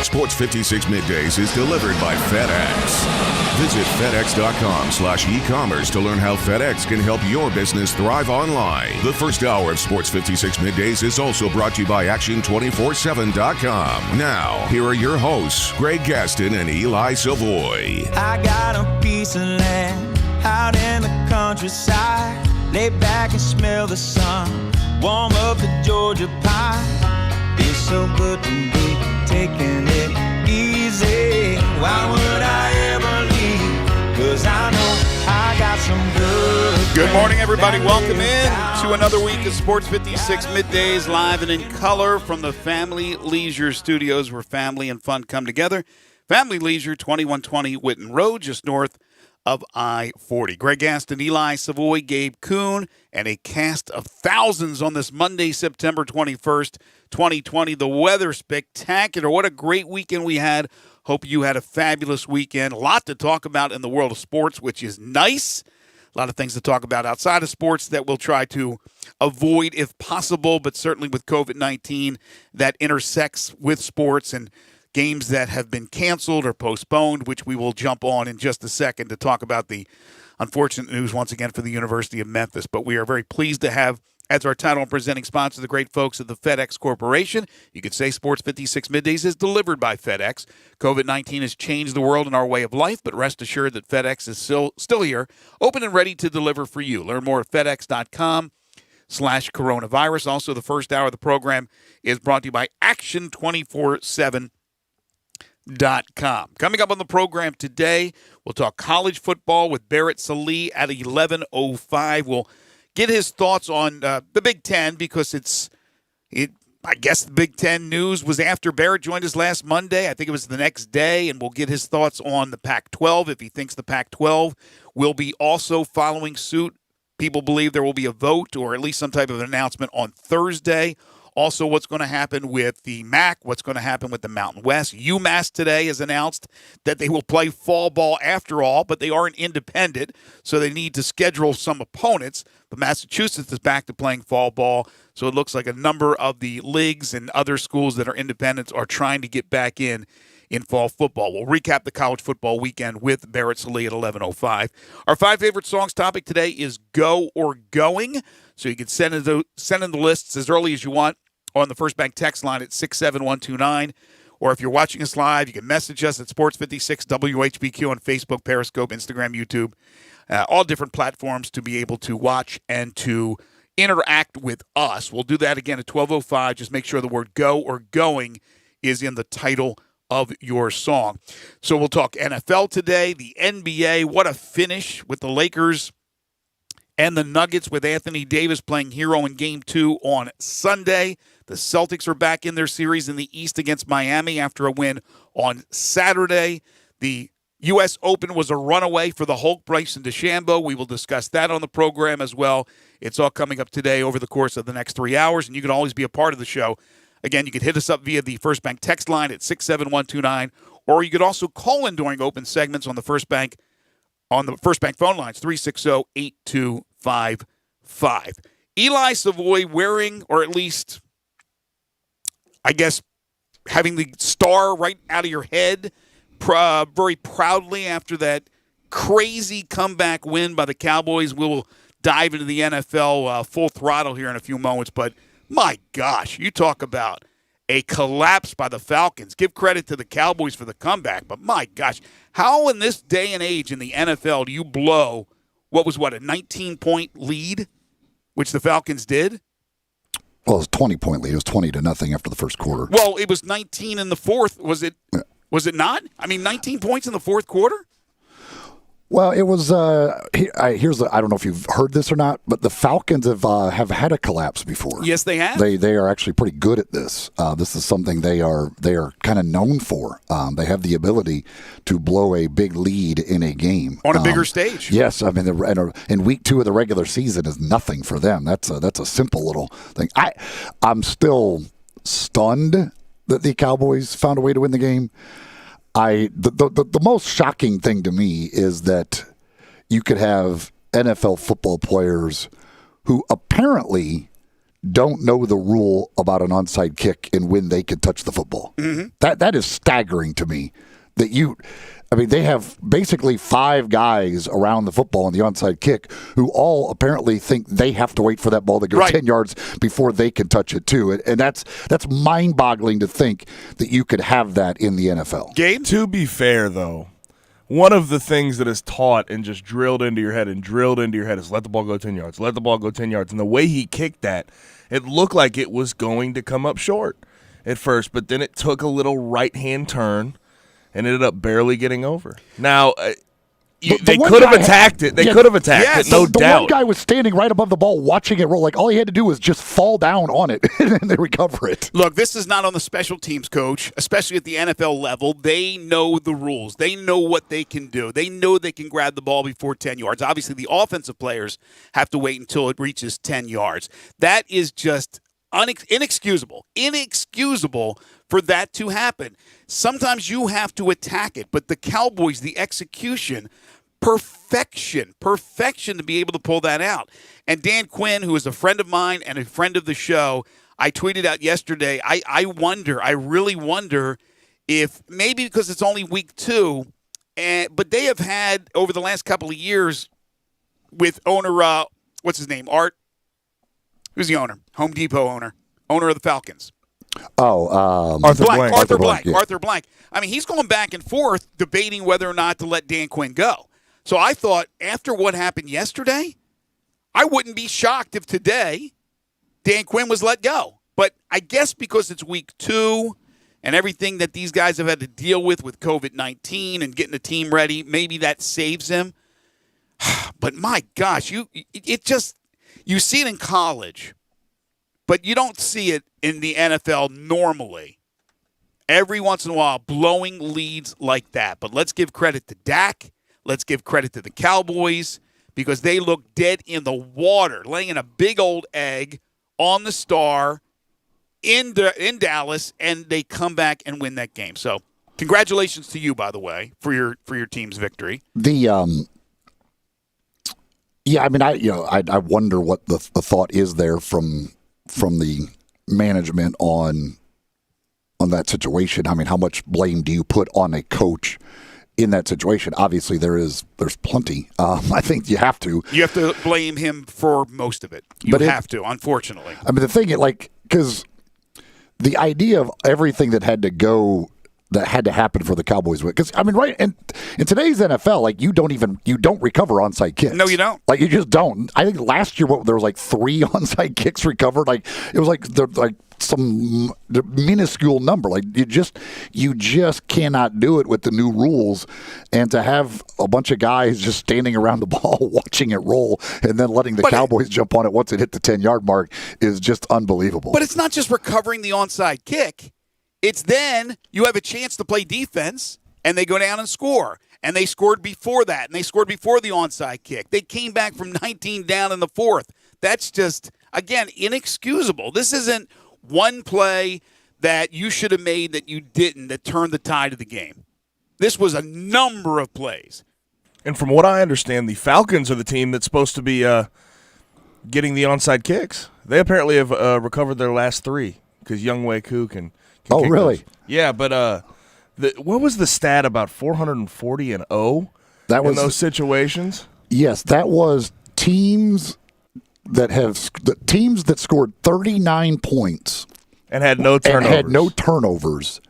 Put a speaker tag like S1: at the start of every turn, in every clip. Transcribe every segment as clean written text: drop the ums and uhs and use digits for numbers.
S1: Sports 56 Middays is delivered by FedEx. Visit FedEx.com/e-commerce to learn how FedEx can help your business thrive online. The first hour of Sports 56 Middays is also brought to you by Action247.com. Now, here are your hosts, Greg Gaston and Eli Savoy.
S2: I got a piece of land out in the countryside. Lay back and smell the sun. Warm up the Georgia pie. Feels so good to be taking it easy. Why would I ever leave? 'Cause I know I got some good
S3: morning, everybody. Welcome in to another week of Sports 56 Middays, live and in color from the Family Leisure Studios, where family and fun come together. Family Leisure, 2120 Whitten Road, just north of I-40. Greg Gaston, Eli Savoy, Gabe Kuhn, and a cast of thousands on this Monday, September 21st, 2020. The weather spectacular. What a great weekend we had. Hope you had a fabulous weekend. A lot to talk about in the world of sports, which is nice. A lot of things to talk about outside of sports that we'll try to avoid if possible, but certainly with COVID-19 that intersects with sports and games that have been canceled or postponed, which we will jump on in just a second to talk about the unfortunate news once again for the University of Memphis. But we are very pleased to have as our title and presenting sponsor the great folks at the FedEx Corporation. You could say Sports 56 Middays is delivered by FedEx. COVID-19 has changed the world and our way of life, but rest assured that FedEx is still here, open and ready to deliver for you. Learn more at FedEx.com/coronavirus. Also, the first hour of the program is brought to you by Action247.com. Coming up on the program today, we'll talk college football with Barrett Sallee at 11:05. We'll get his thoughts on the Big Ten because I guess the Big Ten news was after Barrett joined us last Monday. I think it was the next day, and we'll get his thoughts on the Pac-12 if he thinks the Pac-12 will be also following suit. People believe there will be a vote or at least some type of an announcement on Thursday. Also, what's going to happen with the MAC, what's going to happen with the Mountain West. UMass today has announced that they will play fall ball after all, but they aren't independent, so they need to schedule some opponents. But Massachusetts is back to playing fall ball, so it looks like a number of the leagues and other schools that are independents are trying to get back in fall football. We'll recap the college football weekend with Barrett Sallee at 11:05. Our 5 favorite songs topic today is Go or Going, so you can send in the lists as early as you want on the First Bank text line at 67129. Or if you're watching us live, you can message us at Sports 56 WHBQ on Facebook, Periscope, Instagram, YouTube, all different platforms to be able to watch and to interact with us. We'll do that again at 12:05. Just make sure the word Go or Going is in the title of your song. So we'll talk NFL today, the NBA. What a finish with the Lakers and the Nuggets with Anthony Davis playing hero in Game 2 on Sunday. The Celtics are back in their series in the East against Miami after a win on Saturday. The U.S. Open was a runaway for the Hulk, Bryson DeChambeau. We will discuss that on the program as well. It's all coming up today over the course of the next 3 hours, and you can always be a part of the show. Again, you can hit us up via the First Bank text line at 67129, or you could also call in during open segments on the First Bank phone lines, 360-8255. Eli Savoy wearing, or at least, I guess, having the star right out of your head very proudly after that crazy comeback win by the Cowboys. We'll dive into the NFL full throttle here in a few moments, but my gosh, you talk about a collapse by the Falcons. Give credit to the Cowboys for the comeback, but my gosh, how in this day and age in the NFL do you blow a 19-point lead, which the Falcons did?
S4: Well, it was a 20-point lead. It was 20-0 after the first quarter.
S3: Well, it was 19 in the fourth. Was it not? I mean, 19 points in the fourth quarter?
S4: Well, it was. I don't know if you've heard this or not, but the Falcons have had a collapse before.
S3: Yes, they have.
S4: They are actually pretty good at this. This is something they are kind of known for. They have the ability to blow a big lead in a game
S3: on a bigger stage.
S4: Yes, I mean, in week 2 of the regular season is nothing for them. That's a simple little thing. I'm still stunned that the Cowboys found a way to win the game. The most shocking thing to me is that you could have NFL football players who apparently don't know the rule about an onside kick and when they can touch the football. Mm-hmm. That is staggering to me. They have basically 5 guys around the football on the onside kick who all apparently think they have to wait for that ball to go 10 yards before they can touch it too. And that's mind-boggling to think that you could have that in the NFL.
S3: Gabe?
S5: To be fair, though, one of the things that is taught and just drilled into your head is let the ball go 10 yards, let the ball go 10 yards. And the way he kicked that, it looked like it was going to come up short at first, but then it took a little right-hand turn and ended up barely getting over. Now, they could have attacked it. They could have attacked it, no doubt.
S4: The one guy was standing right above the ball watching it roll. Like, all he had to do was just fall down on it, and then they recover it.
S3: Look, this is not on the special teams coach, especially at the NFL level. They know the rules. They know what they can do. They know they can grab the ball before 10 yards. Obviously, the offensive players have to wait until it reaches 10 yards. That is just inexcusable for that to happen. Sometimes you have to attack it, but the Cowboys, the execution, perfection to be able to pull that out. And Dan Quinn, who is a friend of mine and a friend of the show, I tweeted out yesterday, I really wonder if maybe because it's only week 2, but they have had over the last couple of years with owner, what's his name, Art? Who's the owner? Home Depot owner of the Falcons.
S5: Arthur Blank.
S3: Arthur Blank. I mean, he's going back and forth debating whether or not to let Dan Quinn go. So I thought after what happened yesterday, I wouldn't be shocked if today Dan Quinn was let go. But I guess because it's week 2 and everything that these guys have had to deal with COVID-19 and getting the team ready, maybe that saves him. But my gosh, you see it in college, but you don't see it in the NFL normally. Every once in a while, blowing leads like that. But let's give credit to Dak. Let's give credit to the Cowboys because they look dead in the water, laying a big old egg on the star in Dallas, and they come back and win that game. So congratulations to you, by the way, for your team's victory.
S4: Yeah, I mean, I wonder what the thought is there from the management on that situation. I mean, how much blame do you put on a coach in that situation? Obviously, there's plenty. I think you have to.
S3: You have to blame him for most of it. You have to, unfortunately.
S4: I mean, the thing, because the idea of everything that had to happen for the Cowboys. Because, I mean, right, and in today's NFL, you don't recover onside kicks.
S3: No, you don't.
S4: You just don't. I think last year there was 3 onside kicks recovered. It was some minuscule number. You just cannot do it with the new rules. And to have a bunch of guys just standing around the ball watching it roll and then letting the Cowboys jump on it once it hit the 10-yard mark is just unbelievable.
S3: But it's not just recovering the onside kick. It's then you have a chance to play defense, and they go down and score. And they scored before that, and they scored before the onside kick. They came back from 19 down in the 4th. That's just, again, inexcusable. This isn't one play that you should have made that you didn't that turned the tide of the game. This was a number of plays.
S5: And from what I understand, the Falcons are the team that's supposed to be getting the onside kicks. They apparently have recovered their last 3 because Younghoe Koo can
S4: Oh, really?
S5: Those. Yeah, but what was the stat about 440-0 in those situations?
S4: Yes, that was teams that scored 39 points
S5: and had no
S4: turnovers.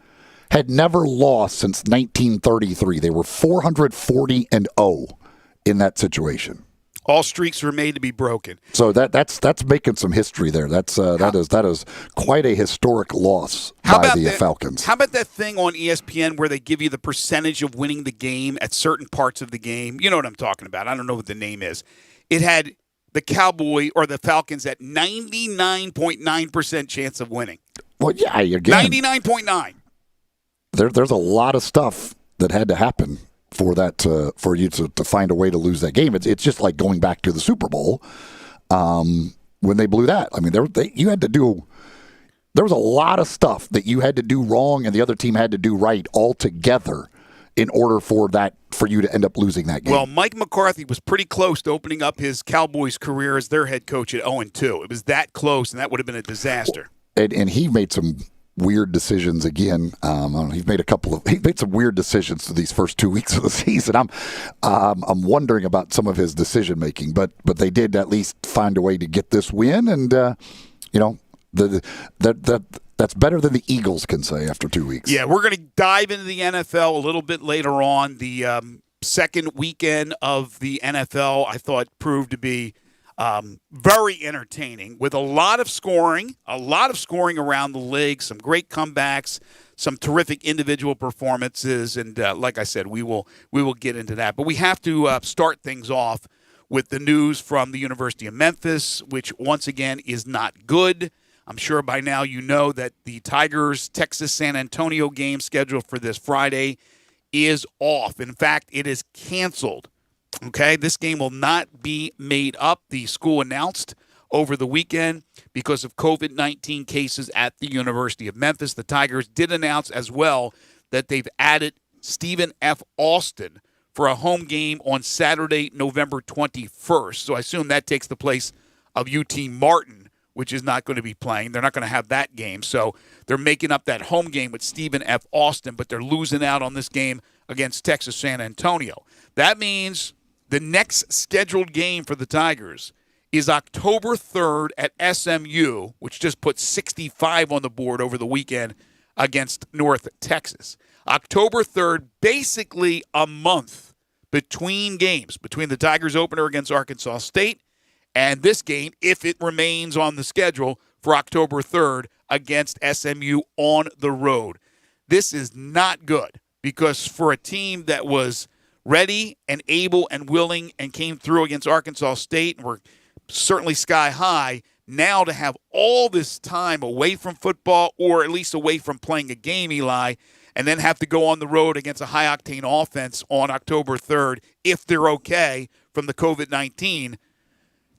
S4: Had never lost since 1933. They were 440-0 in that situation.
S3: All streaks are made to be broken.
S4: So that's making some history there. That is quite a historic loss by the Falcons.
S3: How about that thing on ESPN where they give you the percentage of winning the game at certain parts of the game? You know what I'm talking about. I don't know what the name is. It had the Cowboy or the Falcons at 99.9% chance of winning.
S4: Well, yeah, again,
S3: 99.9.
S4: There's a lot of stuff that had to happen for that for you to find a way to lose that game. It's just like going back to the Super Bowl when they blew that. I mean, you had to do. There was a lot of stuff that you had to do wrong and the other team had to do right all together in order for you to end up losing that game.
S3: Well, Mike McCarthy was pretty close to opening up his Cowboys career as their head coach at 0-2. It was that close, and that would have been a disaster.
S4: And he made some weird decisions again. He made some weird decisions to these first 2 weeks of the season. I'm wondering about some of his decision making, but they did at least find a way to get this win, and that's better than the Eagles can say after 2 weeks.
S3: Yeah, we're going to dive into the NFL a little bit later on. The second weekend of the NFL, I thought, proved to be very entertaining with a lot of scoring around the league, some great comebacks, some terrific individual performances, and like I said, we will get into that. But we have to start things off with the news from the University of Memphis, which once again is not good. I'm sure by now you know that the Tigers-Texas San Antonio game scheduled for this Friday is off. In fact, it is canceled. Okay, this game will not be made up. The school announced over the weekend because of COVID-19 cases at the University of Memphis. The Tigers did announce as well that they've added Stephen F. Austin for a home game on Saturday, November 21st. So I assume that takes the place of UT Martin, which is not going to be playing. They're not going to have that game. So they're making up that home game with Stephen F. Austin, but they're losing out on this game against Texas San Antonio. That means the next scheduled game for the Tigers is October 3rd at SMU, which just put 65 on the board over the weekend against North Texas. October 3rd, basically a month between games, between the Tigers opener against Arkansas State and this game, if it remains on the schedule for October 3rd against SMU on the road. This is not good because for a team that was ready and able and willing and came through against Arkansas State and were certainly sky high, now to have all this time away from football or at least away from playing a game, Eli, and then have to go on the road against a high-octane offense on October 3rd, if they're okay from the COVID-19,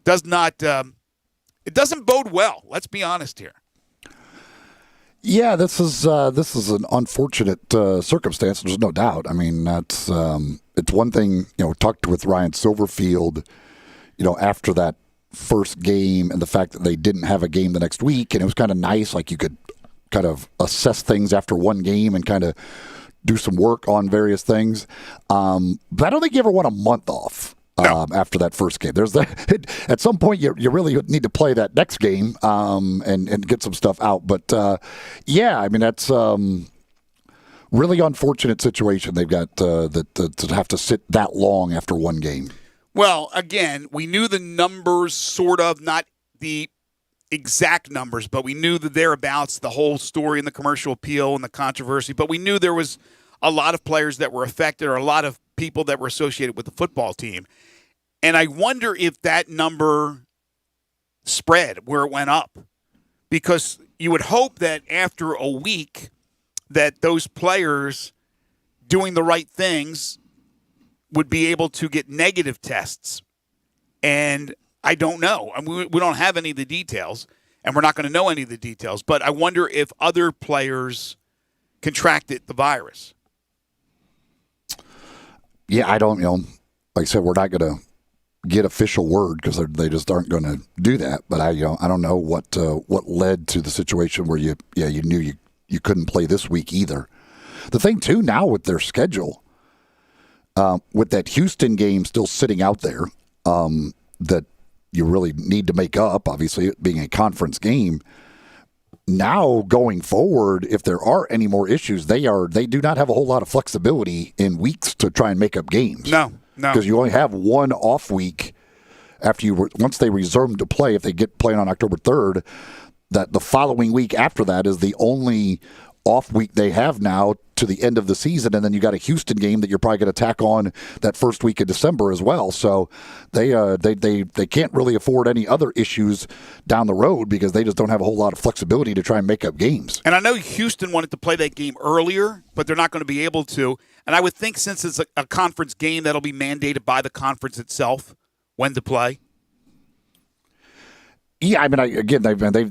S3: does not it doesn't bode well. Let's be honest here.
S4: Yeah, this is an unfortunate circumstance. There's no doubt. I mean, it's one thing. Talked with Ryan Silverfield, after that first game and the fact that they didn't have a game the next week, and it was kind of nice. Like you could kind of assess things after one game and kind of do some work on various things. But I don't think you ever want a month off.
S3: No.
S4: After that first game, at some point you really need to play that next game and get some stuff out. But I mean that's really unfortunate situation they've got to have to sit that long after one game.
S3: Well, again, we knew the numbers, sort of, not the exact numbers, but we knew the thereabouts, the whole story and the commercial appeal and the controversy. But we knew there was a lot of players that were affected or a lot of people that were associated with the football team. And I wonder if that number spread where it went up, because you would hope that after a week that those players doing the right things would be able to get negative tests. And I don't know. I mean, we don't have any of the details, and we're not going to know any of the details. But I wonder if other players contracted the virus. Yeah,
S4: I don't know. Like I said, we're not going to get official word because they just aren't going to do that. But I don't know what led to the situation where you knew you couldn't play this week either. The thing too now with their schedule, with that Houston game still sitting out there, that you really need to make up. Obviously, it being a conference game. Now going forward, if there are any more issues, they do not have a whole lot of flexibility in weeks to try and make up games.
S3: No.
S4: Because you only have one off week once they resume to play. If they get playing on October 3rd, that the following week after that is the only off week they have now to the end of the season, and then you got a Houston game that you're probably going to tack on that first week of December as well. So they can't really afford any other issues down the road because they just don't have a whole lot of flexibility to try and make up games.
S3: And I know Houston wanted to play that game earlier, but they're not going to be able to. And I would think since it's a conference game, that'll be mandated by the conference itself when to play. Yeah,
S4: I mean,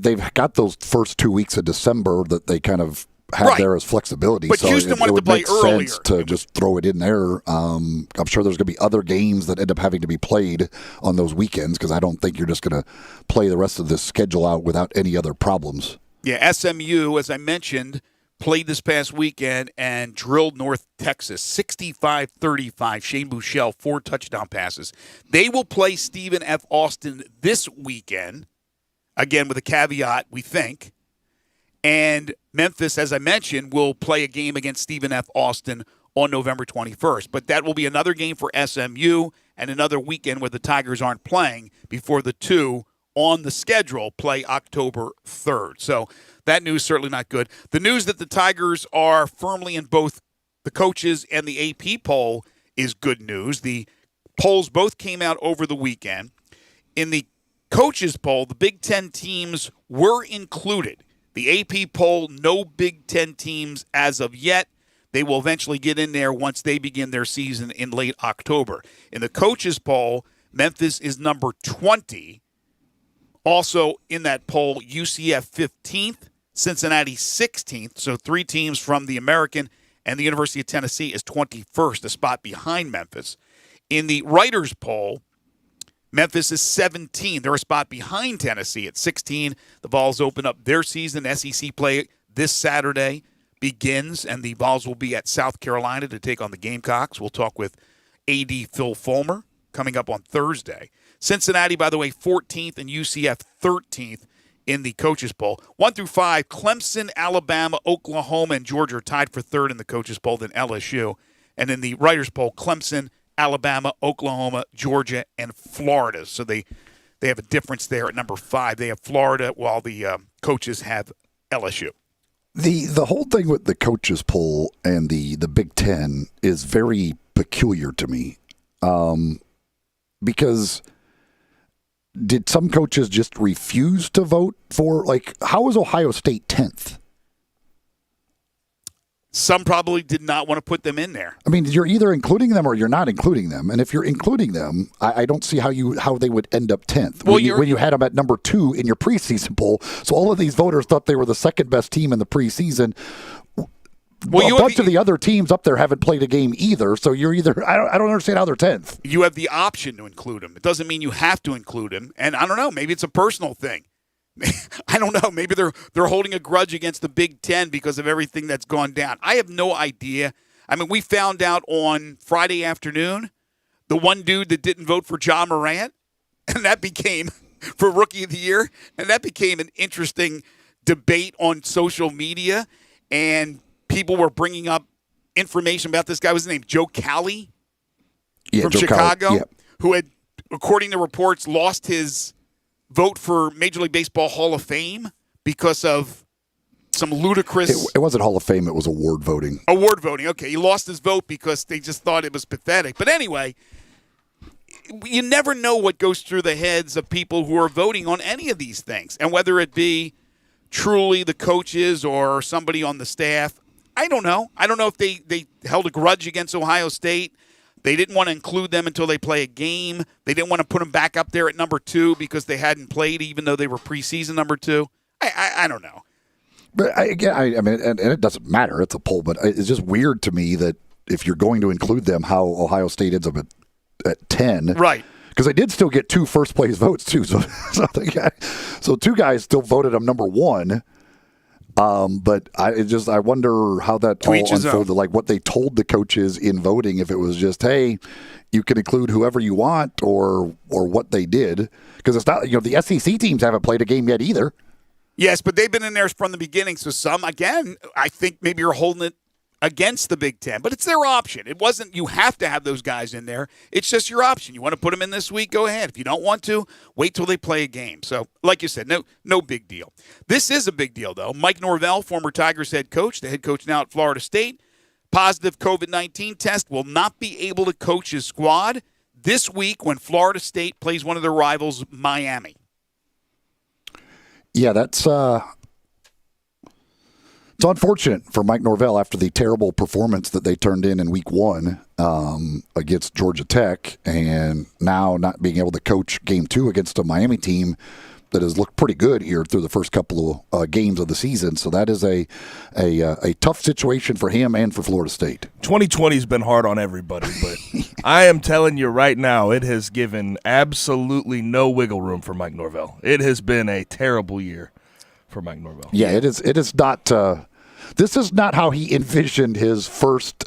S4: they've got those first 2 weeks of December that they kind of had there as flexibility.
S3: But
S4: so
S3: Houston wanted to play earlier.
S4: To just throw it in there. I'm sure there's going to be other games that end up having to be played on those weekends because I don't think you're just going to play the rest of this schedule out without any other problems.
S3: Yeah, SMU, as I mentioned, played this past weekend and drilled North Texas 65-35. Shane Buechele, 4 touchdown passes. They will play Stephen F. Austin this weekend, again with a caveat, we think. And Memphis, as I mentioned, will play a game against Stephen F. Austin on November 21st. But that will be another game for SMU and another weekend where the Tigers aren't playing before the two on the schedule play October 3rd. So that news certainly not good. The news that the Tigers are firmly in both the coaches and the AP poll is good news. The polls both came out over the weekend. In the coaches poll, the Big Ten teams were included. The AP poll, no Big Ten teams as of yet. They will eventually get in there once they begin their season in late October. In the coaches poll, Memphis is number 20. Also in that poll, UCF 15th, Cincinnati 16th. So 3 teams from the American, and the University of Tennessee is 21st, a spot behind Memphis. In the writers poll, Memphis is 17. They're a spot behind Tennessee at 16. The Vols open up their season. SEC play this Saturday begins, and the Vols will be at South Carolina to take on the Gamecocks. We'll talk with AD Phil Fulmer coming up on Thursday. Cincinnati, by the way, 14th, and UCF 13th in the coaches poll. 1 through 5, Clemson, Alabama, Oklahoma, and Georgia are tied for third in the coaches poll, then LSU. And in the writers poll, Clemson, Alabama, Oklahoma, Georgia, and Florida. So they have a difference there at number 5. They have Florida while the coaches have LSU.
S4: The whole thing with the coaches poll and the Big Ten is very peculiar to me because did some coaches just refuse to vote for, like, how is Ohio State 10th?
S3: Some probably did not want to put them in there.
S4: I mean, you're either including them or you're not including them. And if you're including them, I don't see how they would end up 10th when you had them at number 2 in your preseason poll. So all of these voters thought they were the second best team in the preseason. Well, a bunch of the other teams up there haven't played a game either. So you're either I don't understand how they're 10th.
S3: You have the option to include them. It doesn't mean you have to include them. And I don't know. Maybe it's a personal thing. I don't know. Maybe they're holding a grudge against the Big Ten because of everything that's gone down. I have no idea. I mean, we found out on Friday afternoon the one dude that didn't vote for Ja Morant, and that became for Rookie of the Year, and that became an interesting debate on social media, and people were bringing up information about this guy. What was his name? Joe Cowley from Chicago, who had, according to reports, lost his vote for Major League Baseball Hall of Fame because of some ludicrous...
S4: It wasn't Hall of Fame. It was award voting.
S3: Award voting. Okay, he lost his vote because they just thought it was pathetic. But anyway, you never know what goes through the heads of people who are voting on any of these things. And whether it be truly the coaches or somebody on the staff, I don't know. I don't know if they held a grudge against Ohio State. They didn't want to include them until they play a game. They didn't want to put them back up there at number 2 because they hadn't played, even though they were preseason number 2. I don't know.
S4: But I mean, and it doesn't matter. It's a poll, but it's just weird to me that if you're going to include them, how Ohio State ends up at 10.
S3: Right.
S4: Because they did still get 2 first-place votes, too. So 2 guys still voted them number 1. But I wonder how that all unfolded, like what they told the coaches in voting, if it was just, hey, you can include whoever you want, or what they did. Because it's not, the SEC teams haven't played a game yet either.
S3: Yes, but they've been in there from the beginning. So some, again, I think maybe you're holding it against the Big Ten, but it's their option. It wasn't you have to have those guys in there. It's just your option. You want to put them in this week, go ahead. If you don't want to, wait till they play a game. So, like you said, no big deal. This is a big deal, though. Mike Norvell, former Tigers head coach, the head coach now at Florida State, positive COVID-19 test, will not be able to coach his squad this week when Florida State plays one of their rivals, Miami.
S4: Yeah, that's it's unfortunate for Mike Norvell after the terrible performance that they turned in week 1 against Georgia Tech, and now not being able to coach game 2 against a Miami team has looked pretty good here through the first couple of games of the season. So that is a tough situation for him and for Florida State.
S5: 2020 has been hard on everybody, but I am telling you right now, it has given absolutely no wiggle room for Mike Norvell. It has been a terrible year for Mike Norvell.
S4: Yeah, it is. It is not. This is not how he envisioned his first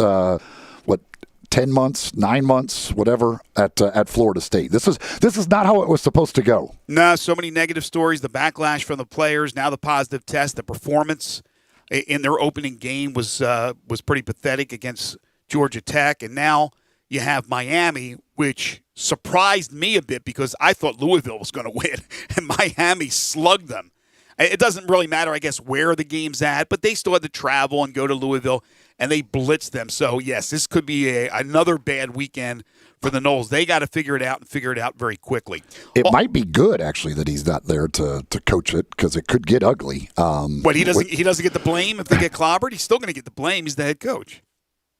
S4: 10 months, 9 months, whatever, at Florida State. This is not how it was supposed to go.
S3: No, so many negative stories, the backlash from the players, now the positive test, the performance in their opening game was pretty pathetic against Georgia Tech, and now you have Miami, which surprised me a bit because I thought Louisville was going to win, and Miami slugged them. It doesn't really matter, I guess, where the game's at, but they still had to travel and go to Louisville, and they blitzed them. So, yes, this could be another bad weekend for the Noles. They got to figure it out and figure it out very quickly.
S4: It might be good, actually, that he's not there to coach it because it could get ugly.
S3: But he doesn't get the blame if they get clobbered? He's still going to get the blame. He's the head coach.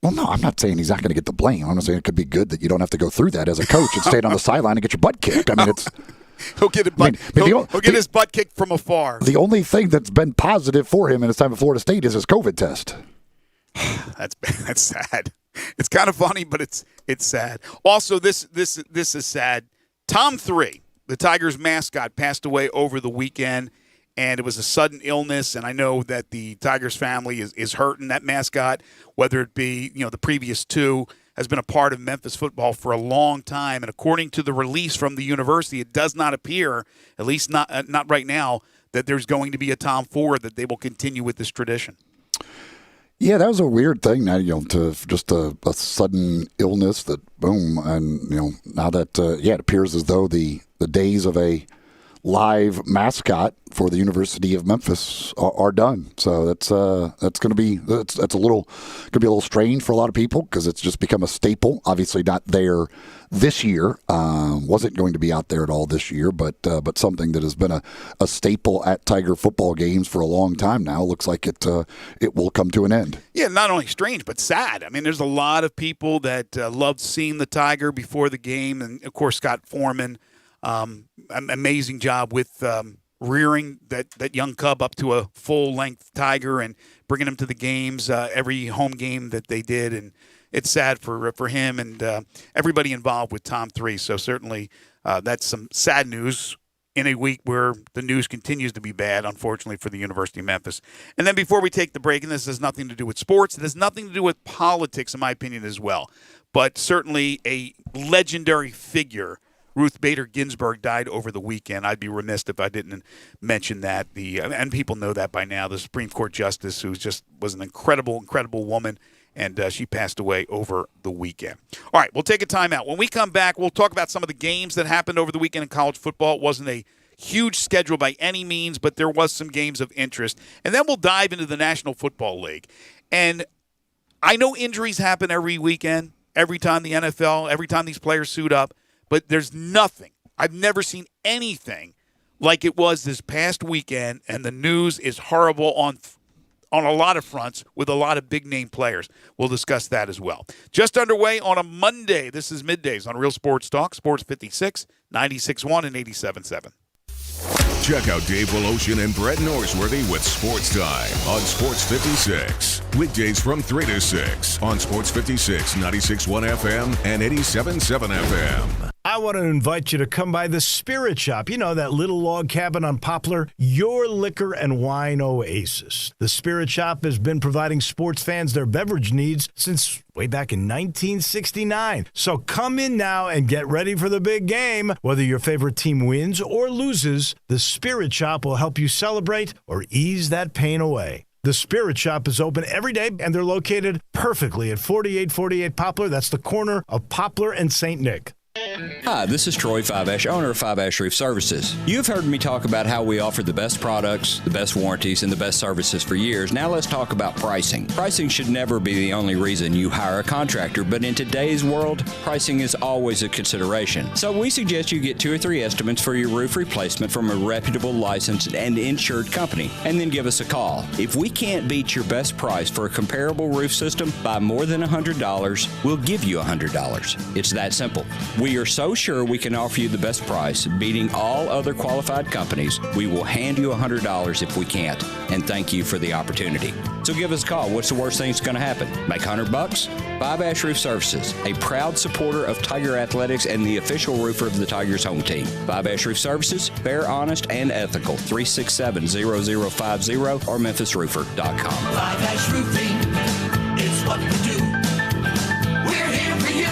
S4: Well, no, I'm not saying he's not going to get the blame. I'm saying it could be good that you don't have to go through that as a coach and stay on the sideline and get your butt kicked. I mean, it's...
S3: He'll get his butt kicked from afar.
S4: The only thing that's been positive for him in his time at Florida State is his COVID test.
S3: That's sad. It's kind of funny, but it's sad. Also, this is sad. Tom 3, the Tigers mascot, passed away over the weekend, and it was a sudden illness. And I know that the Tigers family is hurting. That mascot, whether it be the previous two, has been a part of Memphis football for a long time. And according to the release from the university, it does not appear, at least not right now, that there's going to be a Tom 4, that they will continue with this tradition.
S4: Yeah, that was a weird thing. Now, to just a sudden illness that boom, and now that it appears as though the days of a live mascot for the University of Memphis are done. So that's going to be that's a little strange for a lot of people because it's just become a staple. Obviously, not there this year. Wasn't going to be out there at all this year, but something that has been a staple at Tiger football games for a long time now. Looks like it will come to an end. Yeah,
S3: not only strange but sad. I mean, there's a lot of people that loved seeing the Tiger before the game, and of course Scott Foreman. Amazing job with rearing that young cub up to a full-length Tiger and bringing him to the games, every home game that they did. And it's sad for him and everybody involved with Tom 3. So certainly that's some sad news in a week where the news continues to be bad, unfortunately, for the University of Memphis. And then before we take the break, and this has nothing to do with sports, it has nothing to do with politics, in my opinion, as well, but certainly a legendary figure, Ruth Bader Ginsburg, died over the weekend. I'd be remiss if I didn't mention that. And people know that by now. The Supreme Court Justice, who was an incredible, incredible woman, and she passed away over the weekend. All right, we'll take a timeout. When we come back, we'll talk about some of the games that happened over the weekend in college football. It wasn't a huge schedule by any means, but there was some games of interest. And then we'll dive into the National Football League. And I know injuries happen every weekend, every time the NFL, every time these players suit up. But there's nothing. I've never seen anything like it was this past weekend, and the news is horrible on a lot of fronts with a lot of big-name players. We'll discuss that as well. Just underway on a Monday. This is Middays on Real Sports Talk, Sports 56, 96.1 and 87.7.
S1: Check out Dave Woloshin and Brett Norsworthy with Sports Time on Sports 56. Weekdays from 3 to 6 on Sports 56, 96.1 FM and 87.7 FM.
S6: I want to invite you to come by the Spirit Shop. You know, that little log cabin on Poplar? Your liquor and wine oasis. The Spirit Shop has been providing sports fans their beverage needs since way back in 1969. So come in now and get ready for the big game. Whether your favorite team wins or loses, the Spirit Shop will help you celebrate or ease that pain away. The Spirit Shop is open every day, and they're located perfectly at 4848 Poplar. That's the corner of Poplar and St. Nick.
S7: Hi, this is Troy Five-Ash, owner of Five-Ash Roof Services. You've heard me talk about how we offer the best products, the best warranties, and the best services for years. Now let's talk about pricing. Pricing should never be the only reason you hire a contractor, but in today's world, pricing is always a consideration. So we suggest you get 2 or 3 estimates for your roof replacement from a reputable, licensed, and insured company, and then give us a call. If we can't beat your best price for a comparable roof system by more than $100, we'll give you $100. It's that simple. We are We're so sure we can offer you the best price, beating all other qualified companies, we will hand you $100 if we can't. And thank you for the opportunity. So give us a call. What's the worst thing that's going to happen? Make $100? 5 Ash Roof Services, a proud supporter of Tiger Athletics and the official roofer of the Tigers home team. 5 Ash Roof Services, fair, honest, and ethical. 367-0050 or memphisroofer.com.
S8: 5 Ash Roofing is what we do. We're here for you.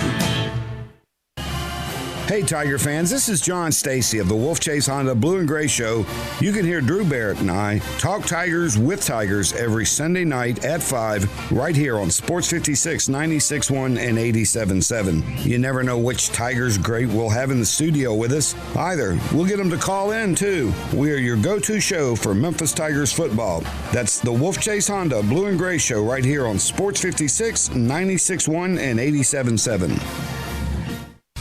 S9: Hey, Tiger fans, this is John Stacy of the Wolf Chase Honda Blue and Gray Show. You can hear Drew Barrett and I talk Tigers with Tigers every Sunday night at 5 right here on Sports 56, 96.1 and 87.7. You never know which Tigers great we'll have in the studio with us either. We'll get them to call in, too. We are your go-to show for Memphis Tigers football. That's the Wolf Chase Honda Blue and Gray Show right here on Sports 56, 96.1 and 87.7.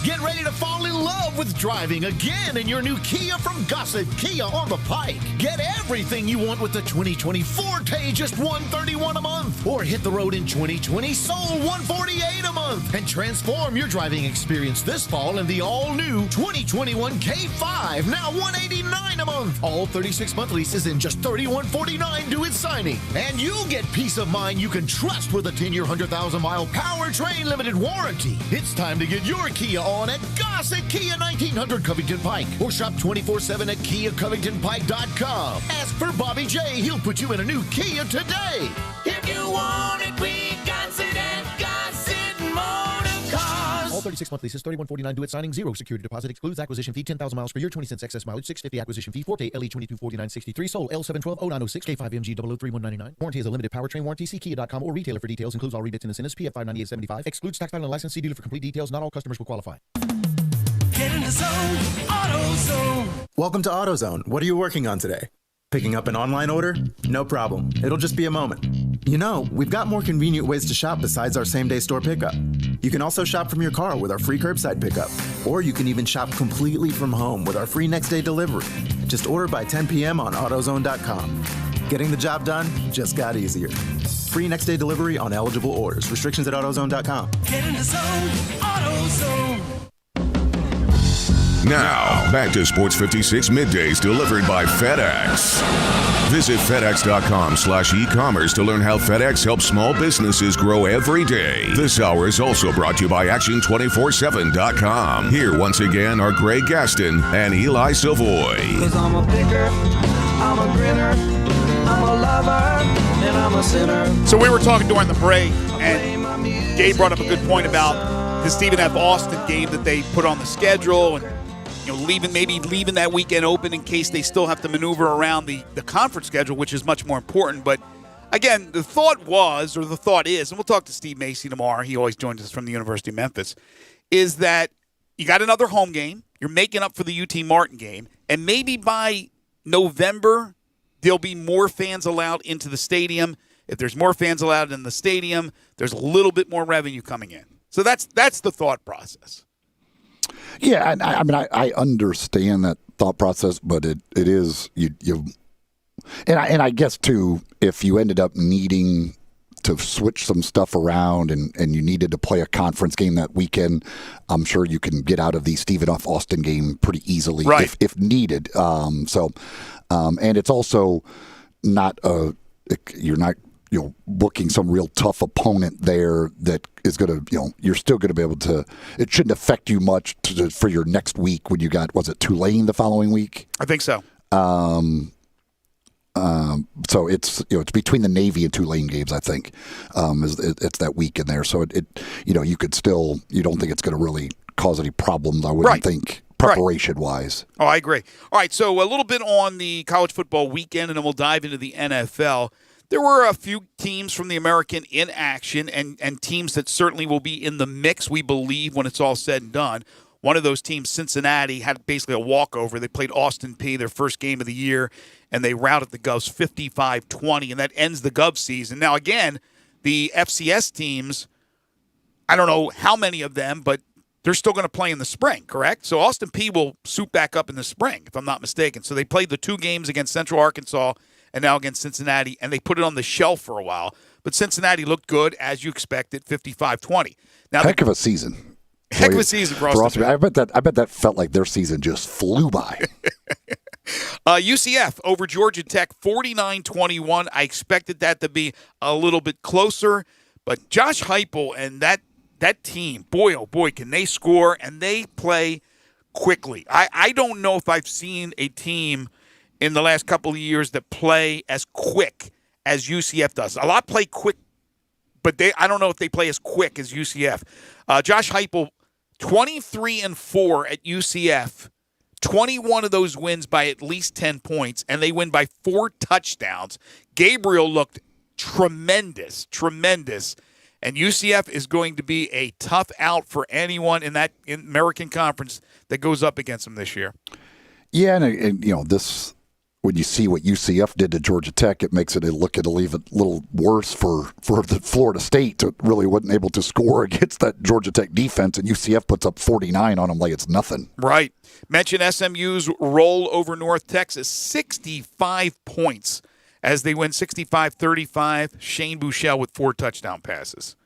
S10: Get ready to fall in love with driving again in your new Kia from Gossett Kia on the Pike. Get everything you want with the 2020 Forte, just $131 a month. Or hit the road in 2020 Soul, $148 a month. And transform your driving experience this fall in the all-new 2021 K5, now $189 a month. All 36-month leases in just $3149 due at signing. And you'll get peace of mind you can trust with a 10-year, 100,000-mile powertrain limited warranty. It's time to get your Kia on at Gossett Kia 1900 Covington Pike, or shop 24/7 at KiaCovingtonPike.com. Ask for Bobby J. He'll put you in a new Kia today.
S8: If you want it, we got it at Gossett Motor Cars.
S10: All 36-month leases, $3149 due at signing, 0 security deposit, excludes acquisition fee, 10,000 miles per year, 20 cents excess mileage, $650 acquisition fee, Forte, LE 224963, Soul, L7120906, K5MG 0031199. Warranty is a limited powertrain warranty. See Kia.com or retailer for details. Includes all rebates and incentives. PF 598.75. Excludes tax title and license. See dealer for complete details. Not all customers will qualify.
S8: Get in the zone, AutoZone.
S11: Welcome to AutoZone. What are you working on today? Picking up an online order? No problem. It'll just be a moment. You know, we've got more convenient ways to shop besides our same-day store pickup. You can also shop from your car with our free curbside pickup. Or you can even shop completely from home with our free next-day delivery. Just order by 10 p.m. on AutoZone.com. Getting the job done just got easier. Free next-day delivery on eligible orders. Restrictions at AutoZone.com.
S8: Get in the zone, AutoZone.
S1: Now, back to Sports 56 Middays delivered by FedEx. Visit FedEx.com/e-commerce to learn how FedEx helps small businesses grow every day. This hour is also brought to you by Action247.com. Here once again are Greg Gaston and Eli Savoy.
S2: 'Cause I'm a picker, I'm a grinner, I'm a lover, and I'm a sinner.
S3: So we were talking during the break, and Gabe brought up a good point about the Stephen F. Austin game that they put on the schedule, and leaving that weekend open in case they still have to maneuver around the conference schedule, which is much more important. But again, the thought is, and we'll talk to Steve Macy tomorrow. He always joins us from the University of Memphis, is that you got another home game. You're making up for the UT Martin game, and maybe by November there'll be more fans allowed into the stadium. If there's more fans allowed in the stadium, there's a little bit more revenue coming in. So that's the thought process.
S4: Yeah, and I understand that thought process, but it is you and I guess too, if you ended up needing to switch some stuff around and you needed to play a conference game that weekend, I'm sure you can get out of the Stephen F. Austin game pretty easily, right, if needed. And it's also not you're not booking some real tough opponent there that is going to, you're still going to be able to, it shouldn't affect you much for your next week when you got, was it Tulane the following week?
S3: I think so.
S4: So it's, it's between the Navy and Tulane games, I think. It's that week in there. So you could still, you don't think it's going to really cause any problems, I wouldn't think, preparation-wise.
S3: Oh, I agree. All right, so a little bit on the college football weekend, and then we'll dive into the NFL. There were a few teams from the American in action and teams that certainly will be in the mix, we believe, when it's all said and done. One of those teams, Cincinnati, had basically a walkover. They played Austin Peay, their first game of the year, and they routed the Govs 55-20, and that ends the Govs season. Now, again, the FCS teams, I don't know how many of them, but they're still going to play in the spring, correct? So Austin Peay will suit back up in the spring, if I'm not mistaken. So they played the 2 games against Central Arkansas and now against Cincinnati, and they put it on the shelf for a while. But Cincinnati looked good, as you expected, 55-20. Now,
S4: Heck of a season.
S3: Heck of a season for Austin Peay.
S4: I bet that felt like their season just flew by.
S3: UCF over Georgia Tech, 49-21. I expected that to be a little bit closer, but Josh Heupel and that team, boy, oh boy, can they score, and they play quickly. I don't know if I've seen a team in the last couple of years that play as quick as UCF does. A lot play quick, but I don't know if they play as quick as UCF. Josh Heupel, 23-4 at UCF. 21 of those wins by at least 10 points, and they win by 4 touchdowns. Gabriel looked tremendous. And UCF is going to be a tough out for anyone in that American Conference that goes up against them this year.
S4: Yeah, and this, when you see what UCF did to Georgia Tech, it makes it a little worse for the Florida State to really wasn't able to score against that Georgia Tech defense, and UCF puts up 49 on them like it's nothing.
S3: Right. Mention SMU's roll over North Texas, 65 points as they win 65-35. Shane Buechele with 4 touchdown passes.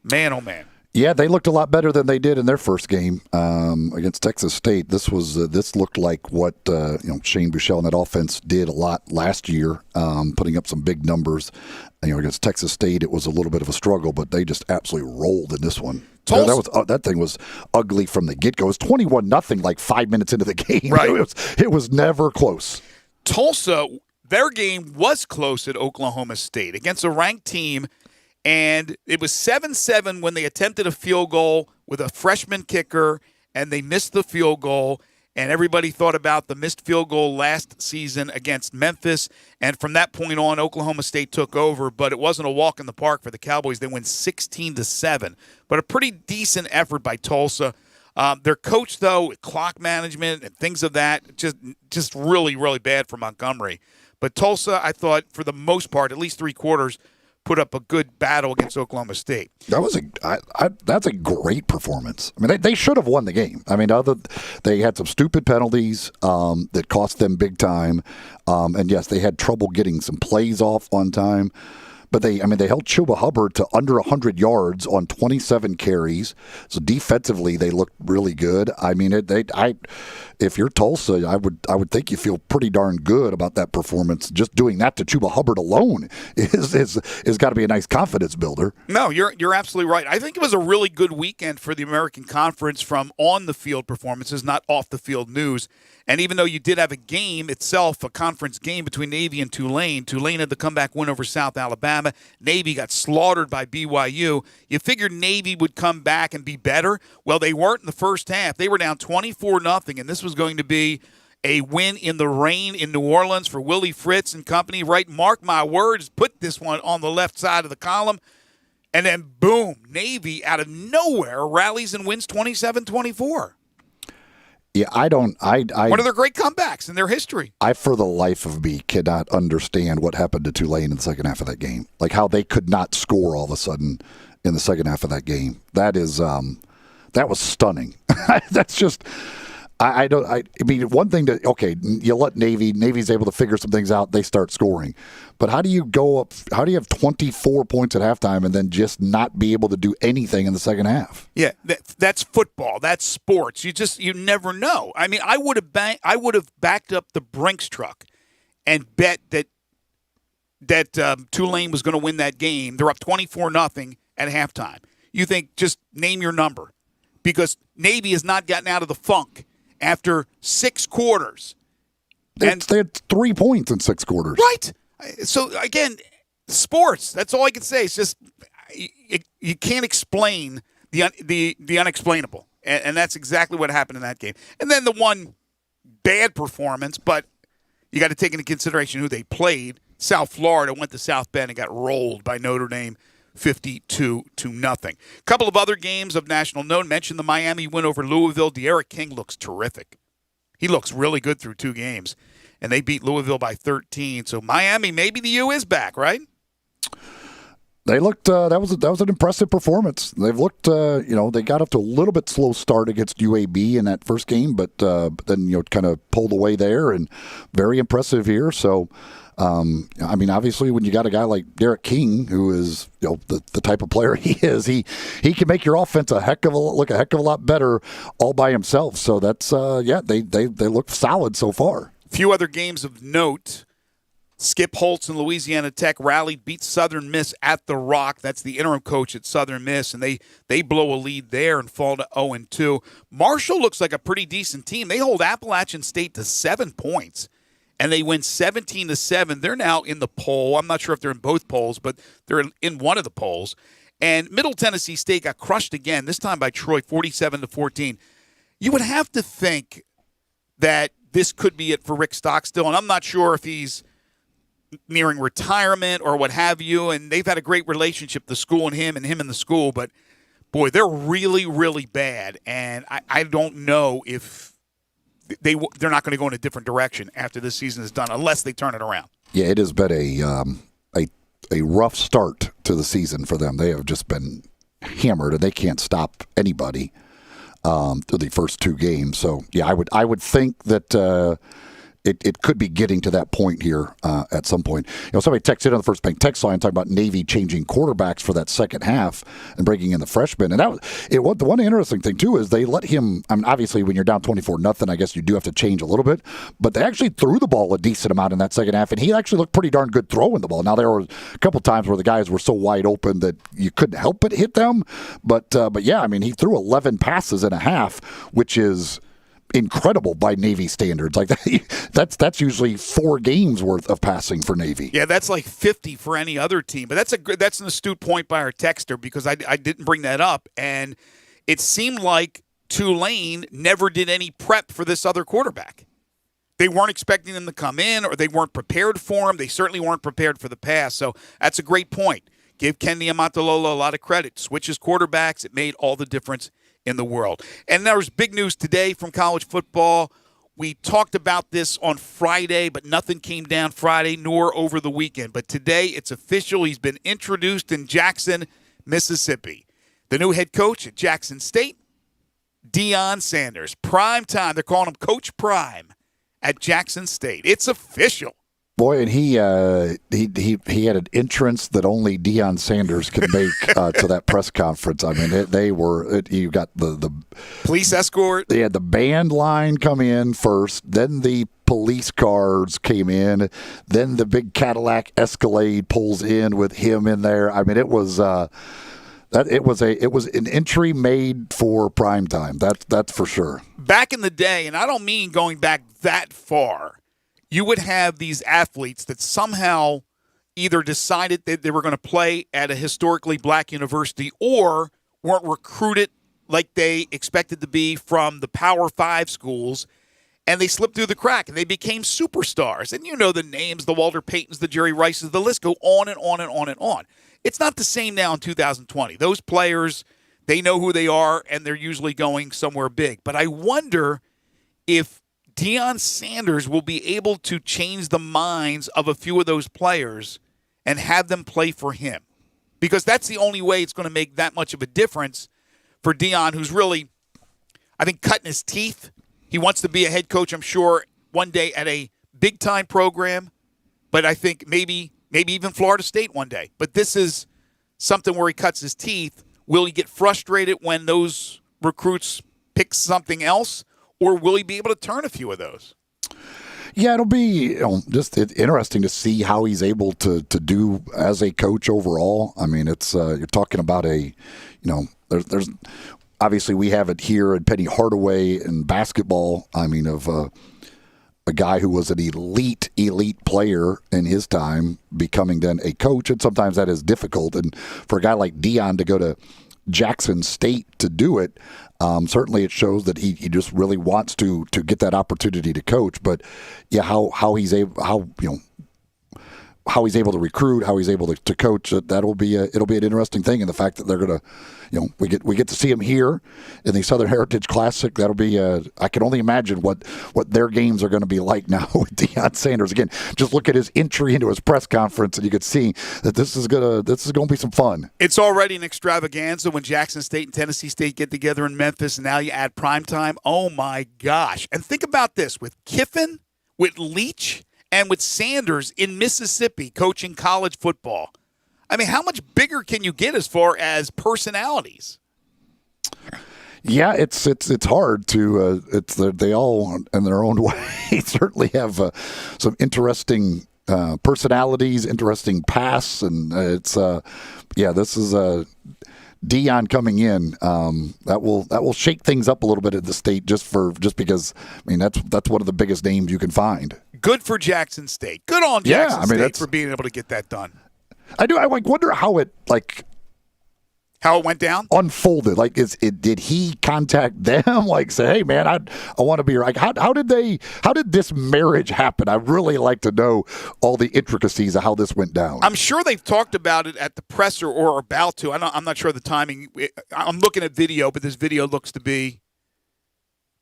S3: Man, oh man.
S4: Yeah, they looked a lot better than they did in their first game against Texas State. This looked like what Shane Buechele and that offense did a lot last year, putting up some big numbers. Against Texas State, it was a little bit of a struggle, but they just absolutely rolled in this one. That thing was ugly from the get-go. It was 21-0 like 5 minutes into the game.
S3: Right.
S4: It was never close.
S3: Tulsa, their game was close at Oklahoma State against a ranked team, and it was 7-7 when they attempted a field goal with a freshman kicker, and they missed the field goal. And everybody thought about the missed field goal last season against Memphis. And from that point on, Oklahoma State took over, but it wasn't a walk in the park for the Cowboys. They win 16-7. But a pretty decent effort by Tulsa. Their coach, though, clock management and things of that, just really, really bad for Montgomery. But Tulsa, I thought, for the most part, at least 3 quarters, put up a good battle against Oklahoma State.
S4: That's a great performance. I mean, they should have won the game. I mean, they had some stupid penalties that cost them big time, and yes, they had trouble getting some plays off on time. But they held Chuba Hubbard to under 100 yards on 27 carries. So defensively, they looked really good. I mean, if you're Tulsa, I would think you feel pretty darn good about that performance. Just doing that to Chuba Hubbard alone is got to be a nice confidence builder.
S3: No, you're absolutely right. I think it was a really good weekend for the American Conference from on the field performances, not off the field news. And even though you did have a game itself, a conference game between Navy and Tulane had the comeback win over South Alabama. Navy got slaughtered by BYU. You figured Navy would come back and be better. Well, they weren't in the first half. They were down 24-0, and this was going to be a win in the rain in New Orleans for Willie Fritz and company, right? Mark my words, put this one on the left side of the column. And then, boom, Navy out of nowhere rallies and wins 27-24.
S4: Yeah, one
S3: of their great comebacks in their history.
S4: I, for the life of me, cannot understand what happened to Tulane in the second half of that game. Like how they could not score all of a sudden in the second half of that game. That was stunning. That's just. I mean, one thing you let Navy's able to figure some things out, they start scoring. But how do you go up, how do you have 24 points at halftime and then just not be able to do anything in the second half?
S3: Yeah, that's football. That's sports. You never know. I mean, I would have backed up the Brinks truck and bet that Tulane was going to win that game. They're up 24-0 at halftime. You think, just name your number. Because Navy has not gotten out of the funk after 6 quarters.
S4: They had 3 points in 6 quarters.
S3: Right. So, again, sports, that's all I can say. It's just you can't explain the unexplainable. And that's exactly what happened in that game. And then the one bad performance, but you got to take into consideration who they played. South Florida went to South Bend and got rolled by Notre Dame 52-0. A couple of other games of national note. Mentioned the Miami win over Louisville. De'Ara King looks terrific. He looks really good through 2 games. And they beat Louisville by 13. So Miami, maybe the U is back, right?
S4: They looked. That was an impressive performance. They've looked. They got up to a little bit slow start against UAB in that first game, but then kind of pulled away there, and very impressive here. So, obviously, when you got a guy like Derek King, who is the type of player he is, he can make your offense look a heck of a lot better all by himself. So that's they look solid so far.
S3: Few other games of note. Skip Holtz and Louisiana Tech rallied, beat Southern Miss at the Rock. That's the interim coach at Southern Miss, and they blow a lead there and fall to 0-2. Marshall looks like a pretty decent team. They hold Appalachian State to 7 points, and they win 17-7. They're now in the poll. I'm not sure if they're in both polls, but they're in one of the polls. And Middle Tennessee State got crushed again, this time by Troy, 47-14. You would have to think that this could be it for Rick Stockstill, and I'm not sure if he's nearing retirement or what have you, and they've had a great relationship, the school and him and the school, but boy, they're really, really bad, and I don't know if they're not going to go in a different direction after this season is done, unless they turn it around. Yeah,
S4: it has been a rough start to the season for them. They have just been hammered, and they can't stop anybody through the first 2 games. So, yeah, I would think that it could be getting to that point here at some point. Somebody texted on the First Bank text line talking about Navy changing quarterbacks for that second half and bringing in the freshmen. And the one interesting thing, too, is they let him – obviously, when you're down 24-0, I guess you do have to change a little bit. But they actually threw the ball a decent amount in that second half, and he actually looked pretty darn good throwing the ball. Now, there were a couple times where the guys were so wide open that you couldn't help but hit them. But yeah, he threw 11 passes in a half, which is – incredible by Navy standards. Like that's usually 4 games worth of passing for Navy.
S3: Yeah, that's like 50 for any other team. But that's an astute point by our texter, because I didn't bring that up, and it seemed like Tulane never did any prep for this other quarterback. They weren't expecting him to come in, or they weren't prepared for him. They certainly weren't prepared for the pass. So that's a great point. Give Ken Niumatalolo a lot of credit. Switches quarterbacks. It made all the difference in the world. And there's big news today from college football. We talked about this on Friday, but nothing came down Friday nor over the weekend. But today it's official. He's been introduced in Jackson, Mississippi. The new head coach at Jackson State, Deion Sanders. Prime time. They're calling him Coach Prime at Jackson State. It's official.
S4: Boy, and he had an entrance that only Deion Sanders could make to that press conference. You got the
S3: police escort.
S4: They had the band line come in first, then the police cars came in, then the big Cadillac Escalade pulls in with him in there. It was an entry made for prime time. That's for sure.
S3: Back in the day, and I don't mean going back that far, you would have these athletes that somehow either decided that they were going to play at a historically black university or weren't recruited like they expected to be from the Power 5 schools, and they slipped through the crack, and they became superstars. And you know the names, the Walter Paytons, the Jerry Rices, the list go on and on and on and on. It's not the same now in 2020. Those players, they know who they are, and they're usually going somewhere big. But I wonder if Deion Sanders will be able to change the minds of a few of those players and have them play for him. Because that's the only way it's going to make that much of a difference for Deion, who's really, I think, cutting his teeth. He wants to be a head coach, I'm sure, one day at a big-time program. But I think maybe even Florida State one day. But this is something where he cuts his teeth. Will he get frustrated when those recruits pick something else? Or will he be able to turn a few of those?
S4: Yeah, it'll be just interesting to see how he's able to do as a coach overall. It's you're talking about there's obviously we have it here at Penny Hardaway in basketball. Of a guy who was an elite player in his time becoming then a coach, and sometimes that is difficult. And for a guy like Deion to go to Jackson State to do it, certainly it shows that he just really wants to get that opportunity to coach. But yeah, how he's able, how he's able to recruit, how he's able to coach. It'll be an interesting thing, and the fact that they're going to, we get to see him here in the Southern Heritage Classic. That'll be. I can only imagine what their games are going to be like now with Deion Sanders. Again, just look at his entry into his press conference, and you could see that this is going to be some fun.
S3: It's already an extravaganza when Jackson State and Tennessee State get together in Memphis, and now you add primetime. Oh my gosh! And think about this: with Kiffin, with Leach, and with Sanders in Mississippi coaching college football. I mean, how much bigger can you get as far as personalities?
S4: Yeah, it's hard to. They all, in their own way, certainly have some interesting personalities, interesting pasts, and this is Deion coming in. That will shake things up a little bit at the state, just because. I mean, that's one of the biggest names you can find.
S3: Good for Jackson State. Good on Jackson State for being able to get that done. I do.
S4: I wonder how it
S3: how it went down,
S4: unfolded. Did he contact them? Say, hey man, I want to be here. How did this marriage happen? I'd really like to know all the intricacies of how this went down.
S3: I'm sure they've talked about it at the presser or are about to. I'm not sure the timing. I'm looking at video, but this video looks to be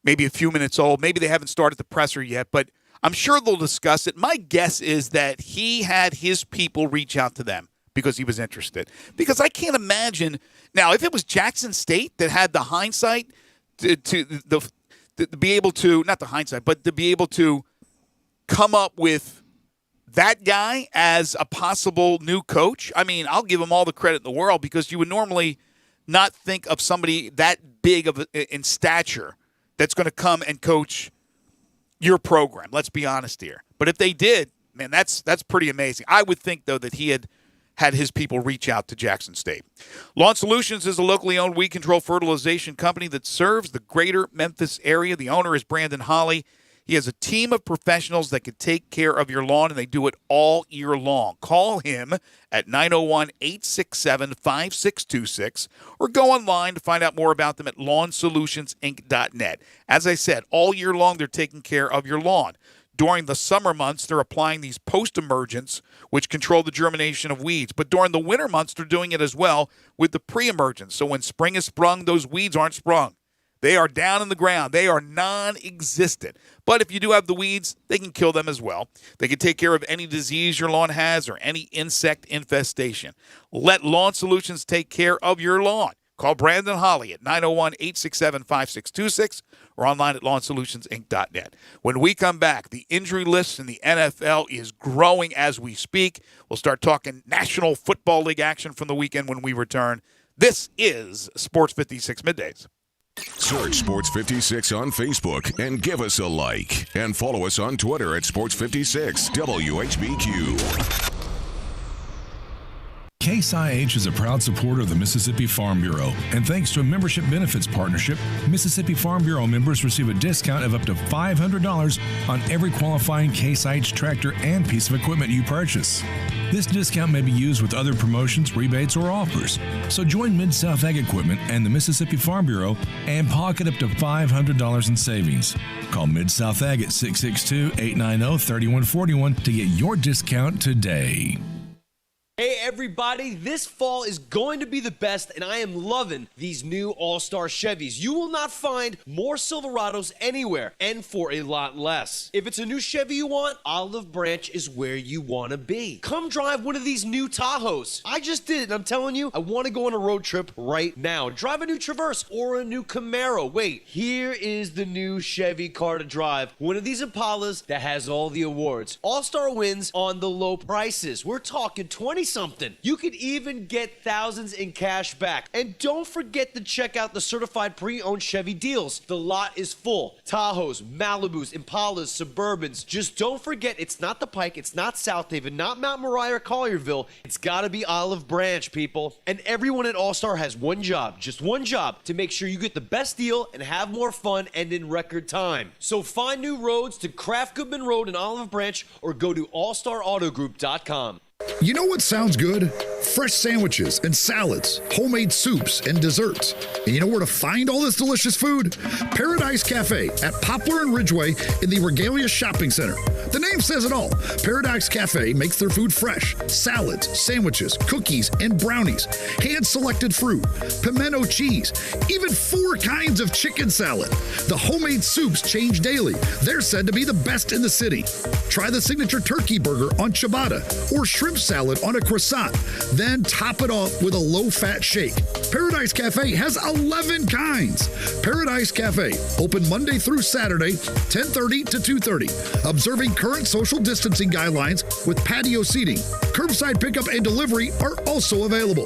S3: maybe a few minutes old. Maybe they haven't started the presser yet, but I'm sure they'll discuss it. My guess is that he had his people reach out to them because he was interested. Because I can't imagine now if it was Jackson State that had the hindsight to be able to, not the hindsight, but to be able to come up with that guy as a possible new coach. I mean, I'll give him all the credit in the world because you would normally not think of somebody that big in stature that's going to come and coach your program. Let's be honest here. But if they did, man, that's pretty amazing. I would think, though, that he had his people reach out to Jackson State. Lawn Solutions is a locally owned weed control fertilization company that serves the greater Memphis area. The owner is Brandon Holly. He has a team of professionals that can take care of your lawn, and they do it all year long. Call him at 901-867-5626 or go online to find out more about them at lawnsolutionsinc.net. As I said, all year long they're taking care of your lawn. During the summer months, they're applying these post-emergents, which control the germination of weeds. But during the winter months, they're doing it as well with the pre-emergents. So when spring is sprung, those weeds aren't sprung. They are down in the ground. They are non-existent. But if you do have the weeds, they can kill them as well. They can take care of any disease your lawn has or any insect infestation. Let Lawn Solutions take care of your lawn. Call Brandon Holly at 901-867-5626 or online at lawnsolutionsinc.net. When we come back, the injury list in the NFL is growing as we speak. We'll start talking National Football League action from the weekend when we return. This is Sports 56 Middays.
S1: Search Sports 56 on Facebook and give us a like. And follow us on Twitter at Sports 56 WHBQ.
S12: Case IH is a proud supporter of the Mississippi Farm Bureau, and thanks to a membership benefits partnership, Mississippi Farm Bureau members receive a discount of up to $500 on every qualifying Case IH tractor and piece of equipment you purchase. This discount may be used with other promotions, rebates, or offers. So join Mid-South Ag Equipment and the Mississippi Farm Bureau and pocket up to $500 in savings. Call Mid-South Ag at 662-890-3141 to get your discount today.
S13: Hey everybody, this fall is going to be the best, and I am loving these new All-Star Chevys. You will not find more Silverados anywhere, and for a lot less. If it's a new Chevy you want, Olive Branch is where you want to be. Come drive one of these new Tahoes. I just did it, and I'm telling you, I want to go on a road trip right now. Drive a new Traverse or a new Camaro. Wait, here is the new Chevy car to drive. One of these Impalas that has all the awards. All-Star wins on the low prices. We're talking 20-something. You could even get thousands in cash back. And don't forget to check out the certified pre-owned Chevy deals. The lot is full. Tahoes, Malibus, Impalas, Suburbans. Just don't forget, it's not the Pike, it's not South Haven, not Mount Moriah or Collierville. It's gotta be Olive Branch, people. And everyone at All-Star has one job, just one job, to make sure you get the best deal and have more fun and in record time. So find new roads to Kraft Goodman Road in Olive Branch or go to allstarautogroup.com.
S14: You know what sounds good? Fresh sandwiches and salads, homemade soups and desserts. And you know where to find all this delicious food? Paradise Cafe at Poplar and Ridgeway in the Regalia Shopping Center. The name says it all. Paradise Cafe makes their food fresh. Salads, sandwiches, cookies, and brownies. Hand-selected fruit, pimento cheese, even 4 kinds of chicken salad. The homemade soups change daily. They're said to be the best in the city. Try the signature turkey burger on ciabatta or shrimp salad on a croissant. Then top it off with a low-fat shake. Paradise Cafe has 11 kinds. Paradise Cafe, open Monday through Saturday, 10:30 to 2:30. Observing current social distancing guidelines with patio seating. Curbside pickup and delivery are also available.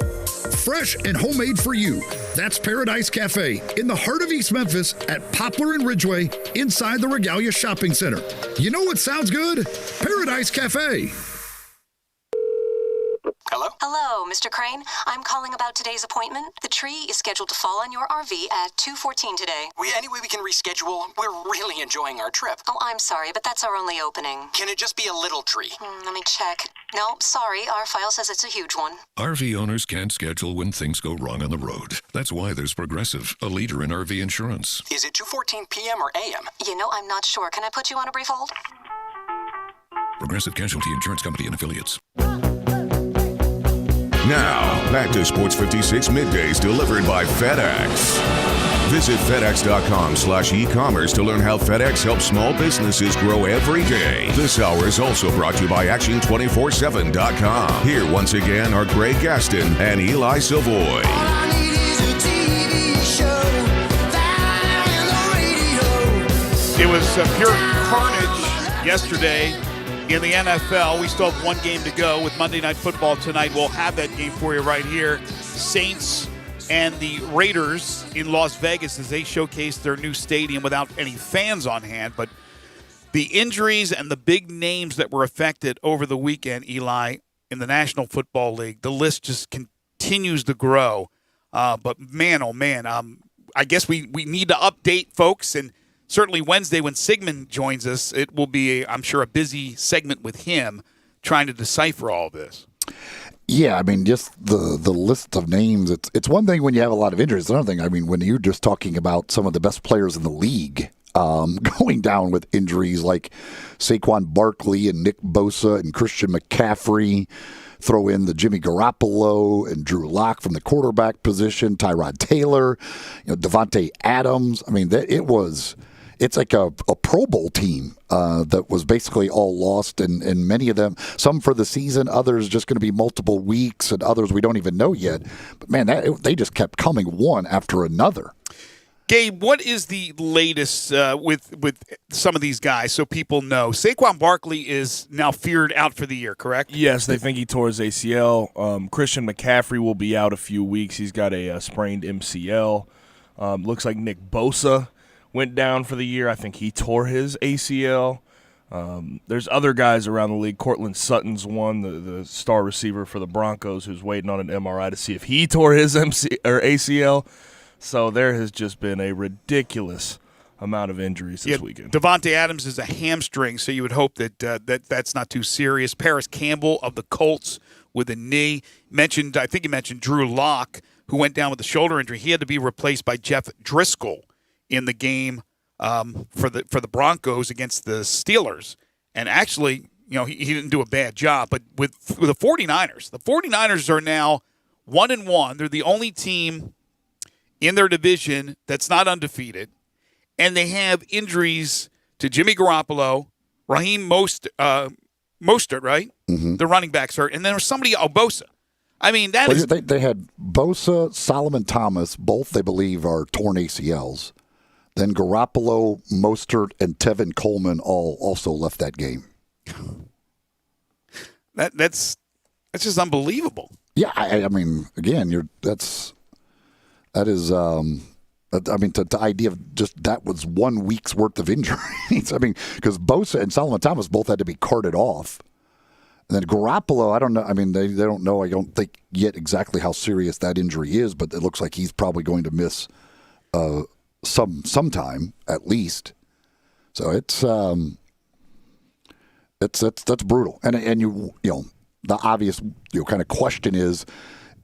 S14: Fresh and homemade for you. That's Paradise Cafe in the heart of East Memphis at Poplar and Ridgeway inside the Regalia Shopping Center. You know what sounds good? Paradise Cafe.
S15: Hello? Hello, Mr. Crane. I'm calling about today's appointment. The tree is scheduled to fall on your RV at 2:14 today.
S16: Any way we can reschedule? We're really enjoying our trip.
S15: Oh, I'm sorry, but that's our only opening.
S16: Can it just be a little tree?
S15: Let me check. No, sorry, our file says it's a huge one.
S17: RV owners can't schedule when things go wrong on the road. That's why there's Progressive, a leader in RV insurance.
S16: Is it 2:14 p.m. or a.m.?
S15: You know, I'm not sure. Can I put you on a brief hold?
S17: Progressive Casualty Insurance Company and Affiliates.
S1: Now, back to Sports 56 Middays delivered by FedEx. Visit FedEx.com/e-commerce to learn how FedEx helps small businesses grow every day. This hour is also brought to you by Action247.com. Here once again are Greg Gaston and Eli Savoy.
S3: It was pure carnage yesterday in the NFL. We still have one game to go with Monday Night Football tonight. We'll have that game for you right here. Saints and the Raiders in Las Vegas as they showcase their new stadium without any fans on hand. But the injuries and the big names that were affected over the weekend, Eli, in the National Football League, the list just continues to grow. But man, oh man, I guess we need to update folks, and certainly Wednesday when Sigmund joins us, it will be, I'm sure, a busy segment with him trying to decipher all this.
S4: Yeah, I mean, just the list of names, it's one thing when you have a lot of injuries. It's another thing, I mean, when you're just talking about some of the best players in the league going down with injuries like Saquon Barkley and Nick Bosa and Christian McCaffrey. Throw in the Jimmy Garoppolo and Drew Lock from the quarterback position, Tyrod Taylor, Devontae Adams. I mean, it's like a Pro Bowl team that was basically all lost, and many of them, some for the season, others just going to be multiple weeks, and others we don't even know yet. But man, they just kept coming one after another.
S3: Gabe, what is the latest with some of these guys so people know? Saquon Barkley is now feared out for the year, correct?
S5: Yes, they think he tore his ACL. Christian McCaffrey will be out a few weeks. He's got a sprained MCL. Looks like Nick Bosa went down for the year. I think he tore his ACL. There's other guys around the league. Cortland Sutton's one, the star receiver for the Broncos, who's waiting on an MRI to see if he tore his ACL. So there has just been a ridiculous amount of injuries this weekend.
S3: Devontae Adams is a hamstring, so you would hope that that's not too serious. Paris Campbell of the Colts with a knee. I think you mentioned Drew Lock, who went down with a shoulder injury. He had to be replaced by Jeff Driscoll in the game for the Broncos against the Steelers. And actually, he didn't do a bad job. But with the 49ers are now 1-1. They're the only team in their division that's not undefeated, and they have injuries to Jimmy Garoppolo, Raheem Mostert, right? Mm-hmm. The running backs hurt, and then there's somebody, Bosa. I mean,
S4: they had Bosa, Solomon Thomas, both they believe are torn ACLs. Then Garoppolo, Mostert, and Tevin Coleman all also left that game.
S3: That's just unbelievable.
S4: Yeah, I mean, again, that is, the idea of just that was 1 week's worth of injuries. I mean, because Bosa and Solomon Thomas both had to be carted off. And then Garoppolo, I don't know. I mean, they don't know, I don't think yet exactly how serious that injury is, but it looks like he's probably going to miss some time at least. So that's brutal. And the obvious kind of question is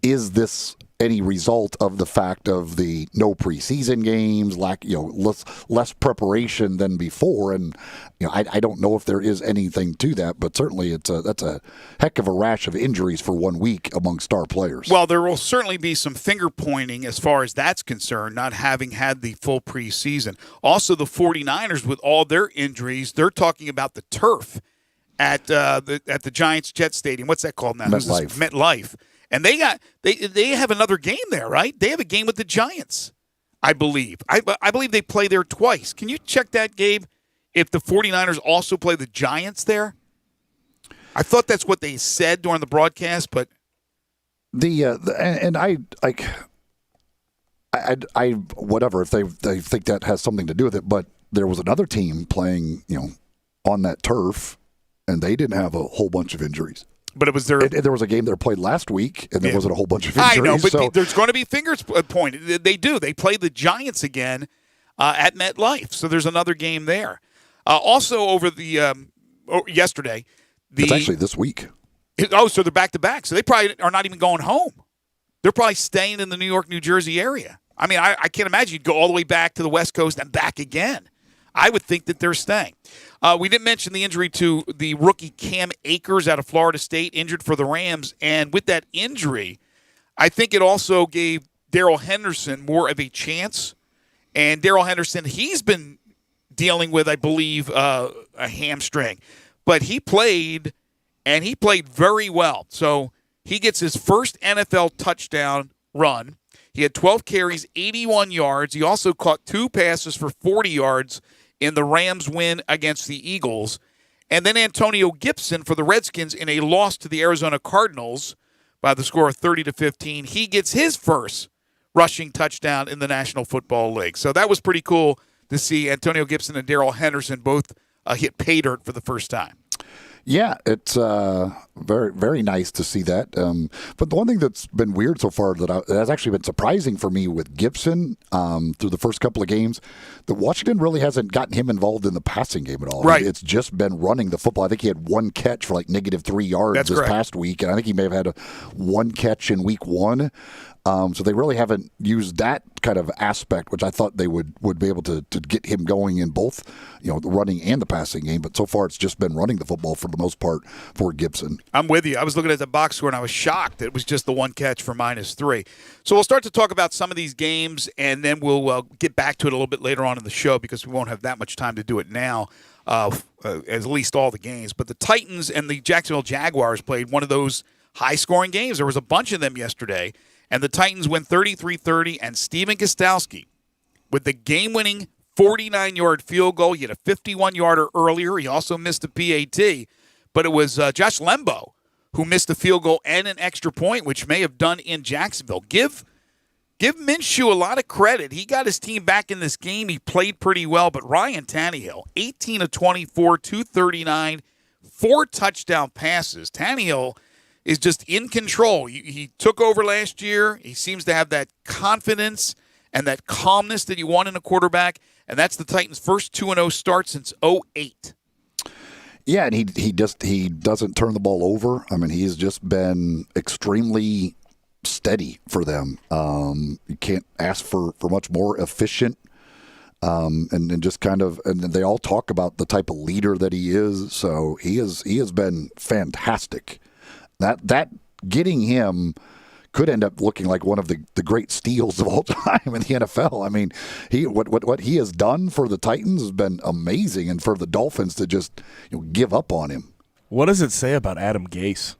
S4: this any result of the fact of the no preseason games, less preparation than before, and I don't know if there is anything to that, but certainly that's a heck of a rash of injuries for 1 week among star players.
S3: Well, there will certainly be some finger pointing as far as that's concerned, not having had the full preseason. Also, the 49ers with all their injuries, they're talking about the turf at the Giants-Jets Stadium. What's that called now? MetLife. And they have another game there, right? They have a game with the Giants, I believe. I believe they play there twice. Can you check that, Gabe, if the 49ers also play the Giants there? I thought that's what they said during the broadcast, but
S4: I whatever, if they think that has something to do with it, but there was another team playing, on that turf, and they didn't have a whole bunch of injuries.
S3: But it was there
S4: was a game that played last week, and there wasn't a whole bunch of injuries.
S3: I know, but there's going to be fingers pointed. They do. They play the Giants again at MetLife, so there's another game there. Also, over the yesterday,
S4: it's actually this week.
S3: So they're back to back. So they probably are not even going home. They're probably staying in the New York, New Jersey area. I mean, I can't imagine you'd go all the way back to the West Coast and back again. I would think that they're staying. We didn't mention the injury to the rookie Cam Akers out of Florida State, injured for the Rams. And with that injury, I think it also gave Darrell Henderson more of a chance. And Darrell Henderson, he's been dealing with, I believe, a hamstring. But he played, and he played very well. So he gets his first NFL touchdown run. He had 12 carries, 81 yards. He also caught 2 passes for 40 yards in the Rams' win against the Eagles. And then Antonio Gibson for the Redskins in a loss to the Arizona Cardinals by the score of 30-15. He gets his first rushing touchdown in the National Football League. So that was pretty cool to see Antonio Gibson and Darrell Henderson both hit pay dirt for the first time.
S4: Yeah, it's very, very nice to see that. But the one thing that's been weird so far that has actually been surprising for me with Gibson through the first couple of games, that Washington really hasn't gotten him involved in the passing game at all.
S3: Right.
S4: It's just been running the football. I think he had 1 catch for like -3 yards past week, and I think he may have had 1 catch in week 1. So they really haven't used that kind of aspect, which I thought they would be able to get him going in both, the running and the passing game. But so far, it's just been running the football for the most part for Gibson.
S3: I'm with you. I was looking at the box score, and I was shocked it was just the 1 catch for -3. So we'll start to talk about some of these games, and then we'll get back to it a little bit later on in the show because we won't have that much time to do it now, at least all the games. But the Titans and the Jacksonville Jaguars played one of those high-scoring games. There was a bunch of them yesterday. And the Titans win 33-30, and Steven Gostkowski with the game-winning 49-yard field goal. He had a 51-yarder earlier. He also missed a PAT. But it was Josh Lembo who missed the field goal and an extra point, which may have done in Jacksonville. Give Minshew a lot of credit. He got his team back in this game. He played pretty well. But Ryan Tannehill, 18 of 24, 239, 4 touchdown passes. Tannehill is just in control. He took over last year. He seems to have that confidence and that calmness that you want in a quarterback, and that's the Titans' first 2-0 start since 2008.
S4: Yeah, and he doesn't turn the ball over. I mean, he's just been extremely steady for them. You can't ask for much more efficient. And just kind of, and they all talk about the type of leader that he is. So he has been fantastic. That getting him could end up looking like one of the great steals of all time in the NFL. I mean, what he has done for the Titans has been amazing, and for the Dolphins to just give up on him.
S5: What does it say about Adam Gase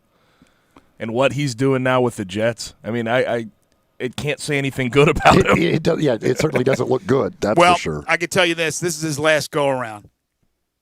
S5: and what he's doing now with the Jets? I mean, it can't say anything good about him.
S4: It certainly doesn't look good. That's for sure.
S3: I can tell you this is his last go around.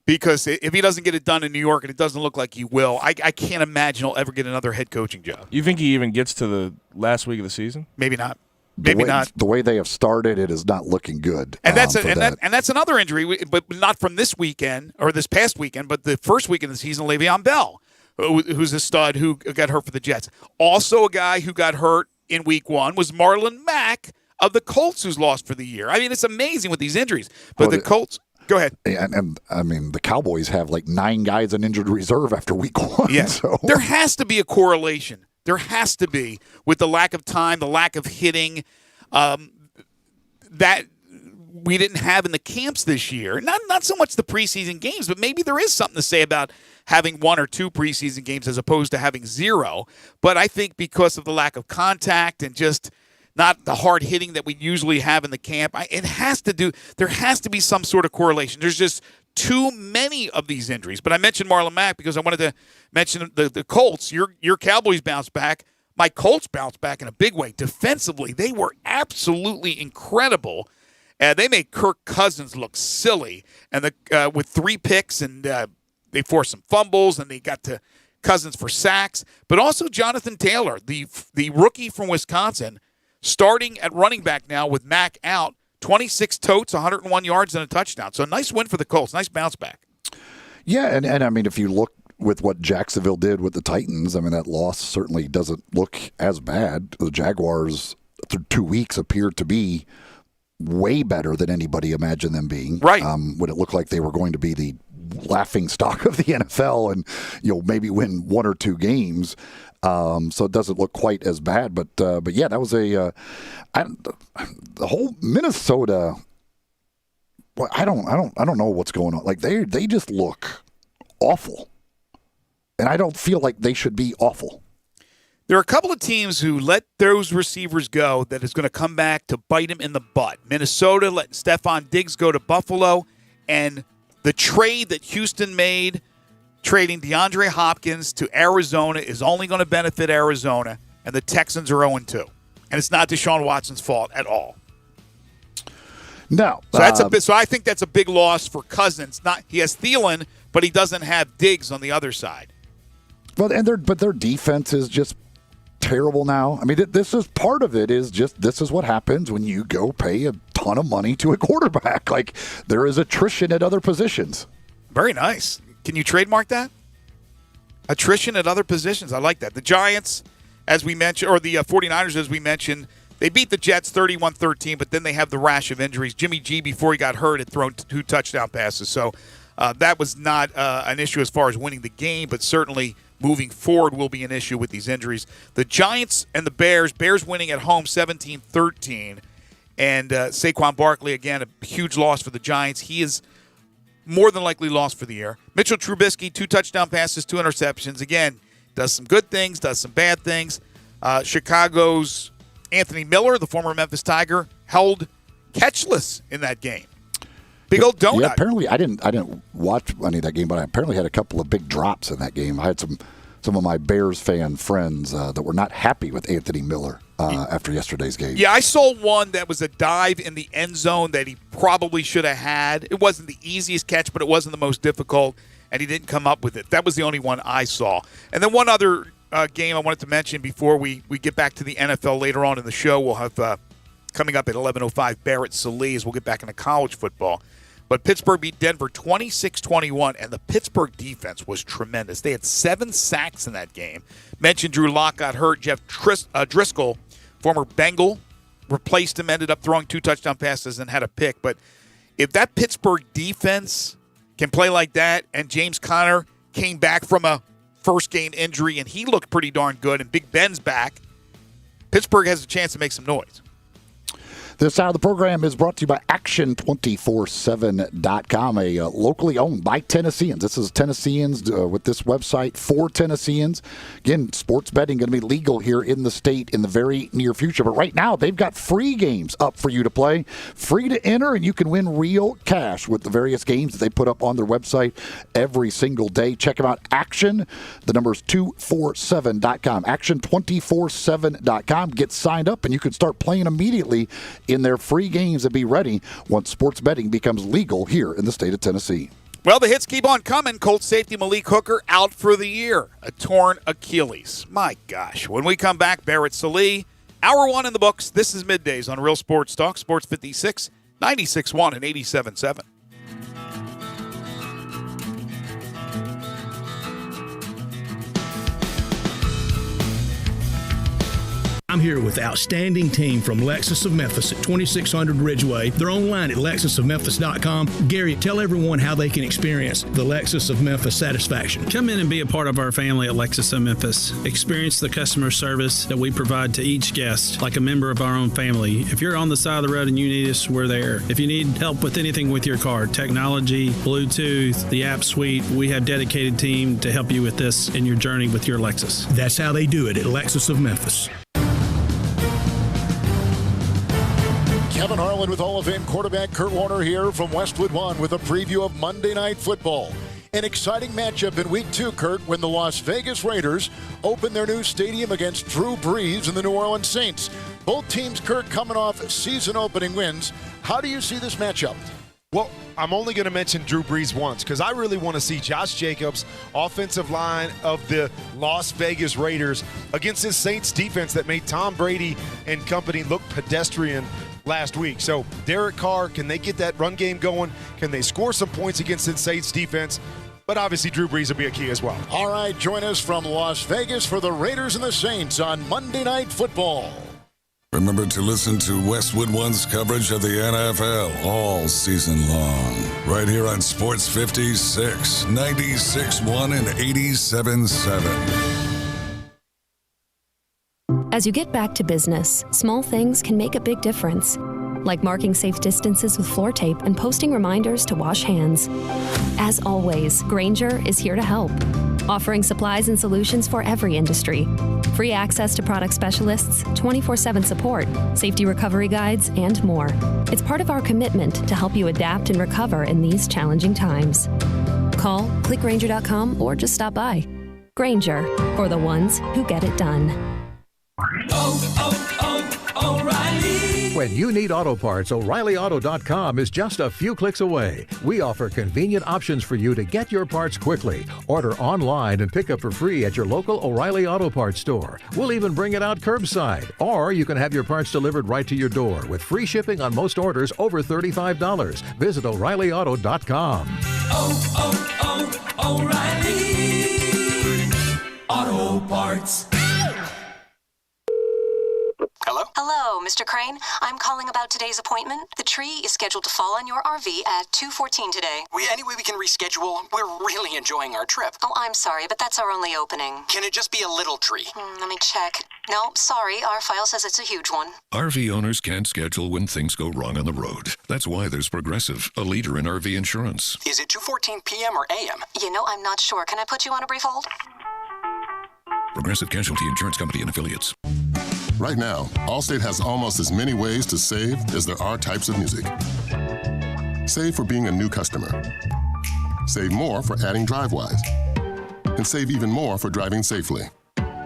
S3: Because if he doesn't get it done in New York, and it doesn't look like he will, I can't imagine he'll ever get another head coaching job.
S5: You think he even gets to the last week of the season?
S3: Maybe not. Maybe not.
S4: The way they have started, it is not looking good.
S3: And that's another injury, but not from this weekend or this past weekend, but the first weekend of the season, Le'Veon Bell, who's a stud who got hurt for the Jets. Also, a guy who got hurt in week 1 was Marlon Mack of the Colts, who's lost for the year. I mean, it's amazing with these injuries. But the Colts. Go ahead.
S4: And I mean, the Cowboys have like 9 guys on injured reserve after week 1.
S3: Yeah.
S4: So.
S3: There has to be a correlation There has to be, with the lack of time, the lack of hitting, that we didn't have in the camps this year. Not so much the preseason games, but maybe there is something to say about having 1 or 2 preseason games as opposed to having 0. But I think because of the lack of contact and just not the hard hitting that we usually have in the camp, there has to be some sort of correlation. There's just too many of these injuries. But I mentioned Marlon Mack because I wanted to mention the Colts. Your Cowboys bounced back. My Colts bounced back in a big way. Defensively, they were absolutely incredible. They made Kirk Cousins look silly, and with 3 picks, and they forced some fumbles, and they got to Cousins for sacks. But also Jonathan Taylor, the rookie from Wisconsin, starting at running back now with Mack out, 26 totes, 101 yards, and a touchdown. So a nice win for the Colts, nice bounce back.
S4: Yeah, and I mean, if you look with what Jacksonville did with the Titans, I mean, that loss certainly doesn't look as bad. The Jaguars, through 2 weeks, appeared to be way better than anybody imagined them being.
S3: Right.
S4: When it looked like they were going to be the laughing stock of the NFL and, maybe win 1 or 2 games. So it doesn't look quite as bad, but yeah, that was the whole Minnesota. Well, I don't know what's going on. Like they just look awful, and I don't feel like they should be awful.
S3: There are a couple of teams who let those receivers go that is going to come back to bite them in the butt. Minnesota letting Stephon Diggs go to Buffalo, and the trade that Houston made, trading DeAndre Hopkins to Arizona, is only going to benefit Arizona, and the Texans are 0-2. And it's not Deshaun Watson's fault at all.
S4: No.
S3: So I think that's a big loss for Cousins. He has Thielen, but he doesn't have Diggs on the other side.
S4: Well, but their defense is just terrible now. I mean, this is part of it. This is what happens when you go pay a ton of money to a quarterback. Like, there is attrition at other positions.
S3: Very nice. Can you trademark that? Attrition at other positions. I like that. The Giants, as we mentioned, or the 49ers, as we mentioned, they beat the Jets 31-13, but then they have the rash of injuries. Jimmy G, before he got hurt, had thrown 2 touchdown passes. So that was not an issue as far as winning the game, but certainly moving forward will be an issue with these injuries. The Giants and the Bears winning at home 17-13. And Saquon Barkley, again, a huge loss for the Giants. He is more than likely lost for the year. Mitchell Trubisky, 2 touchdown passes, 2 interceptions. Again, does some good things, does some bad things. Chicago's Anthony Miller, the former Memphis Tiger, held catchless in that game. Big old donut.
S4: Yeah, apparently I didn't watch any of that game, but I apparently had a couple of big drops in that game. I had some of my Bears fan friends that were not happy with Anthony Miller after yesterday's game.
S3: Yeah, I saw one that was a dive in the end zone that he probably should have had. It wasn't the easiest catch, but it wasn't the most difficult, and he didn't come up with it. That was the only one I saw. And then one other game I wanted to mention before we get back to the NFL later on in the show. We'll have coming up at 11:05 Barrett Sallee as we'll get back into college football. But Pittsburgh beat Denver 26-21, and the Pittsburgh defense was tremendous. They had 7 sacks in that game. Mentioned Drew Lock got hurt. Jeff Driscoll, former Bengal, replaced him, ended up throwing 2 touchdown passes and had a pick. But if that Pittsburgh defense can play like that, and James Conner came back from a first-game injury, and he looked pretty darn good, and Big Ben's back, Pittsburgh has a chance to make some noise.
S4: This hour of the program is brought to you by Action247.com, a locally owned by Tennesseans. This is Tennesseans with this website for Tennesseans. Again, sports betting going to be legal here in the state in the very near future. But right now, they've got free games up for you to play, free to enter, and you can win real cash with the various games that they put up on their website every single day. Check them out. Action, the number is 247.com. Action247.com. Get signed up, and you can start playing immediately in their free games and be ready once sports betting becomes legal here in the state of Tennessee.
S3: Well, the hits keep on coming. Colts safety Malik Hooker out for the year. A torn Achilles. My gosh. When we come back, Barrett Sallee, hour 1 in the books. This is Middays on Real Sports Talk, Sports 56, 96.1 and 87.7.
S18: I'm here with outstanding team from Lexus of Memphis at 2600 Ridgeway. They're online at lexusofmemphis.com. Gary, tell everyone how they can experience the Lexus of Memphis satisfaction.
S19: Come in and be a part of our family at Lexus of Memphis. Experience the customer service that we provide to each guest like a member of our own family. If you're on the side of the road and you need us, we're there. If you need help with anything with your car, technology, Bluetooth, the app suite, we have dedicated team to help you with this in your journey with your Lexus.
S18: That's how they do it at Lexus of Memphis.
S14: Kevin Harlan with Hall of Fame quarterback Kurt Warner here from Westwood One with a preview of Monday Night Football. An exciting matchup in Week 2, Kurt, when the Las Vegas Raiders open their new stadium against Drew Brees and the New Orleans Saints. Both teams, Kurt, coming off season-opening wins. How do you see this matchup?
S20: Well, I'm only going to mention Drew Brees once because I really want to see Josh Jacobs, offensive line of the Las Vegas Raiders, against this Saints defense that made Tom Brady and company look pedestrian last week. So Derek Carr, can they get that run game going? Can they score some points against the Saints defense? But obviously Drew Brees will be a key as well.
S14: All right, join us from Las Vegas for the Raiders and the Saints on Monday Night Football.
S17: Remember to listen to Westwood One's coverage of the NFL all season long. Right here on Sports 56, 96.1 and 87.7.
S21: As you get back to business, small things can make a big difference. Like marking safe distances with floor tape and posting reminders to wash hands. As always, Grainger is here to help, offering supplies and solutions for every industry. Free access to product specialists, 24/7 support, safety recovery guides, and more. It's part of our commitment to help you adapt and recover in these challenging times. Call, click Grainger.com, or just stop by. Grainger, for the ones who get it done.
S22: O'Reilly. When you need auto parts, O'ReillyAuto.com is just a few clicks away. We offer convenient options for you to get your parts quickly. Order online and pick up for free at your local O'Reilly Auto Parts store. We'll even bring it out curbside. Or you can have your parts delivered right to your door with free shipping on most orders over $35. Visit O'ReillyAuto.com.
S8: O'Reilly Auto Parts.
S15: Hello, Mr. Crane. I'm calling about today's appointment. The tree is scheduled to fall on your RV at 2:14 today.
S16: Any way we can reschedule? We're really enjoying our trip.
S15: Oh, I'm sorry, but that's our only opening.
S16: Can it just be a little tree?
S15: Let me check. No, sorry, our file says it's a huge one.
S17: RV owners can't schedule when things go wrong on the road. That's why there's Progressive, a leader in RV insurance.
S16: Is it 2:14 p.m. or a.m.?
S15: You know, I'm not sure. Can I put you on a brief hold?
S17: Progressive Casualty Insurance Company and Affiliates.
S23: Right now, Allstate has almost as many ways to save as there are types of music. Save for being a new customer. Save more for adding DriveWise. And save even more for driving safely.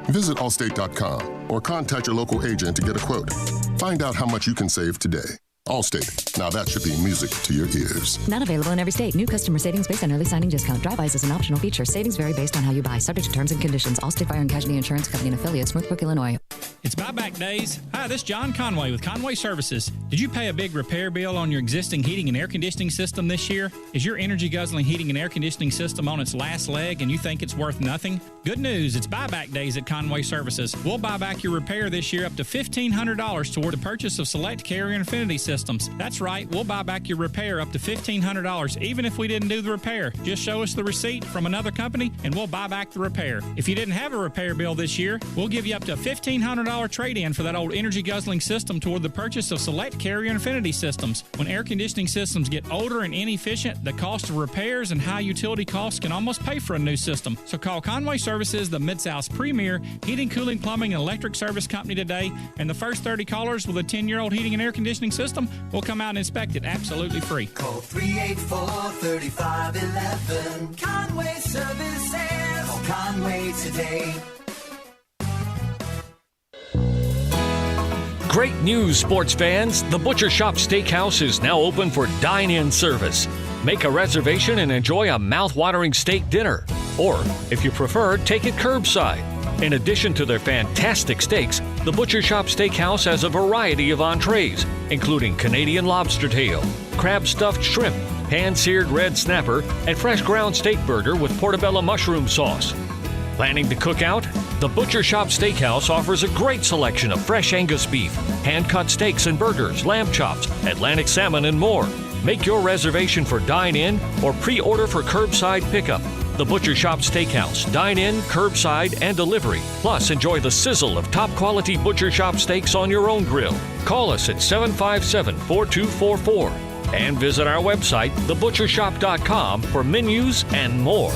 S23: Visit Allstate.com or contact your local agent to get a quote. Find out how much you can save today. Allstate. Now that should be music to your ears.
S24: Not available in every state. New customer savings based on early signing discount. DriveWise is an optional feature. Savings vary based on how you buy. Subject to terms and conditions. Allstate Fire and Casualty Insurance Company and Affiliates, Northbrook, Illinois.
S25: It's buyback days. Hi, this is John Conway with Conway Services. Did you pay a big repair bill on your existing heating and air conditioning system this year? Is your energy-guzzling heating and air conditioning system on its last leg and you think it's worth nothing? Good news, it's buyback days at Conway Services. We'll buy back your repair this year up to $1,500 toward the purchase of select Carrier Infinity systems. That's right, we'll buy back your repair up to $1,500 even if we didn't do the repair. Just show us the receipt from another company and we'll buy back the repair. If you didn't have a repair bill this year, we'll give you up to a $1,500 trade-in for that old energy-guzzling system toward the purchase of select Carrier Infinity systems. When air conditioning systems get older and inefficient, the cost of repairs and high utility costs can almost pay for a new system. So call Conway Services, the Mid-South's premier heating, cooling, plumbing, and electric service company today, and the first 30 callers with a 10-year-old heating and air conditioning system will come out and inspect it absolutely free.
S8: Call 384-3511. Conway Services. Call Conway today.
S26: Great news, sports fans! The Butcher Shop Steakhouse is now open for dine-in service. Make a reservation and enjoy a mouth-watering steak dinner. Or, if you prefer, take it curbside. In addition to their fantastic steaks, the Butcher Shop Steakhouse has a variety of entrees, including Canadian lobster tail, crab stuffed shrimp, pan-seared red snapper, and fresh ground steak burger with portobello mushroom sauce. Planning to cook out? The Butcher Shop Steakhouse offers a great selection of fresh Angus beef, hand-cut steaks and burgers, lamb chops, Atlantic salmon, and more. Make your reservation for dine-in or pre-order for curbside pickup. The Butcher Shop Steakhouse, dine-in, curbside, and delivery. Plus, enjoy the sizzle of top-quality Butcher Shop steaks on your own grill. Call us at 757-4244 and visit our website, thebutchershop.com, for menus and more.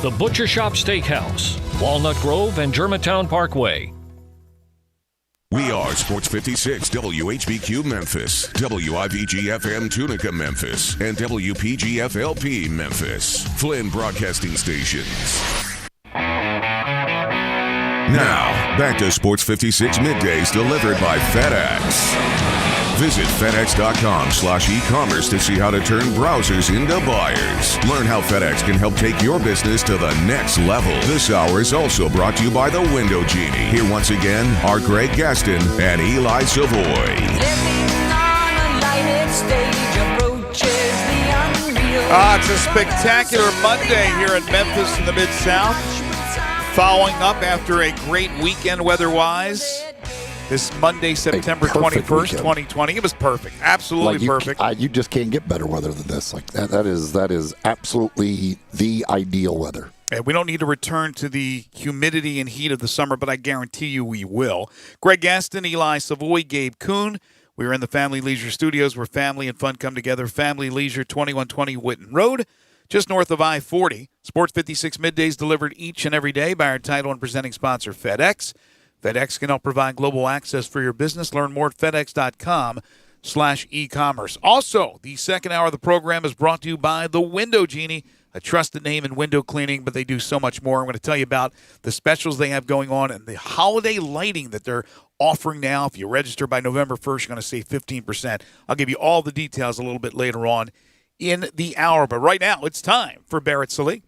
S26: The Butcher Shop Steakhouse, Walnut Grove and Germantown Parkway.
S1: We are Sports 56 WHBQ Memphis, WIVG-FM Tunica Memphis, and WPG-FLP Memphis, Flynn Broadcasting Stations. Now, back to Sports 56 Middays delivered by FedEx. Visit FedEx.com/e-commerce to see how to turn browsers into buyers. Learn how FedEx can help take your business to the next level. This hour is also brought to you by the Window Genie. Here once again are Greg Gaston and Eli Savoy.
S3: It's a spectacular Monday here in Memphis in the Mid-South. Following up after a great weekend weather-wise. This Monday, September 21st, 2020. It was perfect. Absolutely perfect.
S4: You just can't get better weather than this. Like that is absolutely the ideal weather.
S3: And we don't need to return to the humidity and heat of the summer, but I guarantee you we will. Greg Gaston, Eli Savoy, Gabe Kuhn. We are in the Family Leisure Studios where family and fun come together. Family Leisure, 2120 Whitten Road, just north of I-40. Sports 56 Middays delivered each and every day by our title and presenting sponsor, FedEx. FedEx can help provide global access for your business. Learn more at FedEx.com/e-commerce. Also, the second hour of the program is brought to you by the Window Genie, a trusted name in window cleaning, but they do so much more. I'm going to tell you about the specials they have going on and the holiday lighting that they're offering now. If you register by November 1st, you're going to save 15%. I'll give you all the details a little bit later on in the hour. But right now, it's time for Barrett Sallee.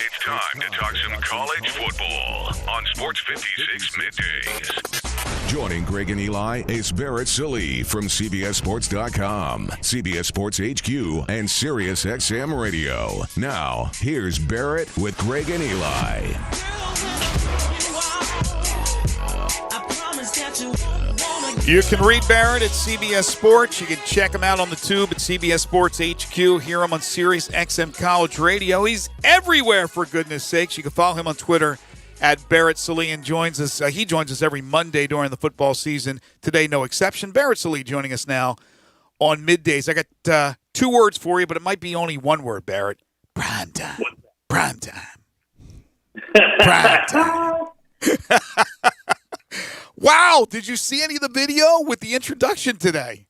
S1: It's time to talk some college football on Sports 56 Middays. Joining Greg and Eli is Barrett Sallee from CBSSports.com, CBS Sports HQ, and Sirius XM Radio. Now, here's Barrett with Greg and Eli.
S3: You can read Barrett at CBS Sports. You can check him out on the tube at CBS Sports HQ. Hear him on Sirius XM College Radio. He's everywhere, for goodness sakes. You can follow him on Twitter at Barrett Sallee, and joins us. He joins us every Monday during the football season. Today, no exception. Barrett Sallee joining us now on Middays. I got two words for you, but it might be only one word, Barrett. Prime time. Prime time. Prime time. Wow, did you see any of the video with the introduction today?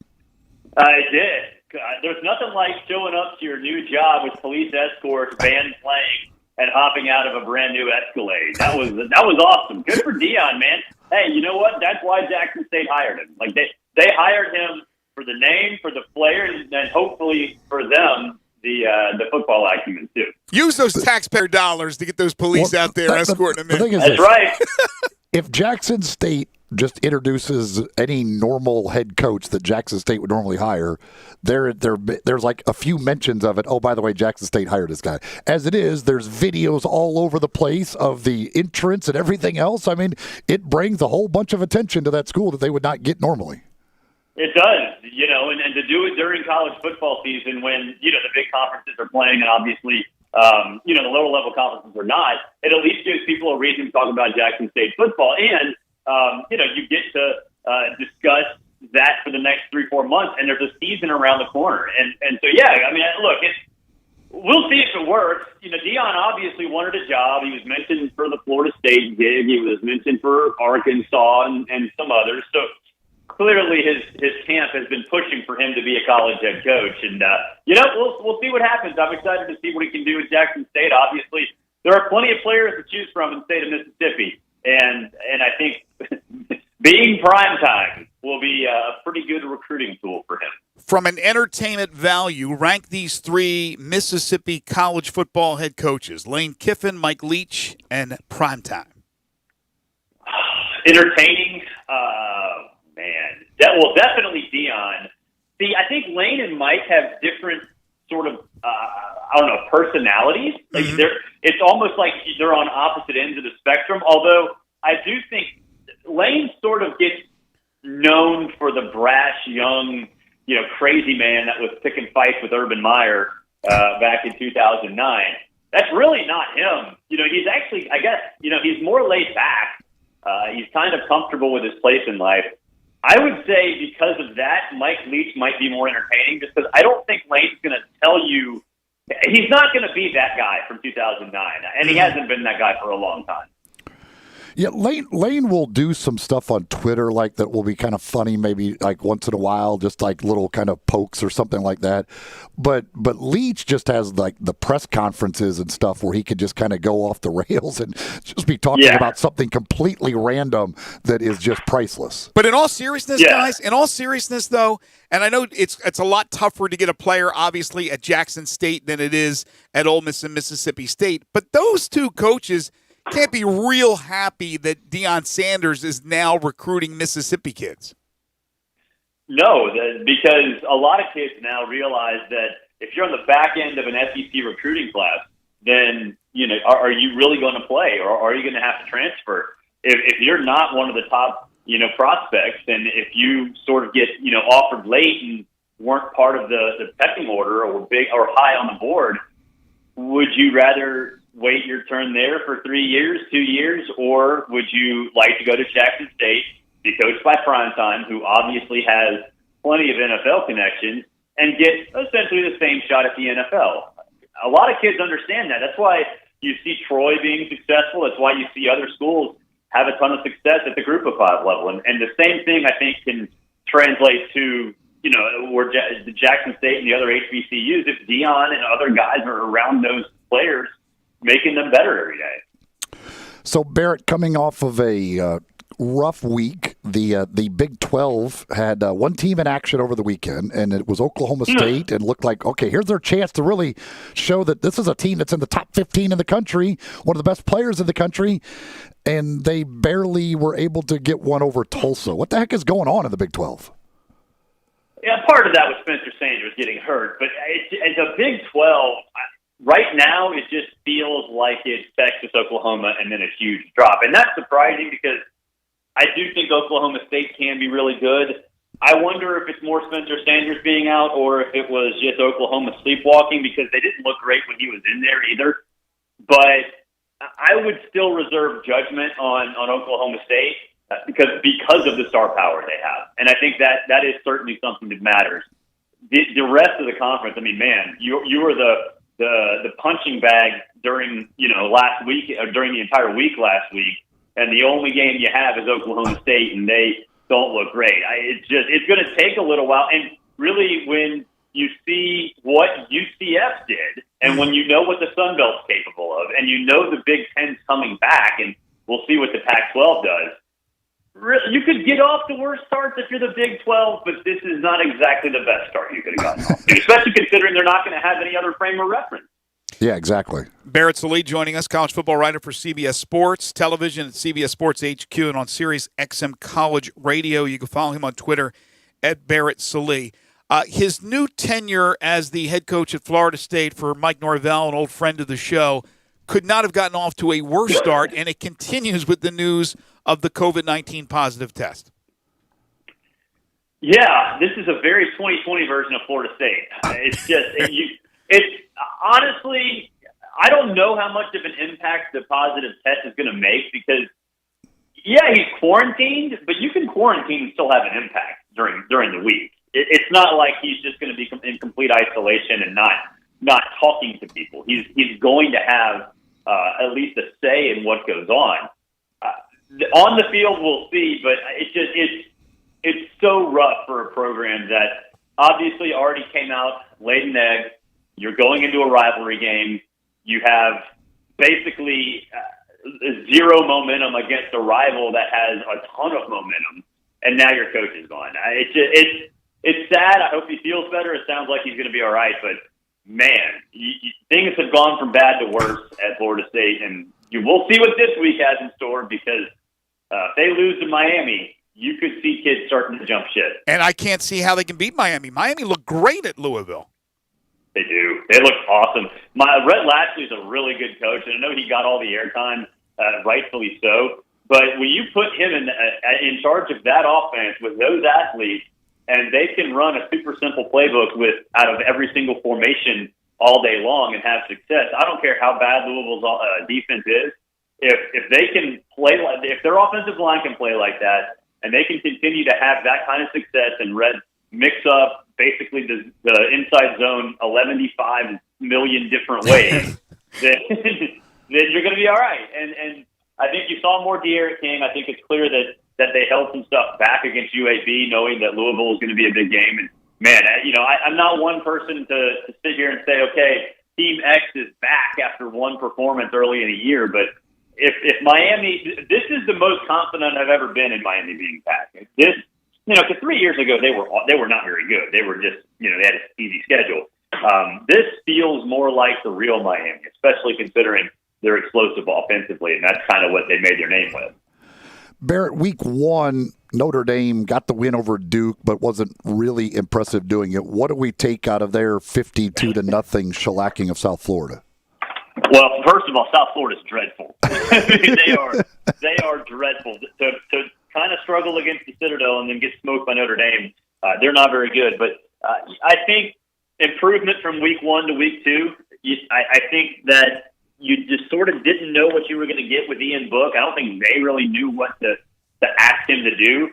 S2: I did. There's nothing like showing up to your new job with police escorts, band playing, and hopping out of a brand new Escalade. That was awesome. Good for Dion, man. Hey, you know what? That's why Jackson State hired him. Like they hired him for the name, for the players, and hopefully for them, the football acumen too.
S3: Use those taxpayer dollars to get those police out there escorting them in.
S2: That's right.
S4: If Jackson State just introduces any normal head coach that Jackson State would normally hire, there's like a few mentions of it. Oh, by the way, Jackson State hired this guy. As it is, there's videos all over the place of the entrance and everything else. I mean, it brings a whole bunch of attention to that school that they would not get normally.
S2: It does, and to do it during college football season when, the big conferences are playing and obviously, the lower level conferences are not, it at least gives people a reason to talk about Jackson State football. And, you get to discuss that for the next 3-4 months, and there's a season around the corner. And so, yeah, I mean, look, we'll see if it works. Dion obviously wanted a job. He was mentioned for the Florida State gig. He was mentioned for Arkansas and some others. So clearly his camp has been pushing for him to be a college head coach. And, we'll see what happens. I'm excited to see what he can do at Jackson State. Obviously, there are plenty of players to choose from in the state of Mississippi. And I think being primetime will be a pretty good recruiting tool for him.
S3: From an entertainment value, rank these three Mississippi college football head coaches: Lane Kiffin, Mike Leach, and primetime.
S2: Entertaining? Man. Definitely Dion. See, I think Lane and Mike have different sort of I don't know, personalities. Like it's almost like they're on opposite ends of the spectrum. Although I do think Lane sort of gets known for the brash, young, crazy man that was picking fights with Urban Meyer back in 2009. That's really not him. He's actually, I guess, he's more laid back. He's kind of comfortable with his place in life. I would say because of that, Mike Leach might be more entertaining just because I don't think Lane's going to tell you – he's not going to be that guy from 2009, and he hasn't been that guy for a long time.
S4: Yeah, Lane will do some stuff on Twitter like that will be kind of funny, maybe like once in a while, just like little kind of pokes or something like that. But Leach just has like the press conferences and stuff where he could just kind of go off the rails and just be talking about something completely random that is just priceless.
S3: But in all seriousness, guys, though, and I know it's a lot tougher to get a player, obviously, at Jackson State than it is at Ole Miss and Mississippi State. But those two coaches can't be real happy that Deion Sanders is now recruiting Mississippi kids.
S2: No, because a lot of kids now realize that if you're on the back end of an SEC recruiting class, then are you really going to play, or are you going to have to transfer? If you're not one of the top prospects, and if you sort of get offered late and weren't part of the pecking order or big or high on the board, would you rather wait your turn there for 3 years, 2 years, or would you like to go to Jackson State, be coached by Primetime, who obviously has plenty of NFL connections, and get essentially the same shot at the NFL? A lot of kids understand that. That's why you see Troy being successful. That's why you see other schools have a ton of success at the Group of Five level. And the same thing, I think, can translate to where the Jackson State and the other HBCUs. If Deion and other guys are around those players, making them better every day.
S4: So, Barrett, coming off of a rough week, the Big 12 had one team in action over the weekend, and it was Oklahoma State, and looked like, okay, here's their chance to really show that this is a team that's in the top 15 in the country, one of the best players in the country, and they barely were able to get one over Tulsa. What the heck is going on in the Big 12?
S2: Yeah, part of that was Spencer Sanders getting hurt, but it's a Big 12. Right now, it just feels like it's Texas, Oklahoma, and then a huge drop. And that's surprising because I do think Oklahoma State can be really good. I wonder if it's more Spencer Sanders being out or if it was just Oklahoma sleepwalking, because they didn't look great when he was in there either. But I would still reserve judgment on Oklahoma State because of the star power they have. And I think that is certainly something that matters. The rest of the conference, I mean, man, you were the punching bag during last week, or during the entire week last week, and the only game you have is Oklahoma State, and they don't look great. It's going to take a little while, and really when you see what UCF did, and when you know what the Sun Belt's capable of, and you know the Big Ten's coming back, and we'll see what the Pac-12 does. You could get off the worst starts if you're the Big 12, but this is not exactly the best start you could have gotten off to, especially considering they're not going to have any other frame of reference.
S4: Yeah, exactly.
S3: Barrett Sallee joining us, college football writer for CBS Sports, television at CBS Sports HQ, and on Sirius XM College Radio. You can follow him on Twitter at Barrett Sallee. His new tenure as the head coach at Florida State for Mike Norvell, an old friend of the show, could not have gotten off to a worse start, and it continues with the news of the COVID-19 positive test.
S2: Yeah, this is a very 2020 version of Florida State. It's just, it's honestly, I don't know how much of an impact the positive test is going to make because, yeah, he's quarantined, but you can quarantine and still have an impact during the week. It's not like he's just going to be in complete isolation and not talking to people. He's going to have at least a say in what goes on. On the field, we'll see, but it's so rough for a program that obviously already came out laid an egg. You're going into a rivalry game. You have basically zero momentum against a rival that has a ton of momentum, and now your coach is gone. It's sad. I hope he feels better. It sounds like he's going to be all right, but man, things have gone from bad to worse at Florida State, and we'll see what this week has in store because if they lose to Miami, you could see kids starting to jump ship.
S3: And I can't see how they can beat Miami. Miami looked great at Louisville.
S2: They do. They look awesome. Rhett Lashley's a really good coach, and I know he got all the airtime, rightfully so. But when you put him in charge of that offense with those athletes, and they can run a super simple playbook out of every single formation all day long and have success. I don't care how bad Louisville's defense is. If they can play if their offensive line can play like that, and they can continue to have that kind of success and mix up basically the inside zone 11-5 million different ways, then you're going to be all right. And I think you saw more De'Aaron King. I think it's clear that they held some stuff back against UAB, knowing that Louisville was going to be a big game. And man, I'm not one person to sit here and say, okay, Team X is back after one performance early in the year, but if Miami, this is the most confident I've ever been in Miami being back. This, because 3 years ago they were not very good. They were just, they had an easy schedule. This feels more like the real Miami, especially considering they're explosive offensively, and that's kind of what they made their name with.
S4: Barrett, week 1, Notre Dame got the win over Duke, but wasn't really impressive doing it. What do we take out of their 52-0 shellacking of South Florida?
S2: Well, first of all, South Florida's dreadful. they are dreadful. To kind of struggle against the Citadel and then get smoked by Notre Dame, they're not very good. But I think improvement from week 1 to week 2. I think that you just sort of didn't know what you were going to get with Ian Book. I don't think they really knew what to ask him to do.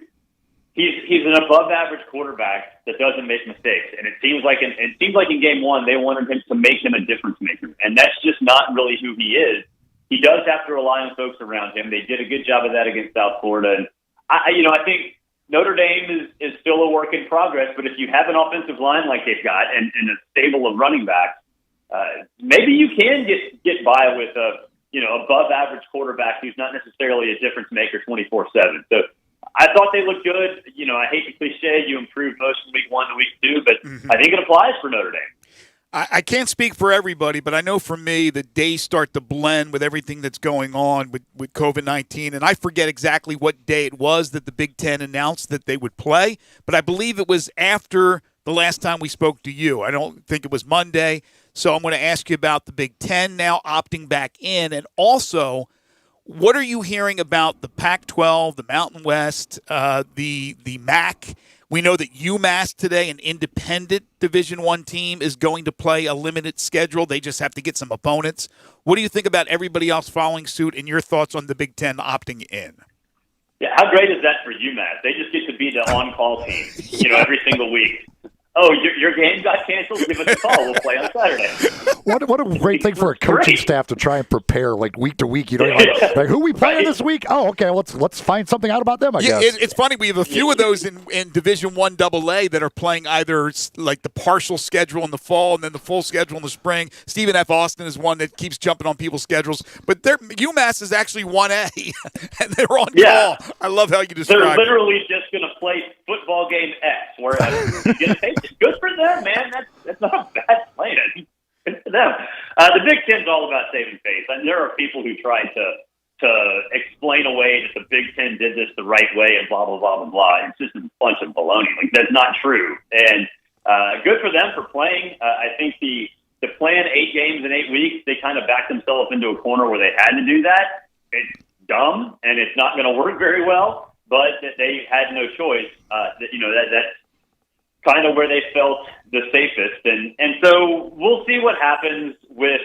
S2: He's an above-average quarterback that doesn't make mistakes, and it seems like in game 1 they wanted him to make him a difference maker, and that's just not really who he is. He does have to rely on folks around him. They did a good job of that against South Florida, and I think Notre Dame is still a work in progress. But if you have an offensive line like they've got and a stable of running backs, maybe you can get by with a above-average quarterback who's not necessarily a difference maker 24/7. So. I thought they looked good. I hate the cliche, you improved most from week 1 to week 2, but I think it applies for Notre Dame.
S3: I can't speak for everybody, but I know for me the days start to blend with everything that's going on with COVID-19, and I forget exactly what day it was that the Big Ten announced that they would play, but I believe it was after the last time we spoke to you. I don't think it was Monday, so I'm going to ask you about the Big Ten now opting back in, and also – what are you hearing about the Pac-12, the Mountain West, the MAC? We know that UMass today, an independent Division I team, is going to play a limited schedule. They just have to get some opponents. What do you think about everybody else following suit, and your thoughts on the Big Ten opting in?
S2: Yeah, how great is that for UMass? They just get to be the on-call team, every single week. Oh, your game got canceled? Give us a call. We'll play on Saturday.
S4: What a great thing for a coaching staff to try and prepare week to week. Like who we playing this week? Oh, okay. Let's find something out about them. I guess
S3: it's funny. We have a few of those in Division I AA that are playing either like the partial schedule in the fall and then the full schedule in the spring. Stephen F. Austin is one that keeps jumping on people's schedules, but UMass is actually 1A, and they're on call. I love how you describe.
S2: They're literally just going to play football game X, where you get paid. Good for them, man. That's not a bad plan. Good for them. The Big Ten's all about saving face. And there are people who try to explain away that the Big Ten did this the right way and blah, blah, blah, blah, blah. It's just a bunch of baloney. That's not true. And good for them for playing. I think the plan 8 games in 8 weeks, they kind of backed themselves into a corner where they had to do that. It's dumb, and it's not going to work very well, but they had no choice. That's kind of where they felt the safest, and so we'll see what happens with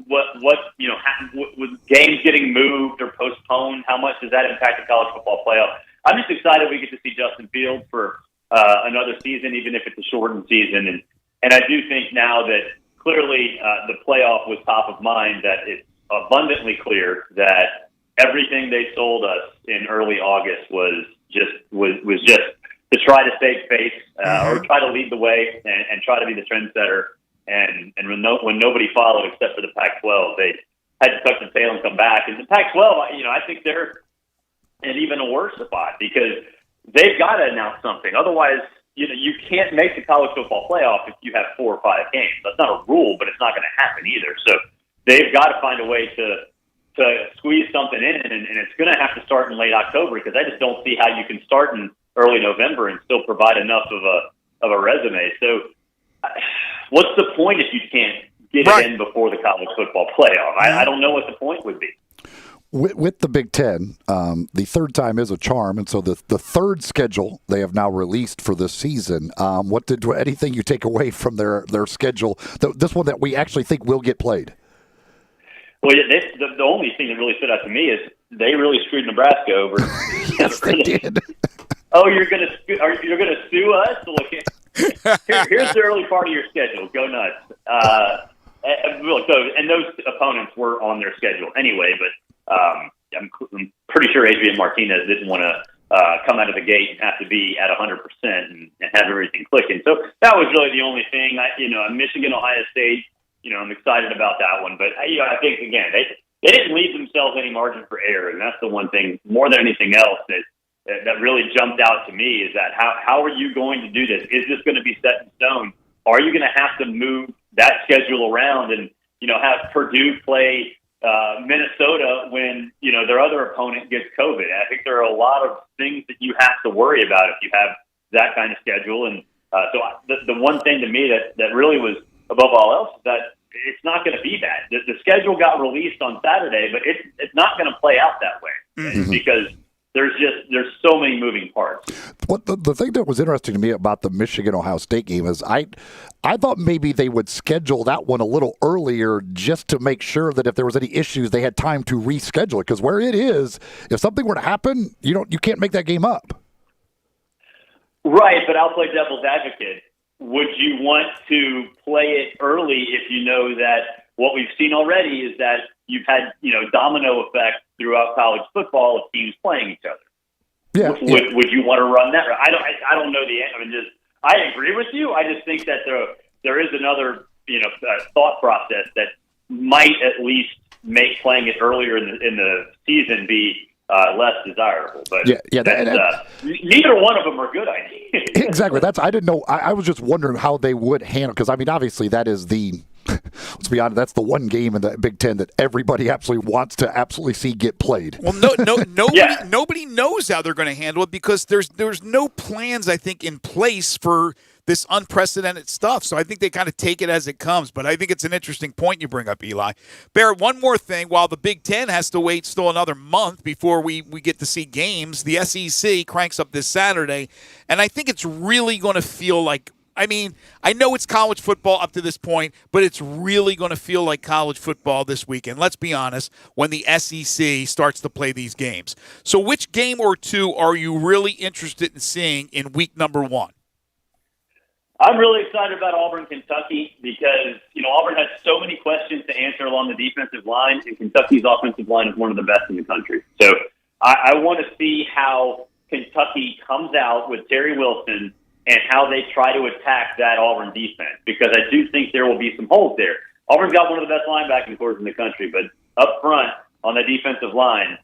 S2: with games getting moved or postponed. How much does that impact the college football playoff? I'm just excited we get to see Justin Fields for another season, even if it's a shortened season, and I do think now that clearly the playoff was top of mind, that it's abundantly clear that everything they sold us in early August was just to try to save face or try to lead the way and try to be the trendsetter. And when nobody followed except for the Pac-12, they had to tuck the tail and come back. And the Pac-12, I think they're in even a worse spot because they've got to announce something. Otherwise, you can't make the college football playoff if you have 4 or 5 games. That's not a rule, but it's not going to happen either. So they've got to find a way to squeeze something in, and it's going to have to start in late October because I just don't see how you can start in early November and still provide enough of a resume. So what's the point if you can't get it in before the college football playoff? I don't know what the point would be.
S4: With the Big Ten, the third time is a charm, and so the third schedule they have now released for this season. Anything you take away from their schedule? This one that we actually think will get played.
S2: Well, the only thing that really stood out to me is they really screwed Nebraska over.
S4: Yes, they did.
S2: Oh, you're gonna sue us? Look, here's the early part of your schedule. Go nuts. And those opponents were on their schedule anyway, but. I'm pretty sure Adrian Martinez didn't want to come out of the gate and have to be at 100% and have everything clicking. So that was really the only thing. Michigan, Ohio State, I'm excited about that one. But I think again they didn't leave themselves any margin for error, and that's the one thing more than anything else that really jumped out to me is that how are you going to do this? Is this going to be set in stone? Are you going to have to move that schedule around and have Purdue play Minnesota when their other opponent gets COVID? I think there are a lot of things that you have to worry about if you have that kind of schedule. And so the one thing to me that really was above all else is that it's not going to be that. The schedule got released on Saturday, but it's not going to play out that way because there's so many moving parts.
S4: What the thing that was interesting to me about the Michigan-Ohio State game is I thought maybe they would schedule that one a little earlier just to make sure that if there was any issues, they had time to reschedule it. Because where it is, if something were to happen, you can't make that game up.
S2: Right, but I'll play devil's advocate. Would you want to play it early if you know that what we've seen already is that you've had domino effect throughout college football of teams playing each other?
S4: Yeah.
S2: Would you want to run that? I don't know the answer. I agree with you. I just think that there is another thought process that might at least make playing it earlier in the season be less desirable. But neither one of them are good ideas.
S4: Exactly. I didn't know. I was just wondering how they would handle, because obviously that is let's be honest, that's the one game in the Big Ten that everybody absolutely wants to absolutely see get played.
S3: Well, nobody knows how they're going to handle it because there's no plans, I think, in place for this unprecedented stuff. So I think they kind of take it as it comes. But I think it's an interesting point you bring up, Eli. Barrett, one more thing. While the Big Ten has to wait still another month before we get to see games, the SEC cranks up this Saturday. And I think it's really going to feel like, I know it's college football up to this point, but it's really going to feel like college football this weekend. Let's be honest, when the SEC starts to play these games. So which game or two are you really interested in seeing in week number 1?
S2: I'm really excited about Auburn, Kentucky, because Auburn has so many questions to answer along the defensive line, and Kentucky's offensive line is one of the best in the country. So I want to see how Kentucky comes out with Terry Wilson and how they try to attack that Auburn defense, because I do think there will be some holes there. Auburn's got one of the best linebacking corps in the country, but up front on the defensive line,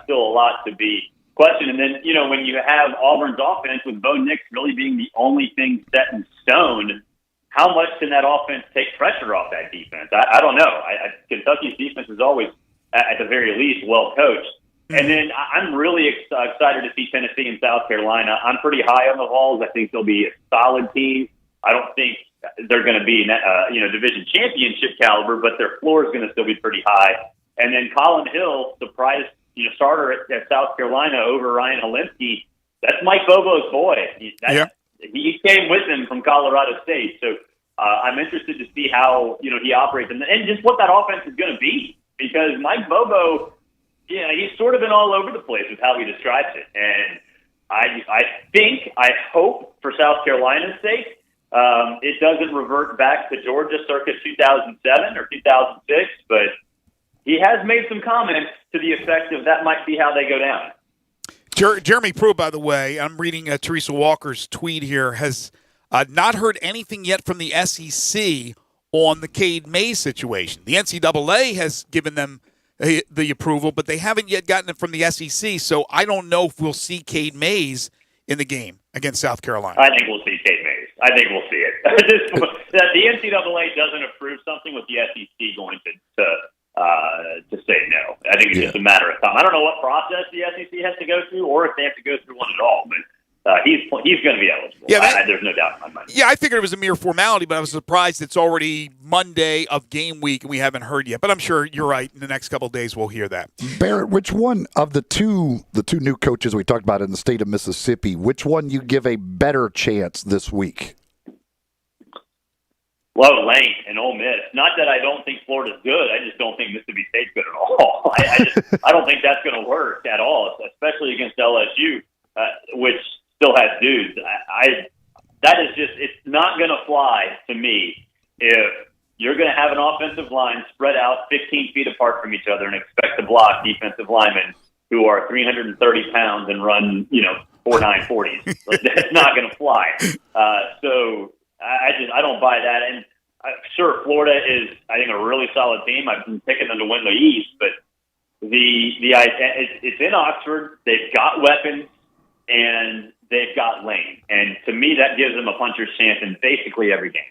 S2: still a lot to be questioned. And then, when you have Auburn's offense with Bo Nix really being the only thing set in stone, how much can that offense take pressure off that defense? I don't know. Kentucky's defense is always, at the very least, well coached. And then I'm really excited to see Tennessee and South Carolina. I'm pretty high on the Vols. I think they'll be a solid team. I don't think they're going to be, division championship caliber, but their floor is going to still be pretty high. And then Colin Hill, surprise, starter at South Carolina over Ryan Holinsky. That's Mike Bobo's boy. He came with him from Colorado State. So I'm interested to see how, he operates and just what that offense is going to be, because Mike Bobo, he's sort of been all over the place with how he describes it. And I hope for South Carolina's sake, it doesn't revert back to Georgia circa 2007 or 2006, but he has made some comments to the effect of that might be how they go down.
S3: Jeremy Pruitt, by the way, I'm reading Teresa Walker's tweet here, has not heard anything yet from the SEC on the Cade Mays situation. The NCAA has given them the approval, but they haven't yet gotten it from the SEC, so I don't know if we'll see Cade Mays in the game against South Carolina.
S2: I think we'll see Cade Mays. I think we'll see it. The NCAA doesn't approve something with the SEC going to say no. I think it's just a matter of time. I don't know what process the SEC has to go through or if they have to go through one at all, but he's going to be eligible.
S3: Yeah,
S2: there's no doubt in my mind.
S3: Yeah, I figured it was a mere formality, but I was surprised it's already Monday of game week and we haven't heard yet. But I'm sure you're right. In the next couple of days, we'll hear that.
S4: Barrett, which one of the two new coaches we talked about in the state of Mississippi, which one you give a better chance this week?
S2: Well, Lane and Ole Miss. Not that I don't think Florida's good. I just don't think Mississippi State's good at all. I don't think that's going to work at all, especially against LSU, which still has dudes. That is just, it's not going to fly to me if you're going to have an offensive line spread out 15 feet apart from each other and expect to block defensive linemen who are 330 pounds and run, 4.9 40s. That's not going to fly. So I don't buy that. And sure, Florida is, I think, a really solid team. I've been picking them to win the East, but it's in Oxford. They've got weapons, and they've got Lane. And to me, that gives them a puncher's chance in basically every game.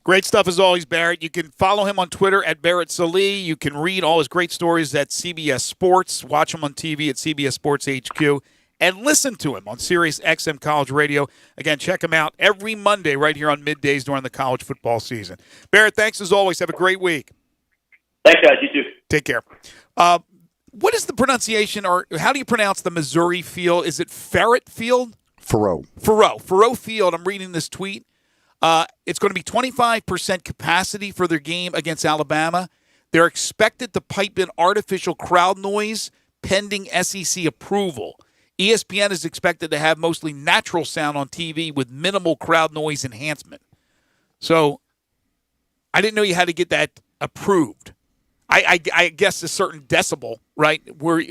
S3: Great stuff as always, Barrett. You can follow him on Twitter at Barrett Sallee. You can read all his great stories at CBS Sports. Watch him on TV at CBS Sports HQ. And listen to him on Sirius XM College Radio. Again, check him out every Monday right here on Middays during the college football season. Barrett, thanks as always. Have a great week.
S2: Thanks, guys. You too.
S3: Take care. What is the pronunciation, or how do you pronounce the Missouri Field? Is it Ferret Field?
S4: Faurot
S3: Field. I'm reading this tweet. It's going to be 25% capacity for their game against Alabama. They're expected to pipe in artificial crowd noise pending SEC approval. ESPN is expected to have mostly natural sound on TV with minimal crowd noise enhancement. So I didn't know you had to get that approved. I guess a certain decibel, right? Where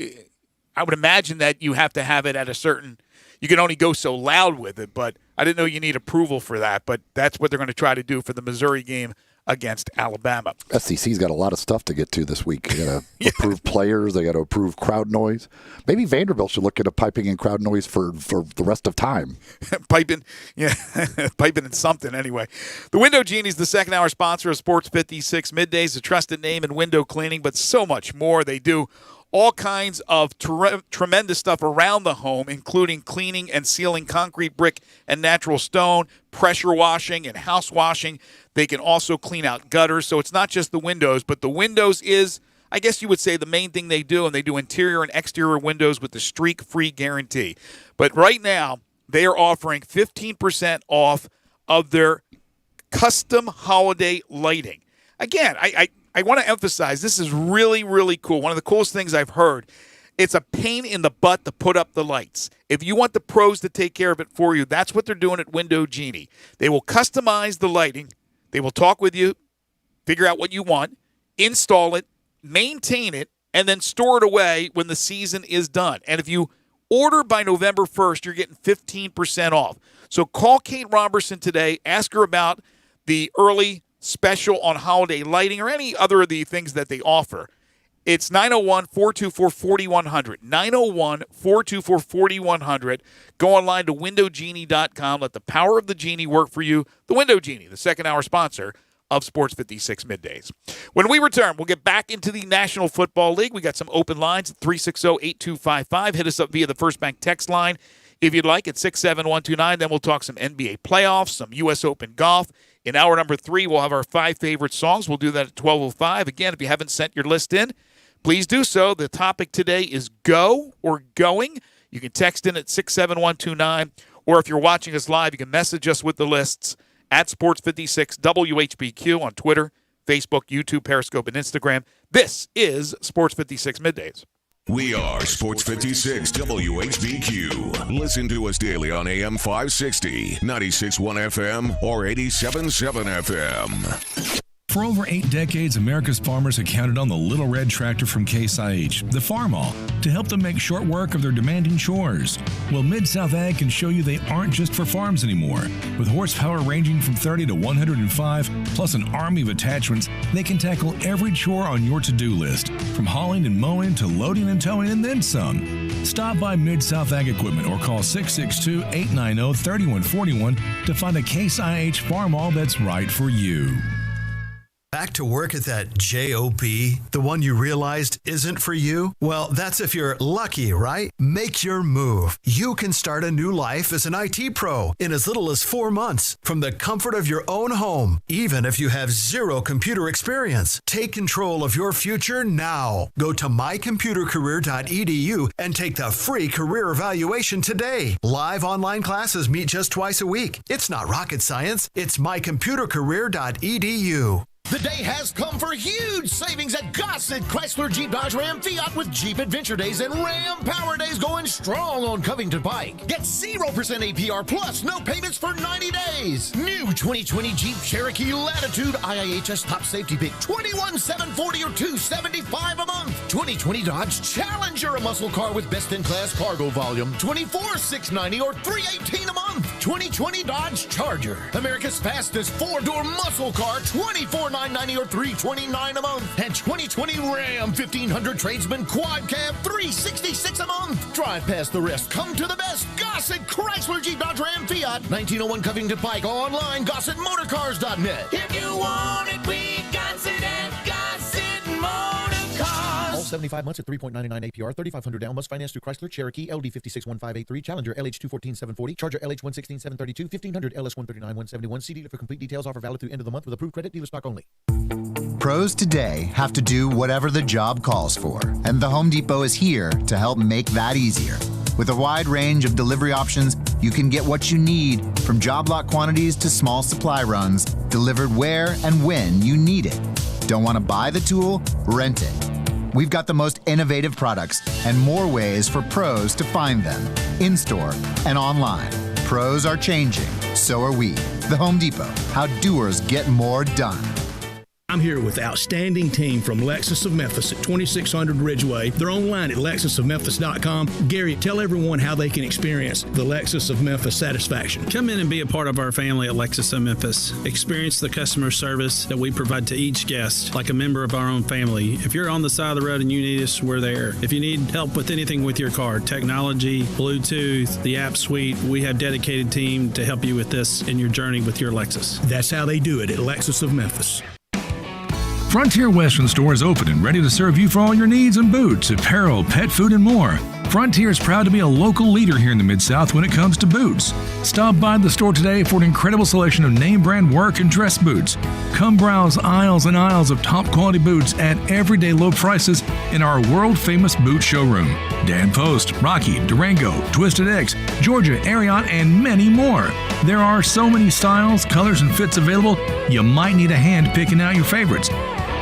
S3: I would imagine that you have to have it at a certain – you can only go so loud with it, but I didn't know you need approval for that. But that's what they're going to try to do for the Missouri game against Alabama.
S4: SEC's got a lot of stuff to get to this week. They got to approve players. They got to approve crowd noise. Maybe Vanderbilt should look into piping in crowd noise for the rest of time.
S3: Piping in something anyway. The Window Genie is the second-hour sponsor of Sports 56 Middays, a trusted name in window cleaning, but so much more. They do all kinds of tremendous stuff around the home, including cleaning and sealing concrete, brick, and natural stone, pressure washing, and house washing. They can also clean out gutters. So it's not just the windows, but the windows is, I guess you would say, the main thing they do, and they do interior and exterior windows with the streak-free guarantee. But right now, they are offering 15% off of their custom holiday lighting. Again, I want to emphasize this is really, really cool. One of the coolest things I've heard. It's a pain in the butt to put up the lights. If you want the pros to take care of it for you, that's what they're doing at Window Genie. They will customize the lighting. They will talk with you, figure out what you want, install it, maintain it, and then store it away when the season is done. And if you order by November 1st, you're getting 15% off. So call Kate Robertson today. Ask her about the early special on holiday lighting or any other of the things that they offer. It's 901-424-4100. 901-424-4100. Go online to windowgenie.com. Let the power of the Genie work for you. The Window Genie, the second-hour sponsor of Sports 56 Middays. When we return, we'll get back into the National Football League. We got some open lines at 360-8255. Hit us up via the First Bank text line if you'd like at 67129. Then we'll talk some NBA playoffs, some U.S. Open golf. In hour number 3, we'll have our 5 favorite songs. We'll do that at 12:05. Again, if you haven't sent your list in, please do so. The topic today is go or going. You can text in at 67129, or if you're watching us live, you can message us with the lists at Sports56 WHBQ on Twitter, Facebook, YouTube, Periscope, and Instagram. This is Sports 56 Middays.
S1: We are Sports 56 WHBQ. Listen to us daily on AM 560, 96.1 FM, or 87.7 FM.
S6: For over 8 decades, America's farmers have counted on the Little Red Tractor from Case IH, the Farmall, to help them make short work of their demanding chores. Well, Mid-South Ag can show you they aren't just for farms anymore. With horsepower ranging from 30 to 105, plus an army of attachments, they can tackle every chore on your to-do list, from hauling and mowing to loading and towing and then some. Stop by Mid-South Ag Equipment or call 662-890-3141 to find a Case IH Farmall that's right for you.
S7: Back to work at that job, the one you realized isn't for you? Well, that's if you're lucky, right? Make your move. You can start a new life as an IT pro in as little as 4 months from the comfort of your own home, even if you have zero computer experience. Take control of your future now. Go to mycomputercareer.edu and take the free career evaluation today. Live online classes meet just twice a week. It's not rocket science. It's mycomputercareer.edu.
S9: The day has come for huge savings at Gossett Chrysler Jeep Dodge Ram Fiat with Jeep Adventure Days and Ram Power Days going strong on Covington Pike. Get 0% APR plus no payments for 90 days. New 2020 Jeep Cherokee Latitude IIHS top safety pick $21,740 or $275 a month. 2020 Dodge Challenger, a muscle car with best-in-class cargo volume, $24,690 or $318 a month. 2020 Dodge Charger, America's fastest four-door muscle car, $24,990 or $329 a month. And 2020 Ram 1500 Tradesman Quad Cab, $366 a month. Drive past the rest. Come to the best. Gossett Chrysler Jeep Dodge Ram Fiat, 1901 Covington Pike. Online, GossettMotorCars.net.
S8: If you want it, we got it at Gossett Motor Cars.
S9: All 75 months at 3.99 APR, 3,500 down. Must finance through Chrysler, Cherokee, LD 561583, Challenger, LH 214,740, Charger, LH 116,732, 1500, LS 139,171. See dealer for complete details. Offer valid through end of the month with approved credit. Dealer stock only.
S10: Pros today have to do whatever the job calls for, and the Home Depot is here to help make that easier. With a wide range of delivery options, you can get what you need, from job lot quantities to small supply runs, delivered where and when you need it. Don't want to buy the tool? Rent it. We've got the most innovative products and more ways for pros to find them, in-store and online. Pros are changing, so are we. The Home Depot, how doers get more done.
S18: I'm here with outstanding team from Lexus of Memphis at 2600 Ridgeway. They're online at lexusofmemphis.com. Gary, tell everyone how they can experience the Lexus of Memphis satisfaction.
S19: Come in and be a part of our family at Lexus of Memphis. Experience the customer service that we provide to each guest like a member of our own family. If you're on the side of the road and you need us, we're there. If you need help with anything with your car, technology, Bluetooth, the app suite, we have dedicated team to help you with this in your journey with your Lexus.
S18: That's how they do it at Lexus of Memphis.
S6: Frontier Western Store is open and ready to serve you for all your needs in boots, apparel, pet food, and more. Frontier is proud to be a local leader here in the Mid-South when it comes to boots. Stop by the store today for an incredible selection of name brand work and dress boots. Come browse aisles and aisles of top quality boots at everyday low prices in our world famous boot showroom. Dan Post, Rocky, Durango, Twisted X, Georgia, Ariat, and many more. There are so many styles, colors, and fits available, you might need a hand picking out your favorites.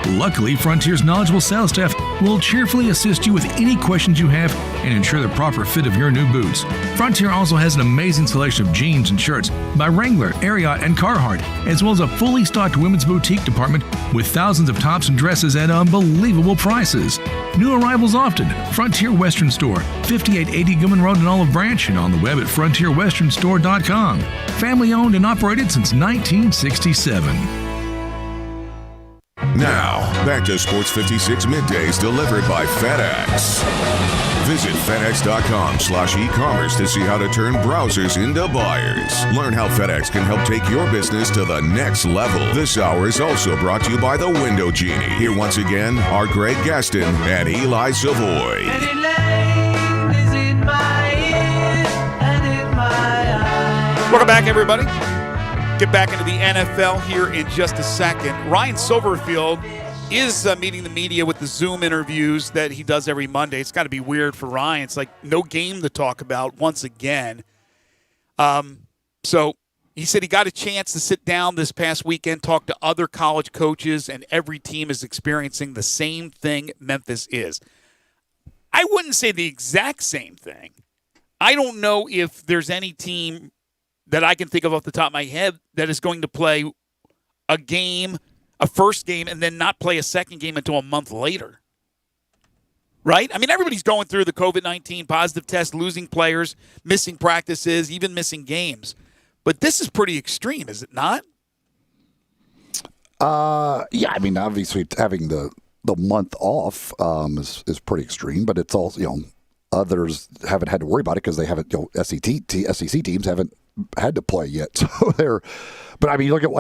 S6: Luckily, Frontier's knowledgeable sales staff will cheerfully assist you with any questions you have and ensure the proper fit of your new boots. Frontier also has an amazing selection of jeans and shirts by Wrangler, Ariat, and Carhartt, as well as a fully stocked women's boutique department with thousands of tops and dresses at unbelievable prices. New arrivals often. Frontier Western Store, 5880 Gilman Road in Olive Branch, and on the web at frontierwesternstore.com. Family owned and operated since 1967.
S1: Now, back to Sports 56 Middays delivered by FedEx. Visit FedEx.com/e-commerce to see how to turn browsers into buyers. Learn how FedEx can help take your business to the next level. This hour is also brought to you by the Window Genie. Here once again are Greg Gaston and Eli Savoy.
S3: Welcome back, everybody. Get back into the NFL here in just a second. Ryan Silverfield is meeting the media with the Zoom interviews that he does every Monday. It's got to be weird for Ryan. It's like no game to talk about once again. So he said he got a chance to sit down this past weekend, talk to other college coaches, and every team is experiencing the same thing Memphis is. I wouldn't say the exact same thing. I don't know if there's any team that I can think of off the top of my head that is going to play a game, a first game, and then not play a second game until a month later. Right? I mean, everybody's going through the COVID-19 positive test, losing players, missing practices, even missing games. But this is pretty extreme, is it not?
S4: Yeah, I mean, obviously having the month off is pretty extreme, but it's also, others haven't had to worry about it because they haven't, SEC teams haven't had to play yet. So but I mean, you look at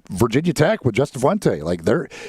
S4: Virginia Tech with Justin Fuente.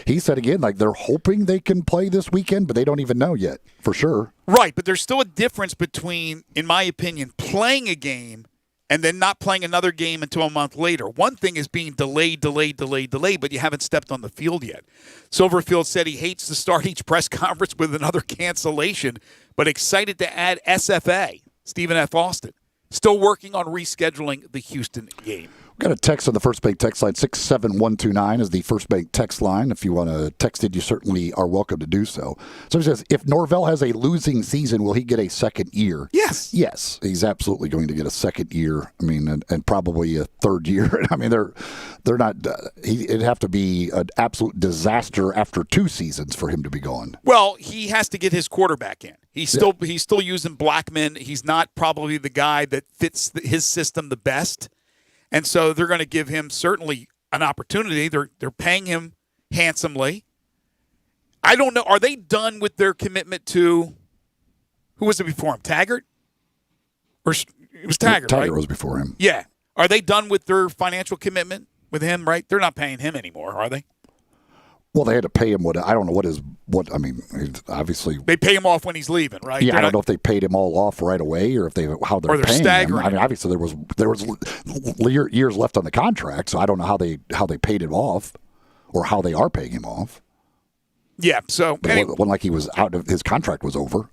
S4: He said again, they're hoping they can play this weekend, but they don't even know yet for sure.
S3: Right, but there's still a difference between, in my opinion, playing a game and then not playing another game until a month later. One thing is being delayed, but you haven't stepped on the field yet. Silverfield said he hates to start each press conference with another cancellation, but excited to add SFA, Stephen F. Austin. Still working on rescheduling the Houston game.
S4: Got a text on the First Bank text line. 67129 is the First Bank text line. If you want to text it, you certainly are welcome to do so. So he says, if Norvell has a losing season, will he get a second year?
S3: Yes.
S4: Yes, he's absolutely going to get a second year. I mean, and probably a third year. I mean, they're not. It'd have to be an absolute disaster after 2 seasons for him to be gone.
S3: Well, he has to get his quarterback in. He's still using Blackman. He's not probably the guy that fits his system the best. And so they're going to give him certainly an opportunity. They're paying him handsomely. I don't know. Are they done with their commitment to who was it before him? Taggart? Or it was Taggart, right?
S4: Taggart was before him.
S3: Yeah. Are they done with their financial commitment with him, right? They're not paying him anymore, are they?
S4: Well, they had to pay him I don't know obviously.
S3: They pay him off when he's leaving, right?
S4: Yeah, I don't know if they paid him all off right away or how they're paying
S3: staggering
S4: him. I mean, obviously there was years left on the contract, so I don't know how they paid him off or how they are paying him off.
S3: Yeah, so
S4: it wasn't like he was out of his contract was over.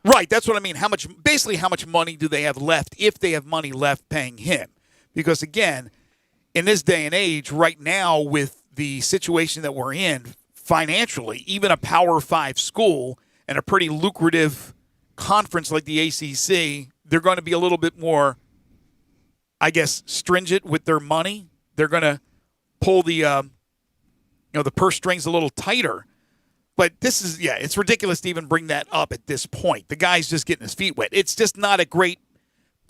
S3: Right, that's what I mean. How much money do they have left if they have money left paying him? Because again, in this day and age, right now with the situation that we're in financially, even a Power 5 school and a pretty lucrative conference like the ACC, they're going to be a little bit more, I guess, stringent with their money. They're going to pull the purse strings a little tighter. But this is, it's ridiculous to even bring that up at this point. The guy's just getting his feet wet. It's just not a great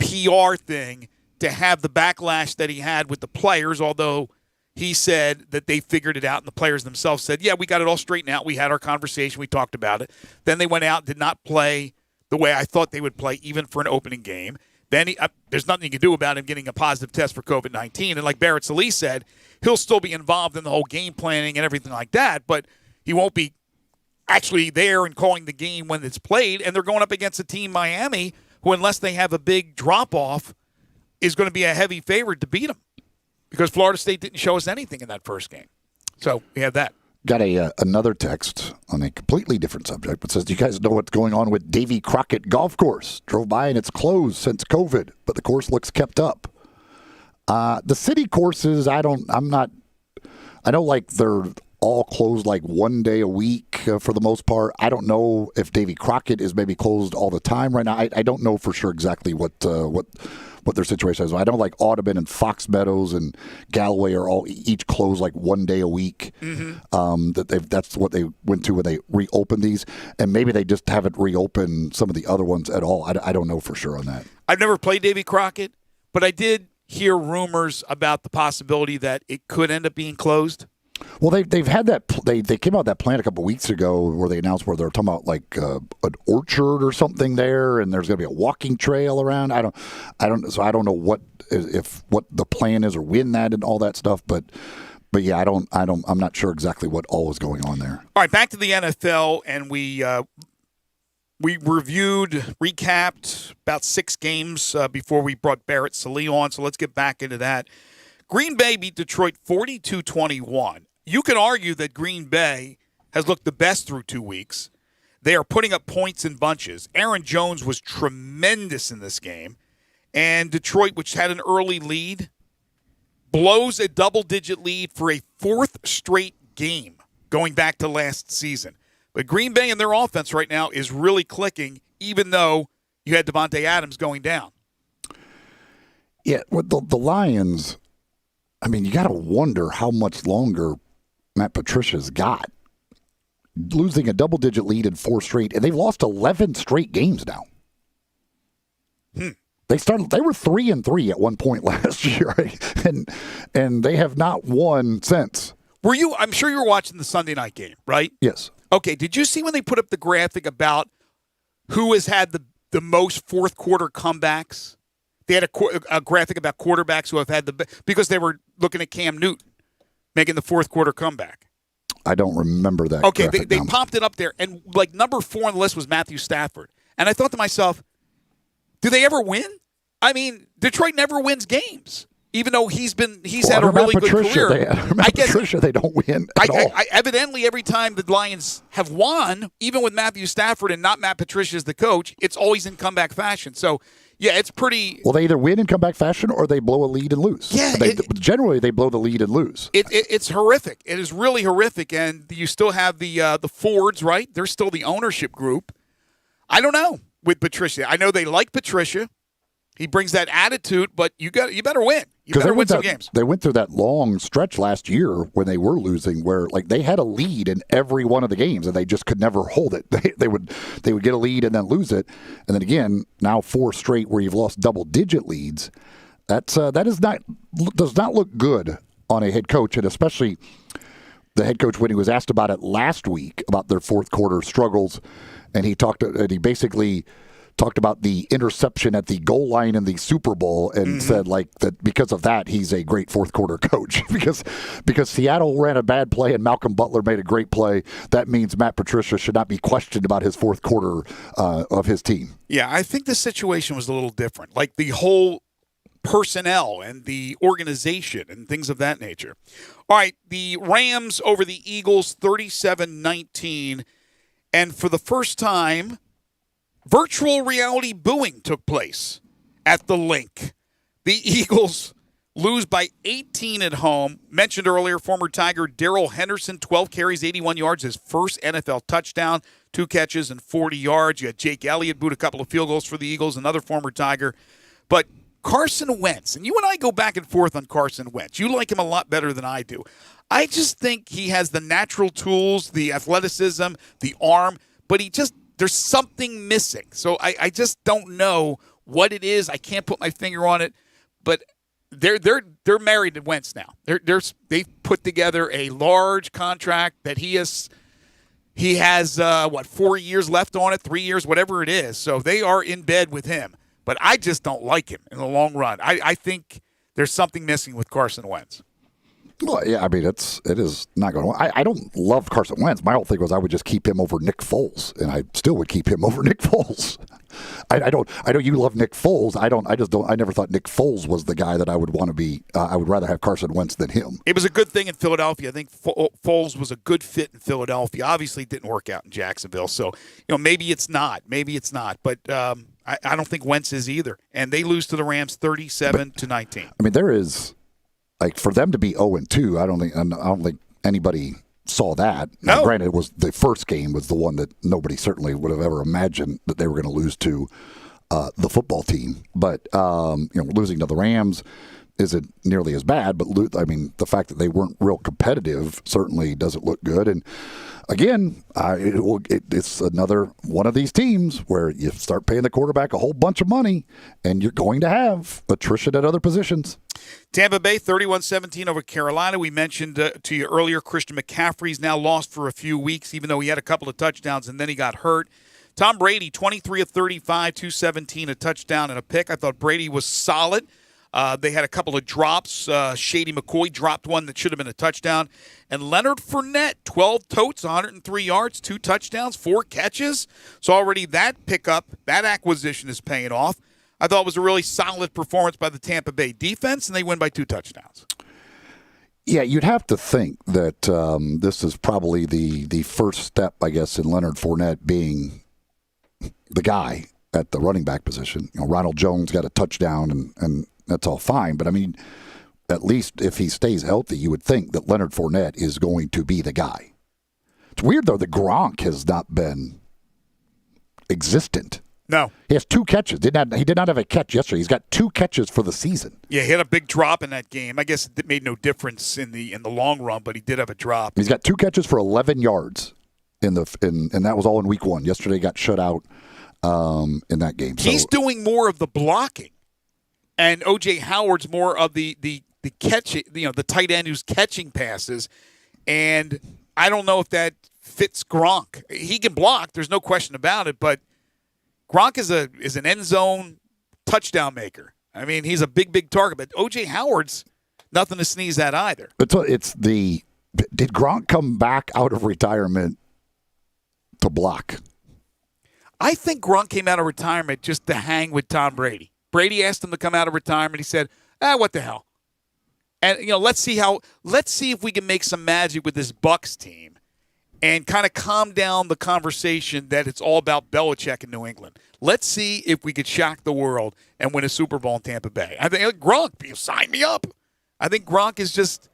S3: PR thing to have the backlash that he had with the players, although he said that they figured it out, and the players themselves said, yeah, we got it all straightened out. We had our conversation. We talked about it. Then they went out and did not play the way I thought they would play, even for an opening game. Then there's nothing you can do about him getting a positive test for COVID-19. And like Barrett Sallee said, he'll still be involved in the whole game planning and everything like that, but he won't be actually there and calling the game when it's played. And they're going up against a team, Miami, who, unless they have a big drop-off, is going to be a heavy favorite to beat them. Because Florida State didn't show us anything in that first game. So we have that.
S4: Got another text on a completely different subject, but says, do you guys know what's going on with Davy Crockett Golf Course? Drove by and it's closed since COVID, but the course looks kept up. The city courses, I know like they're all closed like one day a week for the most part. I don't know if Davy Crockett is maybe closed all the time right now. I don't know for sure exactly what their situation is. I know like Audubon and Fox Meadows and Galloway are all each closed like one day a week. Mm-hmm. That's what they went to when they reopened these, and maybe they just haven't reopened some of the other ones at all. I don't know for sure on that.
S3: I've never played Davy Crockett, but I did hear rumors about the possibility that it could end up being closed.
S4: Well, they've had that. They came out with that plan a couple of weeks ago where they announced where they're talking about like an orchard or something there, and there's going to be a walking trail around. I don't know what the plan is or when that and all that stuff, but yeah, I'm not sure exactly what all is going on there.
S3: All right, back to the NFL, and we recapped about 6 games before we brought Barrett Sallee on. So let's get back into that. Green Bay beat Detroit 42-21. You can argue that Green Bay has looked the best through 2 weeks. They are putting up points in bunches. Aaron Jones was tremendous in this game. And Detroit, which had an early lead, blows a double-digit lead for a 4th straight game going back to last season. But Green Bay and their offense right now is really clicking, even though you had Devontae Adams going down.
S4: Yeah, with the Lions, I mean, you got to wonder how much longer Matt Patricia's got. Losing a double-digit lead in 4 straight, and they've lost 11 straight games now. They were 3-3 at one point last year, right? and they have not won since.
S3: I'm sure you were watching the Sunday night game, right?
S4: Yes.
S3: Okay, did you see when they put up the graphic about who has had the most fourth quarter comebacks? They had a graphic about quarterbacks who have had because they were looking at Cam Newton, making the fourth quarter comeback.
S4: I don't remember that.
S3: Okay, they popped it up there, and like number 4 on the list was Matthew Stafford. And I thought to myself, do they ever win? I mean, Detroit never wins games, even though he's had a really good career.
S4: I guess Patricia, they don't win at all.
S3: Evidently, every time the Lions have won, even with Matthew Stafford and not Matt Patricia as the coach, it's always in comeback fashion. So, yeah, it's pretty.
S4: Well, they either win in comeback fashion or they blow a lead and lose.
S3: Yeah,
S4: generally they blow the lead and lose.
S3: It's horrific. It is really horrific, and you still have the Fords, right? They're still the ownership group. I don't know with Patricia. I know they like Patricia. He brings that attitude, but you better win. You better win some games.
S4: They went through that long stretch last year when they were losing, where like they had a lead in every one of the games, and they just could never hold it. They would get a lead and then lose it, and then again now 4 straight where you've lost double-digit leads. Does not look good on a head coach, and especially the head coach when he was asked about it last week about their fourth quarter struggles, and he basically talked about the interception at the goal line in the Super Bowl and said like that because of that he's a great fourth quarter coach because Seattle ran a bad play and Malcolm Butler made a great play. That means Matt Patricia should not be questioned about his fourth quarter of his team.
S3: Yeah, I think the situation was a little different. Like the whole personnel and the organization and things of that nature. All right, the Rams over the Eagles 37-19, and for the first time virtual reality booing took place at the Link. The Eagles lose by 18 at home. Mentioned earlier, former Tiger Darrell Henderson, 12 carries, 81 yards, his first NFL touchdown, 2 catches and 40 yards. You had Jake Elliott boot a couple of field goals for the Eagles, another former Tiger. But Carson Wentz, and you and I go back and forth on Carson Wentz. You like him a lot better than I do. I just think he has the natural tools, the athleticism, the arm, but there's something missing. So I just don't know what it is. I can't put my finger on it. But they're married to Wentz now. They've put together a large contract that he has 4 years left on it, 3 years, whatever it is. So they are in bed with him. But I just don't like him in the long run. I think there's something missing with Carson Wentz.
S4: Well, yeah, I mean, it is not going to. I don't love Carson Wentz. My whole thing was I would just keep him over Nick Foles, and I still would keep him over Nick Foles. I know you love Nick Foles. I never thought Nick Foles was the guy that I would want to be. I would rather have Carson Wentz than him.
S3: It was a good thing in Philadelphia. I think Foles was a good fit in Philadelphia. Obviously, it didn't work out in Jacksonville. So, maybe it's not. But I don't think Wentz is either. And they lose to the Rams 37-19.
S4: I mean, there is. Like for them to be 0-2, I don't think anybody saw that.
S3: No.
S4: Now, granted, it was the first game was the one that nobody certainly would have ever imagined that they were going to lose to the football team. But losing to the Rams isn't nearly as bad. But I mean, the fact that they weren't real competitive certainly doesn't look good. And again, it's another one of these teams where you start paying the quarterback a whole bunch of money, and you're going to have attrition at other positions.
S3: Tampa Bay 31-17 over Carolina. We mentioned to you earlier, Christian McCaffrey's now lost for a few weeks, even though he had a couple of touchdowns and then he got hurt. Tom Brady, 23 of 35, 217, a touchdown and a pick. I thought Brady was solid. They had a couple of drops. Shady McCoy dropped one that should have been a touchdown. And Leonard Fournette, 12 totes, 103 yards, 2 touchdowns, 4 catches. So already that pickup, that acquisition is paying off. I thought it was a really solid performance by the Tampa Bay defense, and they win by 2 touchdowns.
S4: Yeah, you'd have to think that this is probably the first step, I guess, in Leonard Fournette being the guy at the running back position. Ronald Jones got a touchdown, and that's all fine. But, I mean, at least if he stays healthy, you would think that Leonard Fournette is going to be the guy. It's weird, though, that Gronk has not been existent.
S3: No.
S4: He has 2 catches. He did not have a catch yesterday. He's got 2 catches for the season.
S3: Yeah, he had a big drop in that game. I guess it made no difference in the long run, but he did have a drop.
S4: He's got 2 catches for 11 yards, and that was all in week 1. Yesterday he got shut out in that game.
S3: He's doing more of the blocking, and O.J. Howard's more of the catching, the tight end who's catching passes, and I don't know if that fits Gronk. He can block, there's no question about it, but Gronk is an end zone touchdown maker. I mean, he's a big target, but O.J. Howard's nothing to sneeze at either.
S4: Did Gronk come back out of retirement to block?
S3: I think Gronk came out of retirement just to hang with Tom Brady. Brady asked him to come out of retirement. He said, what the hell? And, let's see if we can make some magic with this Bucs team and kind of calm down the conversation that it's all about Belichick in New England. Let's see if we could shock the world and win a Super Bowl in Tampa Bay. I think Gronk, sign me up. I think Gronk is just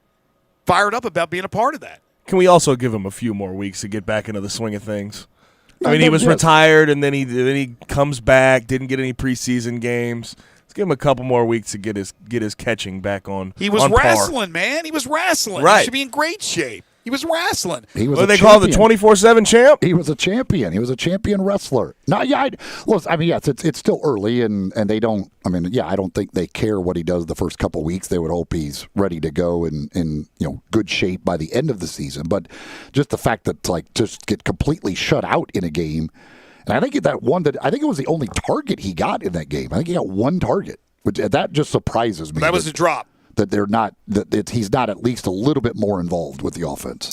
S3: fired up about being a part of that.
S5: Can we also give him a few more weeks to get back into the swing of things? I mean, he was retired, and then he comes back, didn't get any preseason games. Let's give him a couple more weeks to get his catching back on.
S3: He was wrestling, man. He was wrestling.
S5: Right.
S3: He should be in great shape. He was wrestling.
S4: He was
S5: what do they call the 24/7 champ?
S4: He was a champion. He was a champion wrestler. Yes, it's still early, and they don't. I don't think they care what he does the first couple weeks. They would hope he's ready to go and in good shape by the end of the season. But just the fact that just get completely shut out in a game, and I think it was the only target he got in that game. I think he got one target, which that just surprises me.
S3: That was a drop.
S4: That he's not at least a little bit more involved with the offense.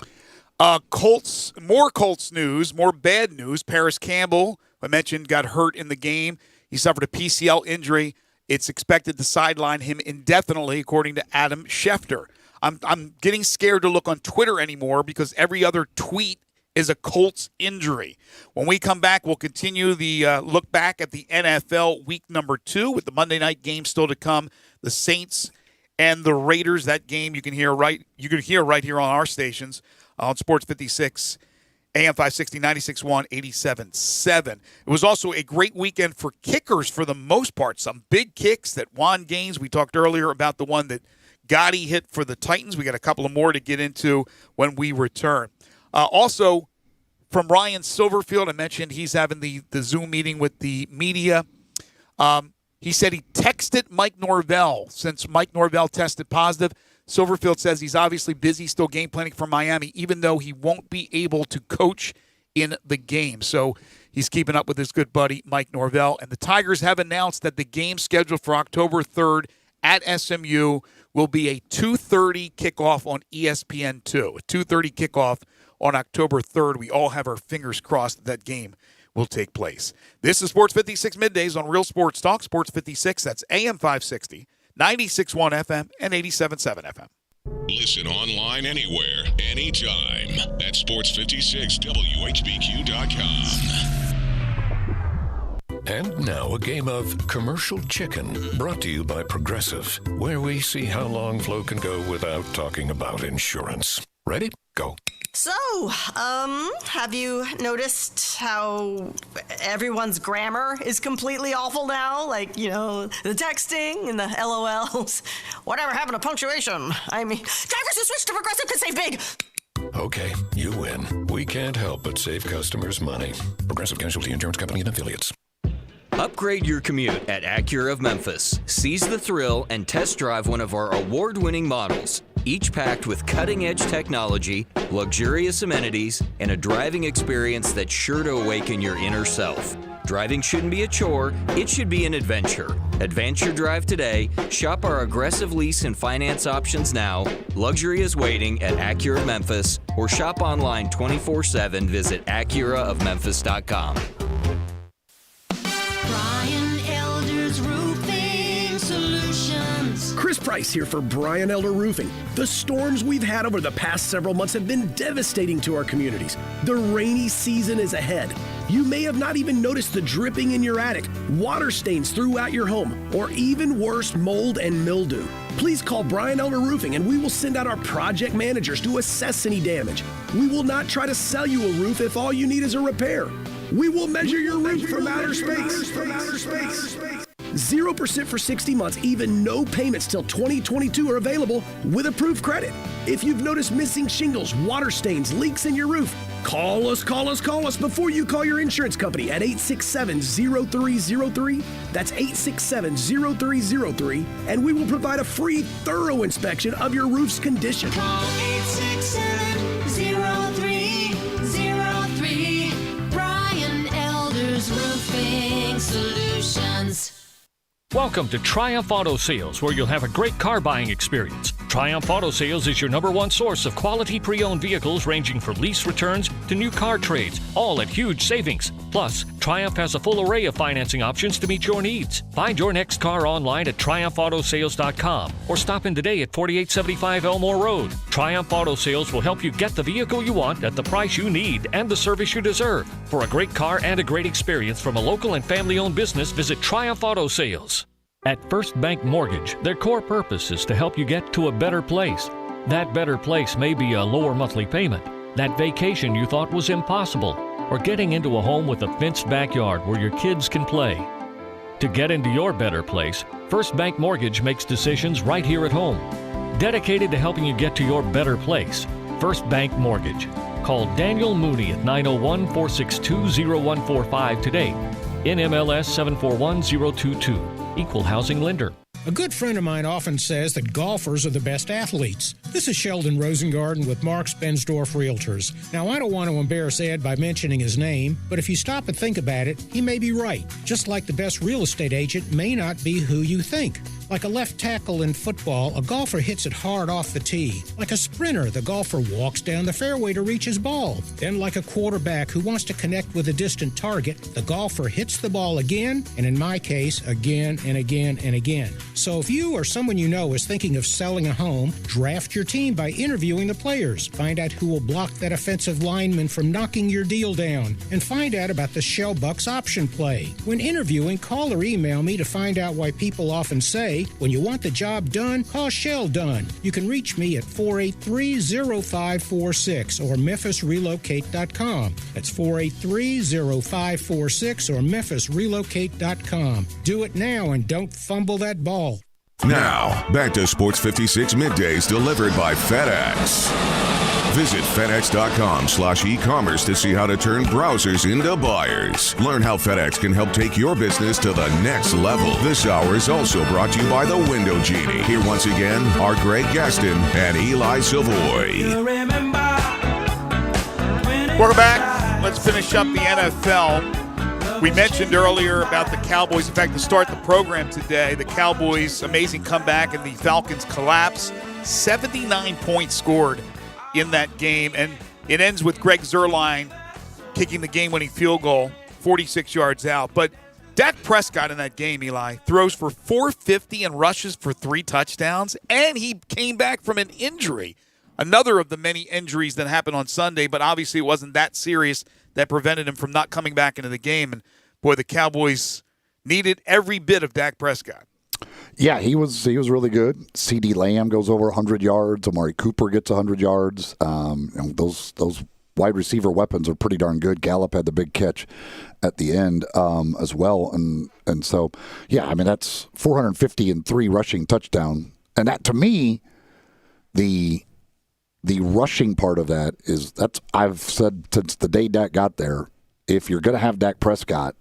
S3: More Colts news, more bad news. Paris Campbell, I mentioned, got hurt in the game. He suffered a PCL injury. It's expected to sideline him indefinitely, according to Adam Schefter. I'm getting scared to look on Twitter anymore because every other tweet is a Colts injury. When we come back, we'll continue the look back at the NFL week number 2 with the Monday night game still to come. The Saints and the Raiders. That game you can hear right here on our stations on Sports 56, AM 560, 96.1, 87.7. It was also a great weekend for kickers for the most part. Some big kicks that won games. We talked earlier about the one that Gotti hit for the Titans. We got a couple of more to get into when we return. Also, from Ryan Silverfield, I mentioned he's having the Zoom meeting with the media. He said he texted Mike Norvell since Mike Norvell tested positive. Silverfield says he's obviously busy still game planning for Miami, even though he won't be able to coach in the game. So he's keeping up with his good buddy Mike Norvell. And the Tigers have announced that the game scheduled for October 3rd at SMU will be a 2:30 kickoff on ESPN2. A 2:30 kickoff on October 3rd. We all have our fingers crossed that game will take place. This is Sports 56 Middays on Real Sports Talk. Sports 56, that's AM 560, 96.1 FM, and 87.7 FM.
S1: Listen online anywhere, anytime at sports56whbq.com.
S11: And now a game of Commercial Chicken, brought to you by Progressive, where we see how long Flo can go without talking about insurance. Ready? Go.
S12: So, have you noticed how everyone's grammar is completely awful now? Like, the texting and the LOLs. Whatever happened to punctuation? I mean, drivers who switch to Progressive could save big.
S11: Okay, you win. We can't help but save customers money. Progressive Casualty Insurance Company and Affiliates.
S13: Upgrade your commute at Acura of Memphis. Seize the thrill and test drive one of our award-winning models, each packed with cutting-edge technology, luxurious amenities, and a driving experience that's sure to awaken your inner self. Driving shouldn't be a chore, it should be an adventure. Advance your drive today, shop our aggressive lease and finance options now. Luxury is waiting at Acura of Memphis, or shop online 24/7. Visit AcuraofMemphis.com.
S8: Brian Elder's Roofing Solutions.
S18: Chris Price here for Brian Elder Roofing. The storms we've had over the past several months have been devastating to our communities. The rainy season is ahead. You may have not even noticed the dripping in your attic, water stains throughout your home, or even worse, mold and mildew. Please call Brian Elder Roofing and we will send out our project managers to assess any damage. We will not try to sell you a roof if all you need is a repair. We will measure your roof from outer space. 0% for 60 months, even no payments till 2022 are available with approved credit. If you've noticed missing shingles, water stains, leaks in your roof, call us before you call your insurance company at 867-0303. That's 867-0303, and we will provide a free, thorough inspection of your roof's condition.
S8: Call 867-0303. Brian Elder's Roofing Solutions.
S26: Welcome to Triumph Auto Sales, where you'll have a great car buying experience. Triumph Auto Sales is your #1 source of quality pre-owned vehicles ranging from lease returns to new car trades, all at huge savings. Plus, Triumph has a full array of financing options to meet your needs. Find your next car online at triumphautosales.com or stop in today at 4875 Elmore Road. Triumph Auto Sales will help you get the vehicle you want at the price you need and the service you deserve. For a great car and a great experience from a local and family-owned business, visit Triumph Auto Sales. At First Bank Mortgage, their core purpose is to help you get to a better place. That better place may be a lower monthly payment, that vacation you thought was impossible, or getting into a home with a fenced backyard where your kids can play. To get into your better place, First Bank Mortgage makes decisions right here at home. Dedicated to helping you get to your better place, First Bank Mortgage. Call Daniel Mooney at 901-462-0145 today. NMLS 741022. Equal housing lender.
S14: A good friend of mine often says that golfers are the best athletes. This is Sheldon Rosengarten with Marks Bensdorf Realtors. Now, I don't want to embarrass Ed by mentioning his name, but if you stop and think about it, he may be right. Just like the best real estate agent may not be who you think. Like a left tackle in football, a golfer hits it hard off the tee. Like a sprinter, the golfer walks down the fairway to reach his ball. Then like a quarterback who wants to connect with a distant target, the golfer hits the ball again, and in my case, again and again and again. So if you or someone you know is thinking of selling a home, draft your team by interviewing the players. Find out who will block that offensive lineman from knocking your deal down, and find out about the Shell Bucks option play. When interviewing, call or email me to find out why people often say, when you want the job done, call Shell Done. You can reach me at 483-0546 or memphisrelocate.com. That's 483-0546 or memphisrelocate.com. Do it now and don't fumble that ball.
S1: Now, back to Sports 56 Middays delivered by FedEx. Visit FedEx.com/e-commerce to see how to turn browsers into buyers. Learn how FedEx can help take your business to the next level. This hour is also brought to you by the Window Genie. Here once again are Greg Gaston and Eli Savoy.
S3: Welcome back. Let's finish up the NFL. We mentioned earlier about the Cowboys. In fact, to start the program today, the Cowboys' amazing comeback and the Falcons' collapse. 79 points scored in that game, and it ends with Greg Zuerlein kicking the game-winning field goal 46 yards out. But Dak Prescott in that game, Eli, throws for 450 and rushes for 3 touchdowns, and he came back from an injury. Another of the many injuries that happened on Sunday, but obviously it wasn't that serious that prevented him from not coming back into the game. And, boy, the Cowboys needed every bit of Dak Prescott.
S4: Yeah, he was really good. CeeDee Lamb goes over 100 yards. Amari Cooper gets 100 yards. Those wide receiver weapons are pretty darn good. Gallup had the big catch at the end as well. And so, yeah, I mean, that's 450 and 3 rushing touchdown. And that, to me, the rushing part of that is I've said since the day Dak got there, if you're going to have Dak Prescott,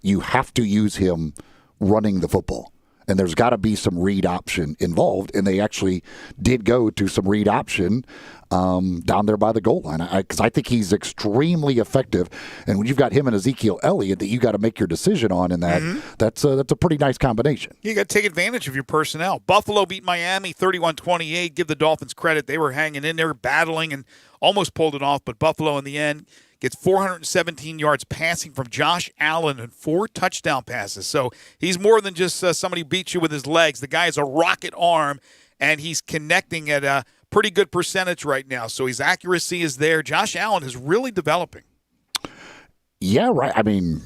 S4: you have to use him running the football. And there's got to be some read option involved. And they actually did go to some read option down there by the goal line. Because I think he's extremely effective. And when you've got him and Ezekiel Elliott that you got to make your decision on in that, that's a pretty nice combination.
S3: You got to take advantage of your personnel. Buffalo beat Miami 31-28. Give the Dolphins credit. They were hanging in there, battling, and almost pulled it off. But Buffalo in the end gets 417 yards passing from Josh Allen and 4 touchdown passes. So he's more than just somebody who beats you with his legs. The guy has a rocket arm, and he's connecting at a pretty good percentage right now. So his accuracy is there. Josh Allen is really developing.
S4: Yeah, right. I mean,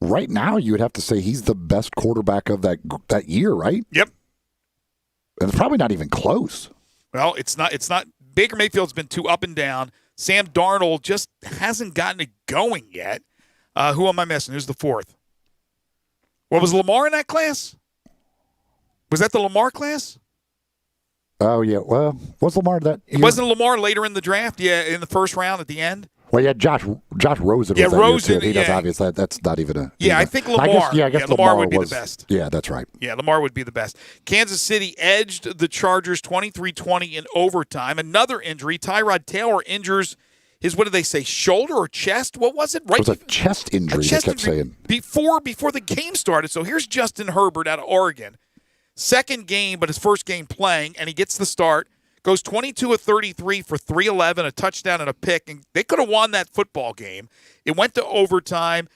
S4: right now you would have to say he's the best quarterback of that year, right?
S3: Yep.
S4: And it's probably not even close.
S3: Well, it's not. Baker Mayfield's been too up and down. Sam Darnold just hasn't gotten it going yet. Who am I missing? Who's the fourth? Well, was Lamar in that class? Was that the Lamar class?
S4: Oh, yeah. Well, was Lamar that?
S3: Wasn't Lamar later in the draft? Yeah, in the first round at the end?
S4: Well, yeah, Josh Rosen.
S3: Yeah,
S4: was that
S3: Rosen.
S4: Year too. He does, obviously. That's not even a.
S3: Yeah, I think Lamar.
S4: I guess
S3: Lamar would be the best.
S4: Yeah, that's right.
S3: Yeah, Lamar would be the best. Kansas City edged the Chargers 23-20 in overtime. Another injury. Tyrod Taylor injures what did they say, shoulder or chest? What was it? Right.
S4: It was a chest injury, they kept saying.
S3: Before the game started. So here's Justin Herbert out of Oregon. Second game, but his first game playing, and he gets the start. Goes 22 of 33 for 311, a touchdown and a pick. And they could have won that football game. It went to overtime.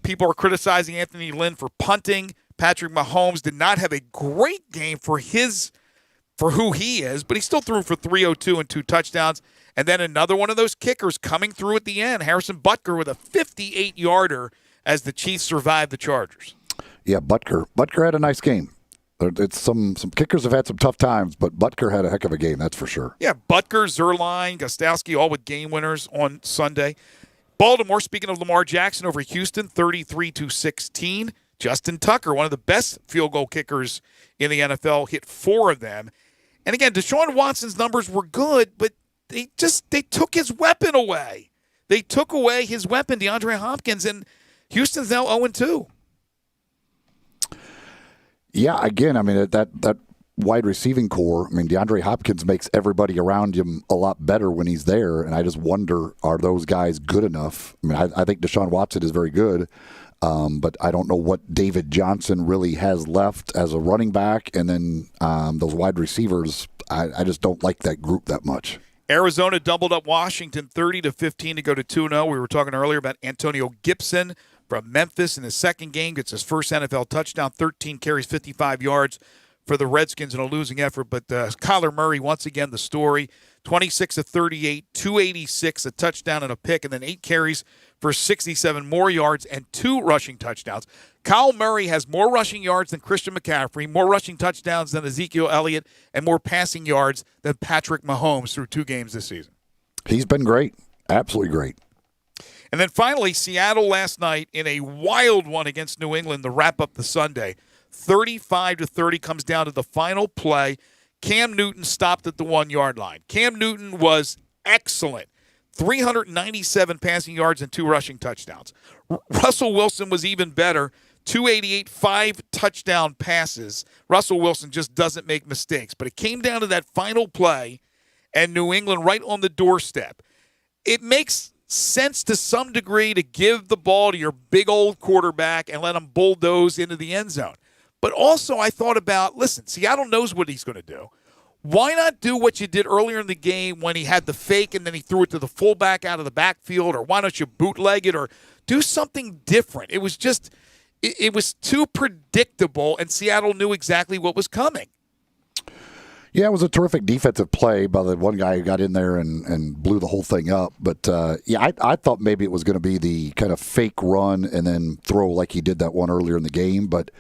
S3: People are criticizing Anthony Lynn for punting. Patrick Mahomes did not have a great game for who he is, but he still threw for 302 and 2 touchdowns. And then another one of those kickers coming through at the end, Harrison Butker with a 58-yarder as the Chiefs survived the Chargers.
S4: Yeah, Butker had a nice game. It's some kickers have had some tough times, but Butker had a heck of a game, that's for sure.
S3: Yeah, Butker, Zerline, Gostowski, all with game winners on Sunday. Baltimore, speaking of Lamar Jackson over Houston, 33-16. Justin Tucker, one of the best field goal kickers in the NFL, hit 4 of them. And again, Deshaun Watson's numbers were good, but they took his weapon away. They took away his weapon, DeAndre Hopkins, and Houston's now 0-2.
S4: Yeah, again, I mean, that wide receiving core, I mean, DeAndre Hopkins makes everybody around him a lot better when he's there, and I just wonder, are those guys good enough? I mean, I think Deshaun Watson is very good, but I don't know what David Johnson really has left as a running back, and then those wide receivers, I just don't like that group that much.
S3: Arizona doubled up Washington 30-15 to go to 2-0. We were talking earlier about Antonio Gibson from Memphis in the second game. Gets his first NFL touchdown, 13 carries, 55 yards for the Redskins in a losing effort. But Kyler Murray, once again, the story. 26 of 38, 286, a touchdown and a pick, and then 8 carries for 67 more yards and 2 rushing touchdowns. Kyle Murray has more rushing yards than Christian McCaffrey, more rushing touchdowns than Ezekiel Elliott, and more passing yards than Patrick Mahomes through 2 games this season.
S4: He's been great. Absolutely great.
S3: And then finally, Seattle last night in a wild one against New England to wrap up the Sunday. 35-30 comes down to the final play. Cam Newton stopped at the 1-yard line. Cam Newton was excellent. 397 passing yards and 2 rushing touchdowns. Russell Wilson was even better. 288, 5 touchdown passes. Russell Wilson just doesn't make mistakes. But it came down to that final play, and New England right on the doorstep. It makes sense to some degree to give the ball to your big old quarterback and let him bulldoze into the end zone. But also I thought about, listen, Seattle knows what he's going to do. Why not do what you did earlier in the game when he had the fake and then he threw it to the fullback out of the backfield, or why don't you bootleg it or do something different? It was just it was too predictable, and Seattle knew exactly what was coming.
S4: Yeah, it was a terrific defensive play by the one guy who got in there and blew the whole thing up. But, I thought maybe it was going to be the kind of fake run and then throw like he did that one earlier in the game. But,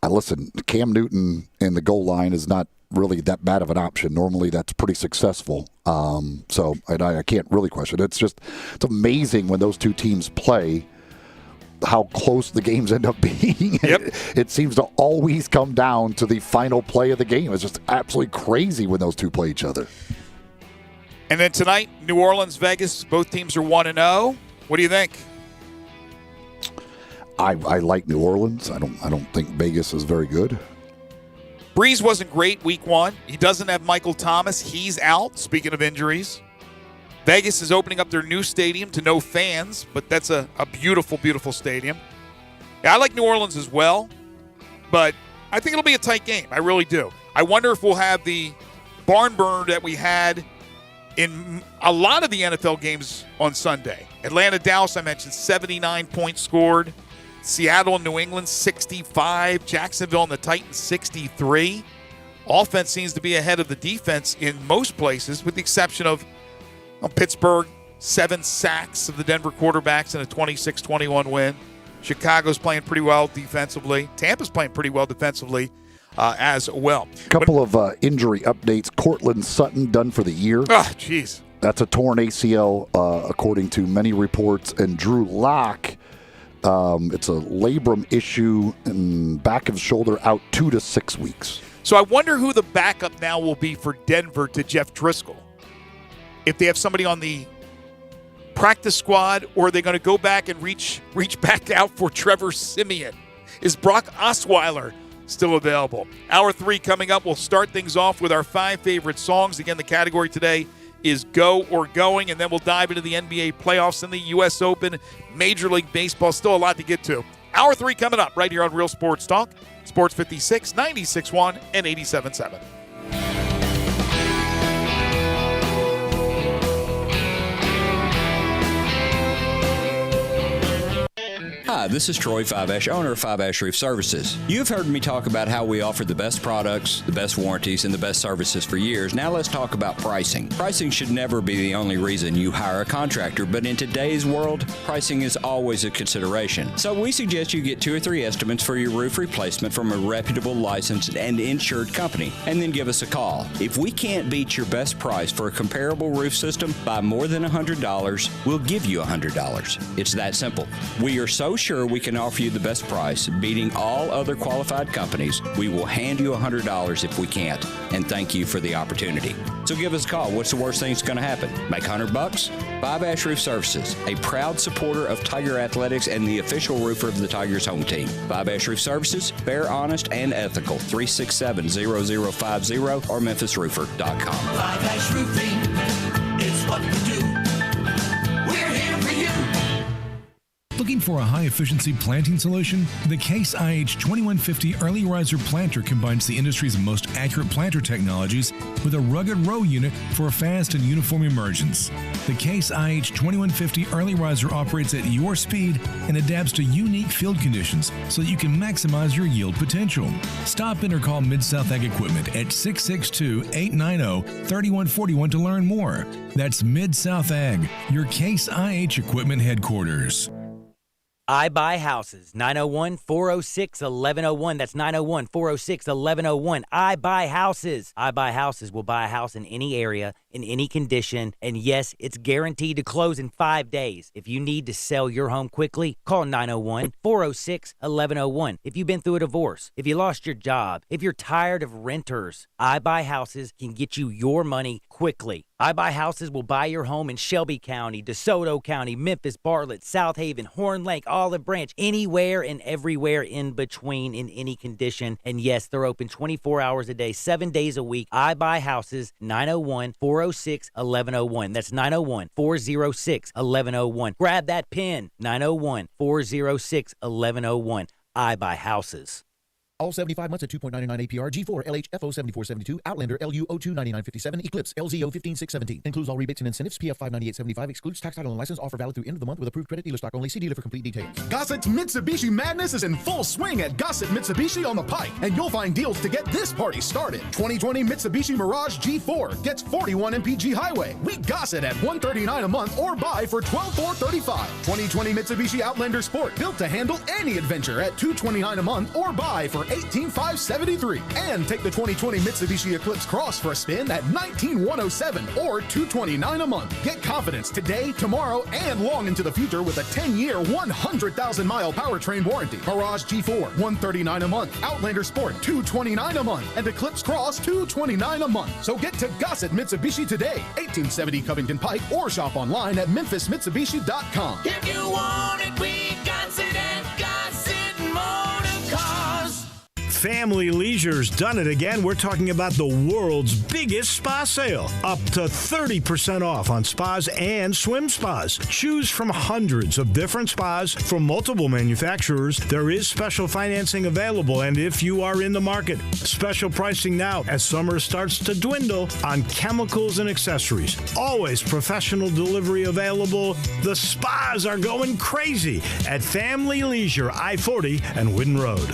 S4: listen, Cam Newton in the goal line is not really that bad of an option. Normally that's pretty successful. So I can't really question it. It's amazing when those two teams play how close the games end up being.
S3: Yep.
S4: It seems to always come down to the final play of the game. It's just absolutely crazy when those two play each other.
S3: And then tonight, New Orleans, Vegas, both teams are 1-0. What do you think?
S4: I like New Orleans. I don't think Vegas is very good.
S3: Breeze wasn't great week 1. He doesn't have Michael Thomas. He's out, speaking of injuries. Vegas is opening up their new stadium to no fans, but that's a beautiful, beautiful stadium. Yeah, I like New Orleans as well, but I think it'll be a tight game. I really do. I wonder if we'll have the barn burner that we had in a lot of the NFL games on Sunday. Atlanta, Dallas, I mentioned, 79 points scored. Seattle and New England, 65. Jacksonville and the Titans, 63. Offense seems to be ahead of the defense in most places, with the exception of Pittsburgh, 7 sacks of the Denver quarterbacks in a 26-21 win. Chicago's playing pretty well defensively. Tampa's playing pretty well defensively as well.
S4: Couple of injury updates. Cortland Sutton done for the year.
S3: Oh, jeez.
S4: That's a torn ACL, according to many reports. And Drew Lock, it's a labrum issue and back of the shoulder, out 2 to 6 weeks.
S3: So I wonder who the backup now will be for Denver to Jeff Driscoll. If they have somebody on the practice squad, or are they going to go back and reach back out for Trevor Siemian? Is Brock Osweiler still available? Hour 3 coming up. We'll start things off with our 5 favorite songs. Again, the category today is go or going, and then we'll dive into the NBA playoffs and the U.S. Open, Major League Baseball. Still a lot to get to. Hour 3 coming up right here on Real Sports Talk, Sports 56, 96.1, and 87.7.
S15: Hi, this is Troy Five-Ash, owner of Five-Ash Roof Services. You've heard me talk about how we offer the best products, the best warranties, and the best services for years. Now let's talk about pricing. Pricing should never be the only reason you hire a contractor, but in today's world, pricing is always a consideration. So we suggest you get 2 or 3 estimates for your roof replacement from a reputable, licensed, and insured company, and then give us a call. If we can't beat your best price for a comparable roof system by more than $100, we'll give you $100. It's that simple. We are so sure we can offer you the best price, beating all other qualified companies. We will hand you $100 if we can't, and thank you for the opportunity. So give us a call. What's the worst thing that's going to happen? Make $100? Five-Ash Roof Services, a proud supporter of Tiger Athletics and the official roofer of the Tigers home team. Five-Ash Roof Services, fair, honest, and ethical. 367-0050 or memphisroofer.com.
S8: Five-Ash Roofing, it's what we do. We're here for you.
S6: Looking for a high-efficiency planting solution? The Case IH 2150 Early Riser Planter combines the industry's most accurate planter technologies with a rugged row unit for a fast and uniform emergence. The Case IH 2150 Early Riser operates at your speed and adapts to unique field conditions so that you can maximize your yield potential. Stop in or call Mid-South Ag Equipment at 662-890-3141 to learn more. That's Mid-South Ag, your Case IH Equipment headquarters.
S16: I Buy Houses, 901-406-1101. That's 901-406-1101. I Buy Houses. I Buy Houses will buy a house in any area, in any condition, and yes, it's guaranteed to close in 5 days. If you need to sell your home quickly, call 901-406-1101. If you've been through a divorce, if you lost your job, if you're tired of renters, I Buy Houses can get you your money quickly. I Buy Houses will buy your home in Shelby County, DeSoto County, Memphis, Bartlett, South Haven, Horn Lake, Olive Branch, anywhere and everywhere in between in any condition. And yes, they're open 24 hours a day, 7 days a week. I Buy Houses, 901-406-1101. That's 901-406-1101. Grab that pen, 901-406-1101. I Buy Houses.
S9: All 75 months at 2.99 APR, G4, LHFO 7472, Outlander, LU 029957, Eclipse, LZO 15617. Includes all rebates and incentives, PF 59875, excludes tax, title, and license. Offer valid through end of the month with approved credit dealer stock only. See dealer for complete details.
S17: Gossett's Mitsubishi Madness is in full swing at Gossett Mitsubishi on the Pike, and you'll find deals to get this party started. 2020 Mitsubishi Mirage G4 gets 41 MPG Highway. We Gossett at $139 a month or buy for $12,435. 2020 Mitsubishi Outlander Sport, built to handle any adventure at $229 a month or buy for $18,573. And take the 2020 Mitsubishi Eclipse Cross for a spin at $19,107 or $229 a month. Get confidence today, tomorrow, and long into the future with a 10-year, 100,000-mile powertrain warranty. Mirage G4, $139 a month. Outlander Sport, $229 a month. And Eclipse Cross, $229 a month. So get to Gossett Mitsubishi today, 1870 Covington Pike, or shop online at memphismitsubishi.com.
S8: If you want it, we got it at Gossett Motor Cars.
S20: Family Leisure's done it again. We're talking about the world's biggest spa sale. Up to 30% off on spas and swim spas. Choose from hundreds of different spas from multiple manufacturers. There is special financing available, and if you are in the market, special pricing now as summer starts to dwindle on chemicals and accessories. Always professional delivery available. The spas are going crazy at Family Leisure, I-40 and Whidden Road.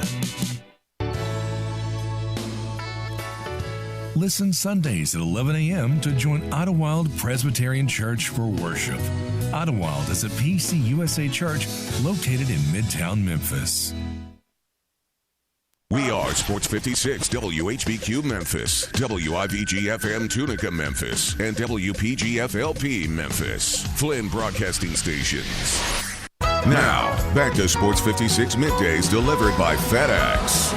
S6: Listen Sundays at 11 a.m. to join Idlewild Presbyterian Church for worship. Idlewild is a PCUSA church located in Midtown Memphis.
S1: We are Sports 56 WHBQ Memphis, WIVG-FM Tunica Memphis, and WPG-FLP Memphis, Flynn Broadcasting Stations. Now, back to Sports 56 Middays delivered by FedEx.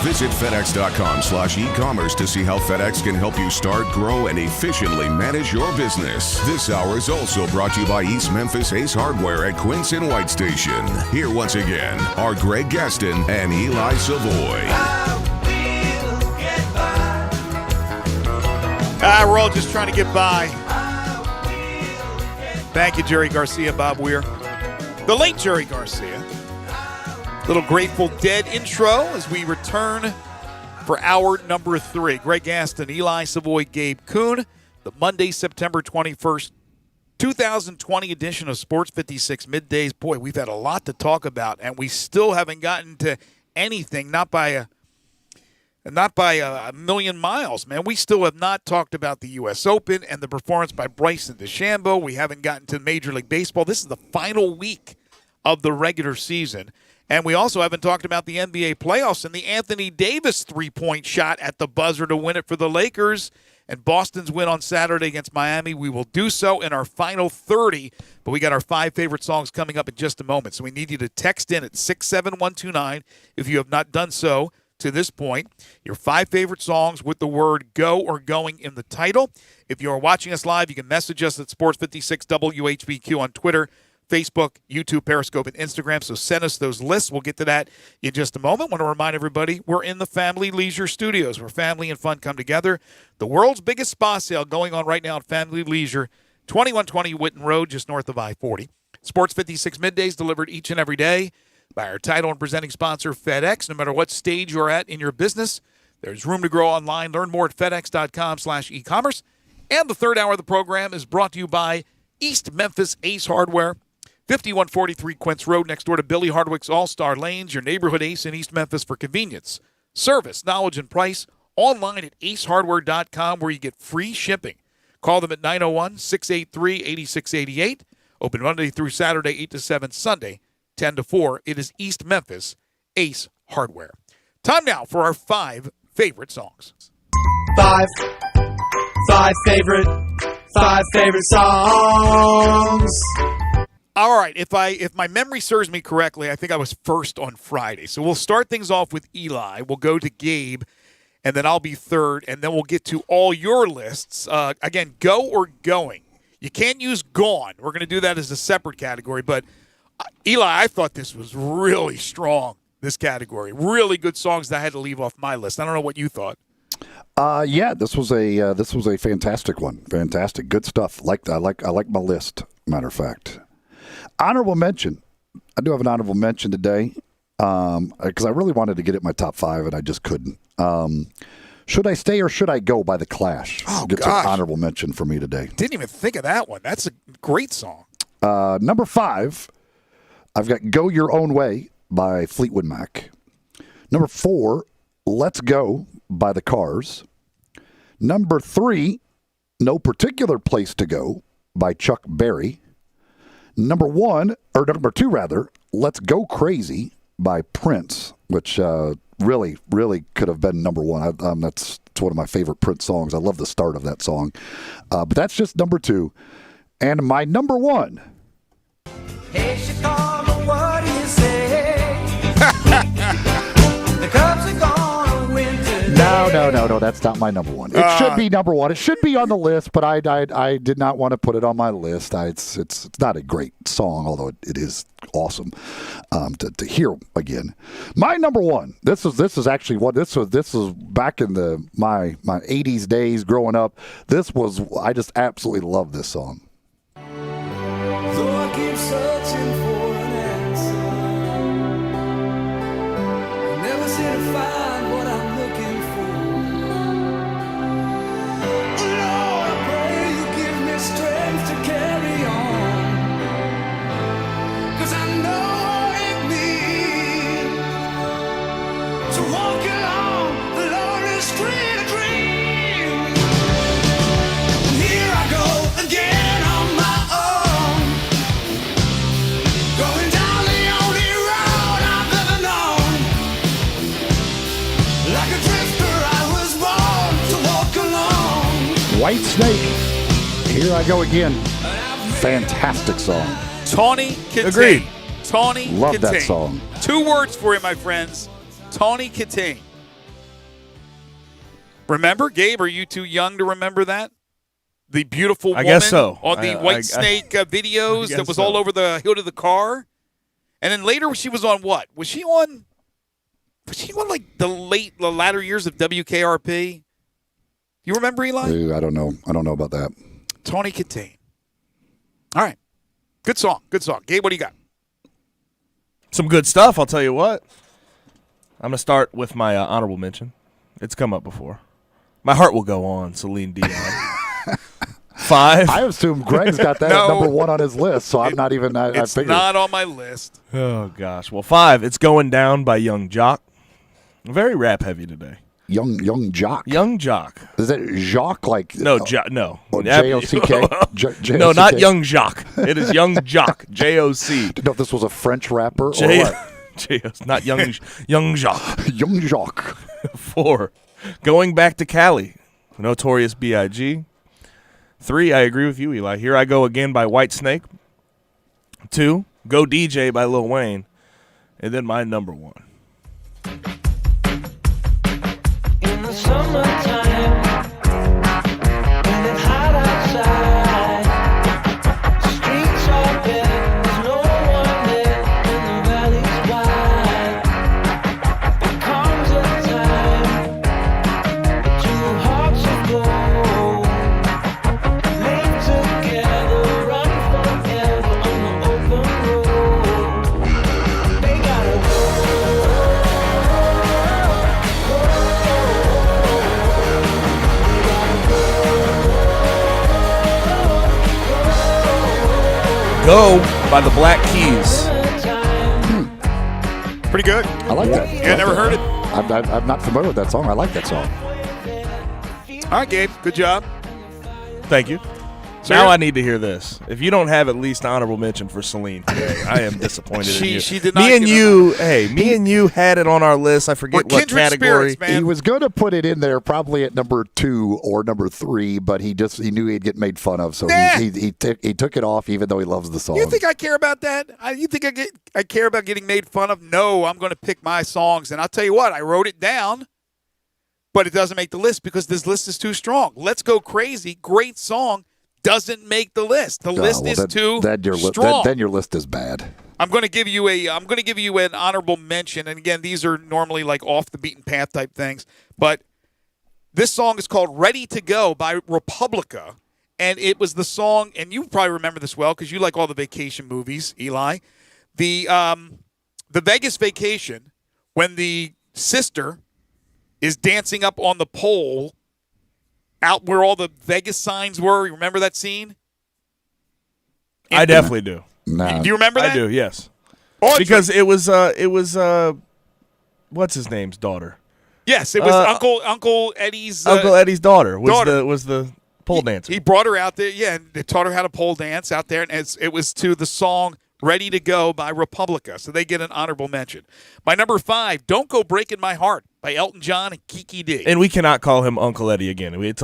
S1: Visit FedEx.com/e-commerce to see how FedEx can help you start, grow, and efficiently manage your business. This hour is also brought to you by East Memphis Ace Hardware at Quince and White Station. Here once again are Greg Gaston and Eli Savoy.
S3: We're all just trying to get by. Thank you, Jerry Garcia, Bob Weir. The late Jerry Garcia. Little Grateful Dead intro as we return for hour number 3. Greg Gaston, Eli Savoy, Gabe Kuhn. The Monday, September 21st, 2020 edition of Sports 56 Middays. Boy, we've had a lot to talk about, and we still haven't gotten to anything, not by a million miles, man. We still have not talked about the U.S. Open and the performance by Bryson DeChambeau. We haven't gotten to Major League Baseball. This is the final week of the regular season. And we also haven't talked about the NBA playoffs and the Anthony Davis three-point shot at the buzzer to win it for the Lakers. And Boston's win on Saturday against Miami. We will do so in our final 30, but we got our 5 favorite songs coming up in just a moment. So we need you to text in at 67129 if you have not done so to this point. Your 5 favorite songs with the word go or going in the title. If you are watching us live, you can message us at Sports56 WHBQ on Twitter, Facebook, YouTube, Periscope, and Instagram. So send us those lists. We'll get to that in just a moment. Want to remind everybody, we're in the Family Leisure Studios where family and fun come together. The world's biggest spa sale going on right now at Family Leisure, 2120 Whitten Road, just north of I-40. Sports 56 Middays delivered each and every day by our title and presenting sponsor, FedEx. No matter what stage you're at in your business, there's room to grow online. Learn more at fedex.com/e-commerce. And the third hour of the program is brought to you by East Memphis Ace Hardware, 5143 Quince Road, next door to Billy Hardwick's All-Star Lanes, your neighborhood Ace in East Memphis for convenience, service, knowledge, and price. Online at acehardware.com where you get free shipping. Call them at 901-683-8688. Open Monday through Saturday, 8 to 7, Sunday, 10 to 4. It is East Memphis Ace Hardware. Time now for our 5 favorite songs.
S8: 5 favorite songs.
S3: All right, if my memory serves me correctly, I think I was first on Friday. So we'll start things off with Eli. We'll go to Gabe, and then I'll be third, and then we'll get to all your lists. Again, go or going. You can't use gone. We're going to do that as a separate category. But, Eli, I thought this was really strong, this category. Really good songs that I had to leave off my list. I don't know what you thought.
S4: Yeah, this was a fantastic one. Fantastic, good stuff. I like my list. Matter of fact, honorable mention. I do have an honorable mention today because I really wanted to get it in my top 5 and I just couldn't. Should I Stay or Should I Go by The Clash?
S3: Oh,
S4: gets
S3: gosh.
S4: an honorable mention for me today.
S3: Didn't even think of that one. That's a great song.
S4: Number 5, I've got Go Your Own Way by Fleetwood Mac. Number 4, Let's Go by The Cars. Number 3, No Particular Place to Go by Chuck Berry. Number 2, Let's Go Crazy by Prince, which really, really could have been number 1. That's one of my favorite Prince songs. I love the start of that song. But that's just number 2. And my number 1.
S8: Hey, Chicago, what do you say? The Cubs are gonna win today.
S4: No, that's not my number 1. It should be number 1. It should be on the list, but I did not want to put it on my list. It's not a great song, although it is awesome to hear again. My number 1. This is actually what this was back in my 80s days growing up. I just absolutely love this song.
S8: Though I keep searching for an answer, I never seem to find what I'm looking for. Lord, I pray you give me strength to carry on, 'cause I know what it means to walk along the lonely street of dreams. Here I go again on my own, going down the only road I've ever known. Like a drifter, I was born to walk alone.
S4: White Snake. Here I go again. Fantastic song.
S3: Tawny Katane.
S5: Agreed.
S3: Tawny
S4: Love
S3: Katane.
S4: that song.
S3: 2 words for you, my friends. Tawny Katane. Remember, Gabe, are you too young to remember that? The beautiful woman
S5: I guess so.
S3: on the White Snake videos that was all over the hood of the car. And then later she was on what? Was she on like the latter years of WKRP? You remember, Eli?
S4: I don't know. I don't know about that.
S3: Tawny Katane. All right. Good song. Good song. Gabe, what do you got?
S5: Some good stuff, I'll tell you what. I'm going to start with my honorable mention. It's come up before. My Heart Will Go On, Celine Dion. 5.
S4: I assume Greg's got that at number 1 on his list, so I'm not even.
S3: It's
S4: I figured.
S3: not on my list.
S5: Oh, gosh. Well, 5, It's Going Down by Young Jock. Very rap heavy today.
S4: Young Jock.
S5: Young Jock.
S4: Is it Jacques like?
S5: No, no.
S4: Or J-O-C-K?
S5: No, not Young Jock. It is Young Jock. J-O-C.
S4: Didn't know if this was a French rapper or what.
S5: Not Young Jock.
S4: Young Jock.
S5: 4, Going Back to Cali, Notorious B.I.G. 3, I agree with you, Eli. Here I Go Again by Whitesnake. 2, Go DJ by Lil Wayne. And then my number 1.
S8: In the summertime, when it's hot outside, streets are bare, there's no one there, and the valley's wide. There comes a time, two hearts of gold, live together, run forever on the open road. They gotta
S5: Go by the Black Keys.
S3: Pretty good.
S4: I like that.
S3: Yeah, never heard it.
S4: I'm not familiar with that song. I like that song.
S3: All right, Gabe. Good job.
S5: Thank you.
S3: So
S5: now
S3: you're-
S5: I need to hear this. If you don't have at least honorable mention for Celine today, I am disappointed in you.
S3: She did not
S5: me and
S3: get
S5: you, me and you had it on our list. I forget
S3: We're
S5: what
S3: kindred
S5: category.
S3: spirits, man.
S4: He was going to put it in there probably at number 2 or number 3, but he knew he'd get made fun of, so
S3: Nah.
S4: he took it off, even though he loves the song.
S3: You think I care about that? You think I care about getting made fun of? No, I'm going to pick my songs, and I'll tell you what, I wrote it down, but it doesn't make the list because this list is too strong. Let's Go Crazy, great song, doesn't make the list. The list is too strong.
S4: Then your list is bad.
S3: I'm going to give you an honorable mention, and again, these are normally like off the beaten path type things, but this song is called "Ready to Go" by Republica, and it was the song, and you probably remember this well because you like all the vacation movies, Eli. The Vegas Vacation, when the sister is dancing up on the pole out where all the Vegas signs were. You remember that scene?
S5: I definitely do.
S4: No.
S3: Do you remember that?
S5: I do, yes.
S3: Audrey.
S5: Because it was what's his name's daughter?
S3: Yes, it was Uncle Eddie's
S5: Uncle Eddie's daughter
S3: daughter.
S5: was the pole dancer.
S3: He brought her out there, yeah, and they taught her how to pole dance out there, and it was to the song "Ready to Go" by Republica, so they get an honorable mention. My number 5, "Don't Go Breaking My Heart" by Elton John and Kiki D.
S5: And we cannot call him Uncle Eddie again. It's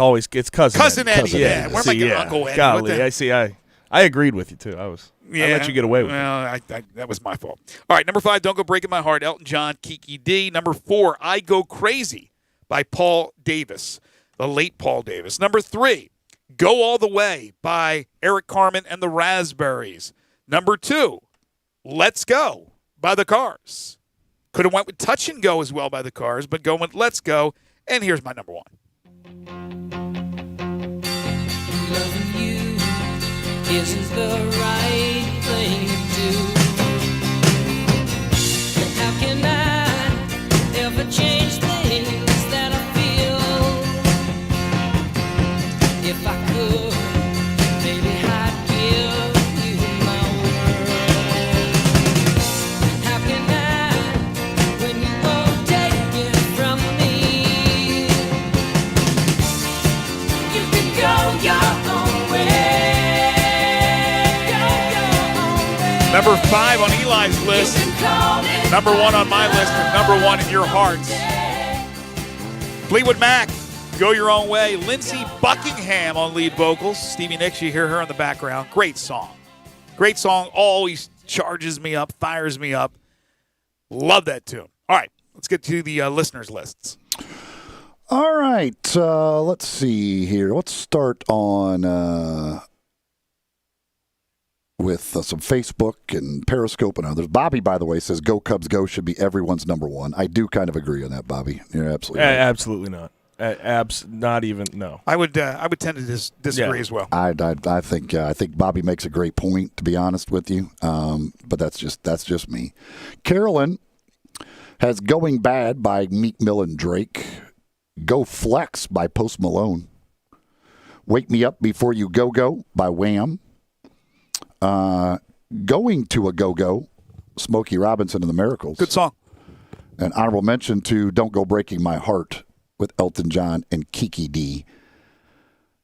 S5: cousin
S3: Eddie. Yeah, where am I getting Uncle Eddie? What
S5: Golly,
S3: the-
S5: I agreed with you too. I let you get away with it.
S3: Well, that was my fault. All right, number 5, "Don't Go Breaking My Heart," Elton John, Kiki D. Number 4, "I Go Crazy" by Paul Davis, the late Paul Davis. Number 3, "Go All the Way" by Eric Carmen and the Raspberries. Number 2, "Let's Go" by the Cars. Could have went with "Touch and Go" as well by the Cars, but going with "Let's Go." And here's my number 1.
S8: Loving you isn't the right thing to do. And how can I ever change things that I feel? If I could, maybe I'd give you my word. How can I, when you won't take it from me? You can go your own way.
S3: Number 5 on Eli's list. Number 1 on my list. And number 1 in your hearts. Fleetwood Mac, "Go Your Own Way." Lindsey Buckingham on lead vocals. Stevie Nicks, you hear her in the background. Great song. Great song. Always charges me up, fires me up. Love that tune. All right, let's get to the listeners' lists.
S4: All right, let's see here. Let's start on with some Facebook and Periscope and others. Bobby, by the way, says "Go Cubs Go" should be everyone's number 1. I do kind of agree on that, Bobby. You're absolutely right.
S5: Absolutely not. Not even, no.
S3: I would tend to disagree as well.
S4: I think Bobby makes a great point, to be honest with you. But that's just me. Carolyn has Going Bad by Meek Mill and Drake. Go Flex by Post Malone. Wake Me Up Before You Go Go by Wham. Going to a Go-Go, Smokey Robinson and the Miracles.
S3: Good song.
S4: An honorable mention to Don't Go Breaking My Heart with Elton John and Kiki D.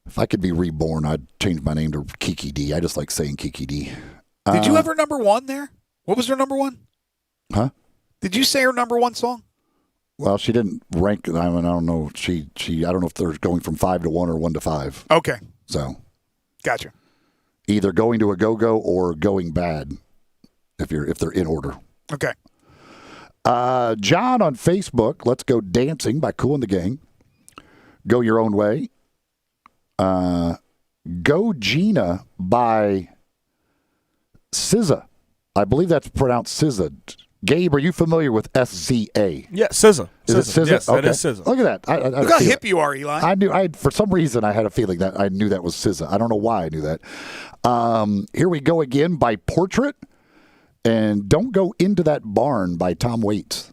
S4: If I could be reborn, I'd change my name to Kiki D. I just like saying Kiki D.
S3: Did you have her number one there? What was her number one?
S4: Huh?
S3: Did you say her number one song?
S4: Well, she didn't rank. I don't know. I don't know if they're going from 5 to 1 or 1 to 5.
S3: Okay.
S4: So.
S3: Gotcha.
S4: Either Going to a Go-Go or Going Bad, if they're in order.
S3: Okay.
S4: John on Facebook, Let's Go Dancing by Kool and the Gang. Go Your Own Way. Go Gina by SZA. I believe that's pronounced SZA. Gabe, are you familiar with SZA?
S5: Yeah, SZA.
S4: Is it SZA?
S5: Yes,
S4: okay.
S5: that is SZA.
S4: Look at that.
S3: Look how hip you are, Eli.
S4: I knew. For some reason, I had a feeling that I knew that was SZA. I don't know why I knew that. Here we go again by Portrait, and Don't Go Into That Barn by Tom Waits.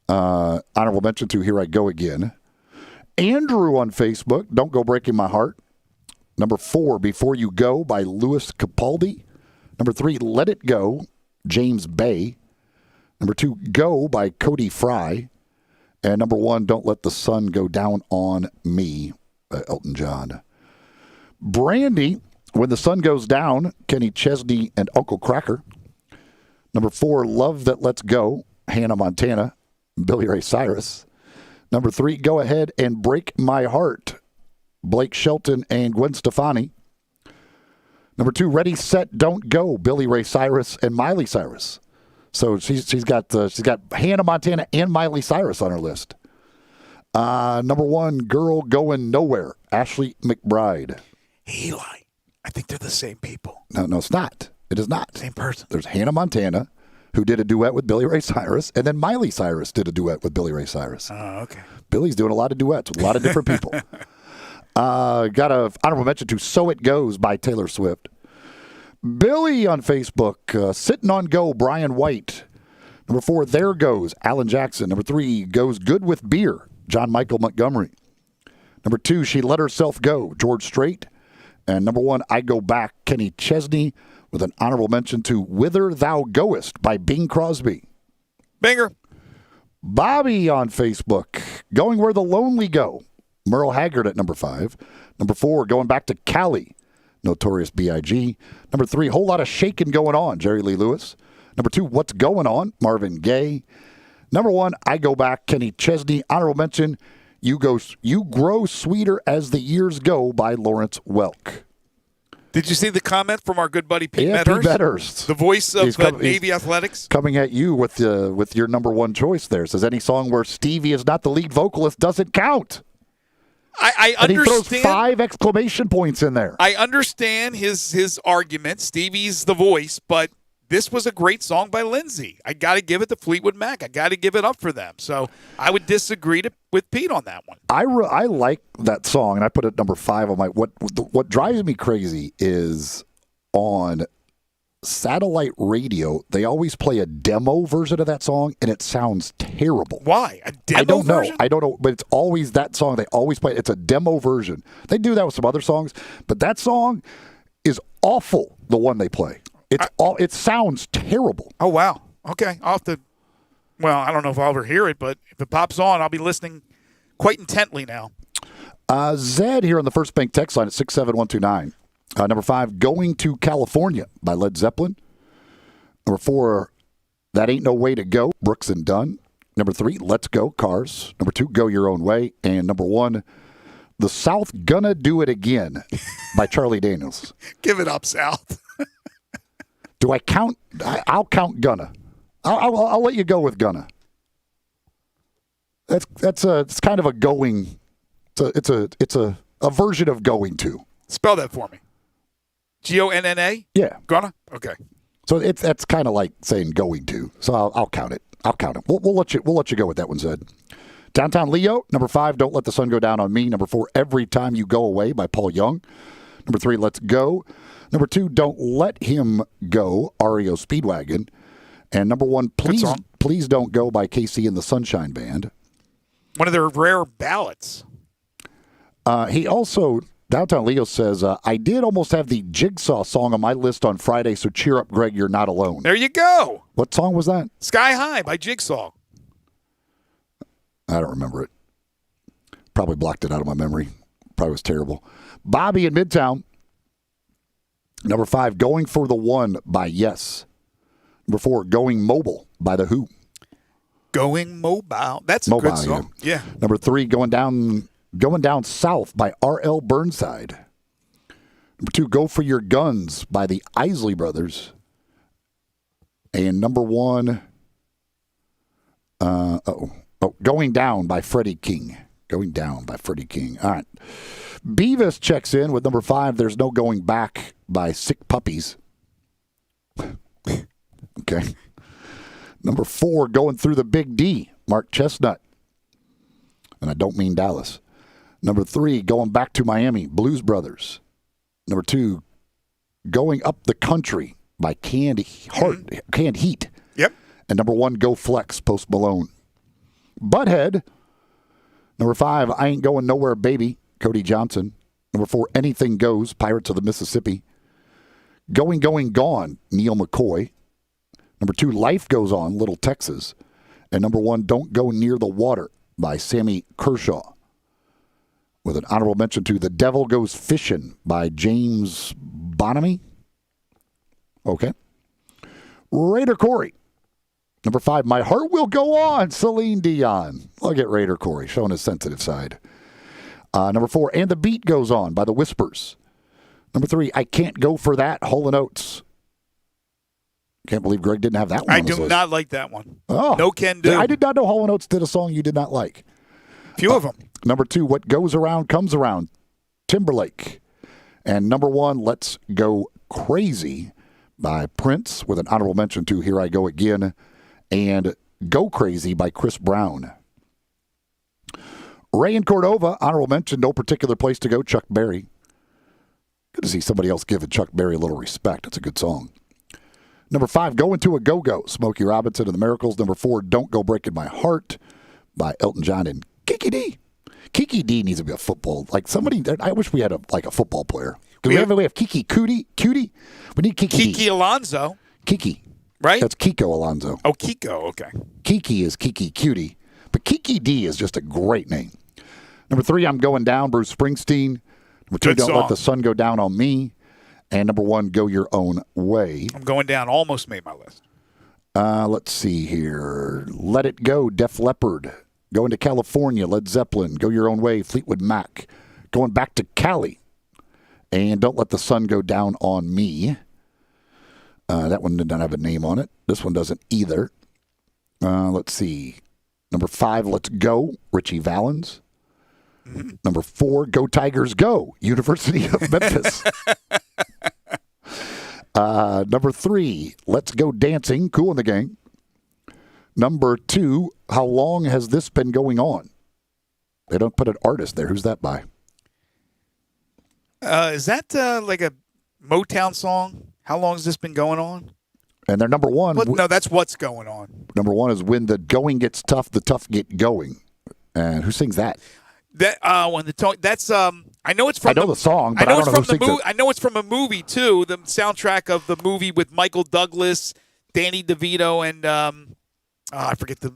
S4: Honorable mention to Here I Go Again. Andrew on Facebook, Don't Go Breaking My Heart. Number 4, Before You Go by Louis Capaldi. Number 3, Let It Go, James Bay. Number 2, Go by Cody Fry. And number 1, Don't Let the Sun Go Down on Me by Elton John. Brandy, When the Sun Goes Down, Kenny Chesney and Uncle Cracker. Number 4, Love That Lets Go, Hannah Montana, Billy Ray Cyrus. Number 3, Go Ahead and Break My Heart, Blake Shelton and Gwen Stefani. Number 2, Ready, Set, Don't Go, Billy Ray Cyrus and Miley Cyrus. So she's got Hannah Montana and Miley Cyrus on her list. Number 1, Girl Going Nowhere, Ashley McBride.
S3: Eli, I think they're the same people.
S4: No, it's not. It is not.
S3: Same person.
S4: There's Hannah Montana, who did a duet with Billy Ray Cyrus, and then Miley Cyrus did a duet with Billy Ray Cyrus.
S3: Oh, okay.
S4: Billy's doing a lot of duets with a lot of different people. Got an honorable mention to So It Goes by Taylor Swift. Billy on Facebook, Sitting on Go, Brian White. Number 4, There Goes, Alan Jackson. Number 3, Goes Good with Beer, John Michael Montgomery. Number 2, She Let Herself Go, George Strait. And number 1, I Go Back, Kenny Chesney, with an honorable mention to Whither Thou Goest by Bing Crosby.
S3: Binger.
S4: Bobby on Facebook, Going Where the Lonely Go, Merle Haggard at number 5. Number 4, Going Back to Cali, Notorious B.I.G. Number 3, Whole Lot of Shakin' Going On, Jerry Lee Lewis. Number 2, What's Going On, Marvin Gaye. Number 1, I Go Back, Kenny Chesney. Honorable mention, You Grow Sweeter as the Years Go by Lawrence Welk.
S3: Did you see the comment from our good buddy Pete
S4: Yeah,
S3: Medhurst?
S4: Pete Medhurst.
S3: The voice of Navy Athletics?
S4: Coming at you with your number 1 choice there. Says any song where Stevie is not the lead vocalist doesn't count.
S3: I
S4: And
S3: understand.
S4: he throws 5 exclamation points in there.
S3: I understand his argument. Stevie's the voice, but this was a great song by Lindsay. I got to give it to Fleetwood Mac. I got to give it up for them. So I would disagree with Pete on that one.
S4: I like that song, and I put it number 5 on my. What drives me crazy is on satellite radio, they always play a demo version of that song, and it sounds terrible.
S3: Why? A demo version?
S4: I don't know, but it's always that song. They always play. It's a demo version. They do that with some other songs, but that song is awful. The one they play. It sounds terrible.
S3: Oh, wow. Okay. I'll have to, well, I don't know if I'll ever hear it, but if it pops on, I'll be listening quite intently now.
S4: Zed here on the First Bank text line at 67129. Number 5, Going to California by Led Zeppelin. Number 4, That Ain't No Way to Go, Brooks and Dunn. Number 3, Let's Go, Cars. Number 2, Go Your Own Way. And number 1, The South Gonna Do It Again by Charlie Daniels.
S3: Give it up, South.
S4: Do I count? I'll count Gunna. I'll let you go with Gunna. It's kind of a going. It's a version of going to.
S3: Spell that for me. Gonna?
S4: Yeah.
S3: Gunna? Okay.
S4: So that's kind of like saying going to. So I'll count it. We'll let you go with that one, Zed. Downtown Leo. Number 5, Don't Let the Sun Go Down on Me. Number 4, Every Time You Go Away by Paul Young. Number 3, Let's Go. Number 2, Don't Let Him Go, REO Speedwagon. And number 1, Please Don't Go by KC and the Sunshine Band.
S3: One of their rare ballads.
S4: He also, Downtown Leo says, I did almost have the Jigsaw song on my list on Friday, so cheer up, Greg, you're not alone.
S3: There you go.
S4: What song was that?
S3: Sky High by Jigsaw.
S4: I don't remember it. Probably blocked it out of my memory. Probably was terrible. Bobby in Midtown. Number 5, Going for the One by Yes. Number 4, Going Mobile by The Who.
S3: Going Mobile. That's a good song. Yeah.
S4: Number 3, Going Down South by R.L. Burnside. Number 2, Go for Your Guns by the Isley Brothers. And number 1, Going Down by Freddie King. Going Down by Freddie King. All right. Beavis checks in with number 5, There's No Going Back by Sick Puppies. Okay. Number 4, Going Through the Big D, Mark Chestnut. And I don't mean Dallas. Number 3, Going Back to Miami, Blues Brothers. Number 2, Going Up the Country by Canned Heat.
S3: Yep.
S4: And number 1, Go Flex, Post Malone. Butthead. Number 5, I Ain't Going Nowhere, Baby, Cody Johnson. Number 4, Anything Goes, Pirates of the Mississippi. Going, Gone, Neil McCoy. Number 2, Life Goes On, Little Texas. And number 1, Don't Go Near the Water by Sammy Kershaw. With an honorable mention to The Devil Goes Fishing by James Bonamy. Okay. Raider Corey. Number 5, My Heart Will Go On, Celine Dion. Look at Raider Corey showing his sensitive side. Number 4, And the Beat Goes On by The Whispers. Number 3, I Can't Go For That, Hall & Oates. Can't believe Greg didn't have that one
S3: I
S4: on his
S3: do
S4: list.
S3: not like that one.
S4: Oh.
S3: No can do.
S4: I did not know Hall & Oates did a song you did not like.
S3: Few of them.
S4: Number 2, What Goes Around Comes Around, Timberlake. And number 1, Let's Go Crazy by Prince, with an honorable mention to Here I Go Again and Go Crazy by Chris Brown. Ray in Cordova, honorable mention, No Particular Place to Go, Chuck Berry. Good to see somebody else giving Chuck Berry a little respect. It's a good song. Number 5, Going to a Go-Go, Smokey Robinson and the Miracles. Number 4, Don't Go Breaking My Heart by Elton John and Kiki D. Kiki D needs to be a football. Like somebody, I wish we had a football player. We have Kiki Cutie. We need Kiki
S3: Kiki Alonso.
S4: Kiki.
S3: Right?
S4: That's Kiko Alonso.
S3: Oh, Kiko. Okay.
S4: Kiki is Kiki Cutie. But Kiki D is just a great name. Number 3, I'm Going Down, Bruce Springsteen. Number 2,
S3: Good
S4: Don't
S3: song.
S4: Let the Sun Go Down on Me. And number 1, Go Your Own Way.
S3: I'm Going Down. Almost made my list.
S4: Let's see here. Let It Go, Def Leppard. Going to California, Led Zeppelin. Go Your Own Way, Fleetwood Mac. Going Back to Cali. And Don't Let the Sun Go Down on Me. That one did not have a name on it. This one doesn't either. Let's see. Number 5, Let's Go, Richie Valens. Number 4, Go Tigers Go, University of Memphis. Number 3, Let's Go Dancing, Kool and the Gang. Number 2, How Long Has This Been Going On? They don't put an artist there. Who's that by?
S3: Is that like a Motown song? How long has this been going on?
S4: And their number 1.
S3: No, that's What's Going On.
S4: Number 1 is When the Going Gets Tough, the Tough Get Going. And who sings that?
S3: That when the tone. That's I know it's from.
S4: I know the song, but I don't know who sings it.
S3: I know it's from a movie too. The soundtrack of the movie with Michael Douglas, Danny DeVito, and I forget the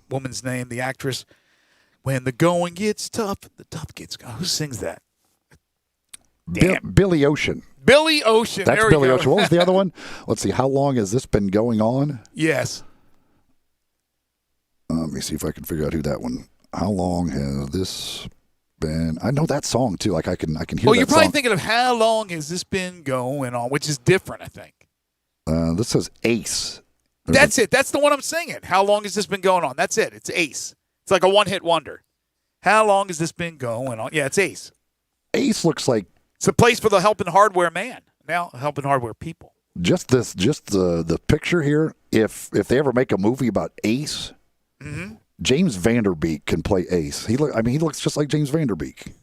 S3: woman's name, the actress. When the going gets tough, the tough gets going. Who sings that? Damn.
S4: Billy Ocean.
S3: Billy Ocean.
S4: That's
S3: there
S4: Billy
S3: we go.
S4: Ocean. What was the other one? Let's see. How long has this been going on?
S3: Yes.
S4: Let me see if I can figure out who that one. How long has this been? I know that song too. Like I can hear that
S3: Well, you're probably
S4: song.
S3: thinking of How Long Has This Been Going On, which is different, I think.
S4: This says Ace.
S3: That's it. That's the one I'm singing. How long has this been going on? That's it. It's Ace. It's like a one-hit wonder. How long has this been going on? Yeah, it's Ace.
S4: Ace looks like
S3: it's a place for the helping hardware man. Now helping hardware people.
S4: just the picture here. If they ever make a movie about Ace, James Vanderbeek can play ace. He looks just like James Vanderbeek.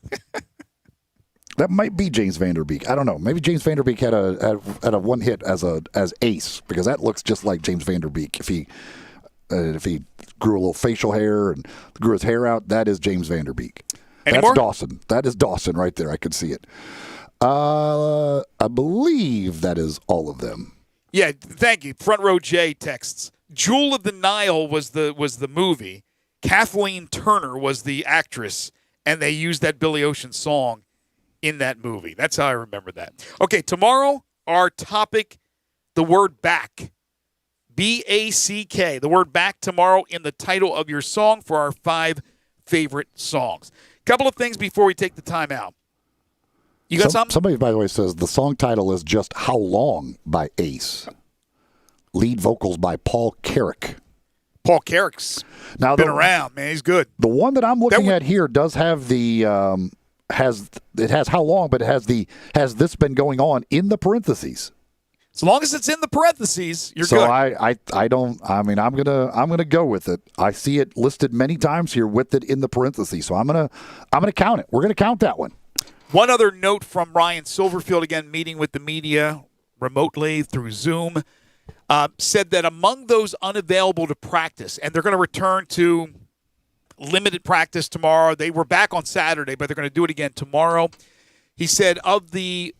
S4: That might be James Vanderbeek. I don't know. Maybe James Vanderbeek had a one hit as ace, because that looks just like James Vanderbeek. If he grew a little facial hair and grew his hair out, that is James Vanderbeek.
S3: Anymore?
S4: That's Dawson. That is Dawson right there. I could see it. I believe that is all of them.
S3: Yeah, thank you. Front Row J texts. Jewel of the Nile was the movie. Kathleen Turner was the actress, and they used that Billy Ocean song in that movie. That's how I remember that. Okay, tomorrow, our topic, the word back. B-A-C-K. The word back tomorrow in the title of your song for our 5 favorite songs. Couple of things before we take the time out. You got something?
S4: Somebody, by the way, says the song title is just How Long by Ace. Lead vocals by Paul Carrick.
S3: Paul Carrick's been around, man. He's good.
S4: The one that I'm looking at here does have the has How Long, but it has this been going on in the parentheses.
S3: As long as it's in the parentheses, you're
S4: so
S3: good.
S4: I'm gonna go with it. I see it listed many times here with it in the parentheses, so I'm gonna count it. We're gonna count that one.
S3: One other note from Ryan Silverfield, again, meeting with the media remotely through Zoom, said that among those unavailable to practice, and they're going to return to limited practice tomorrow. They were back on Saturday, but they're going to do it again tomorrow. He said of the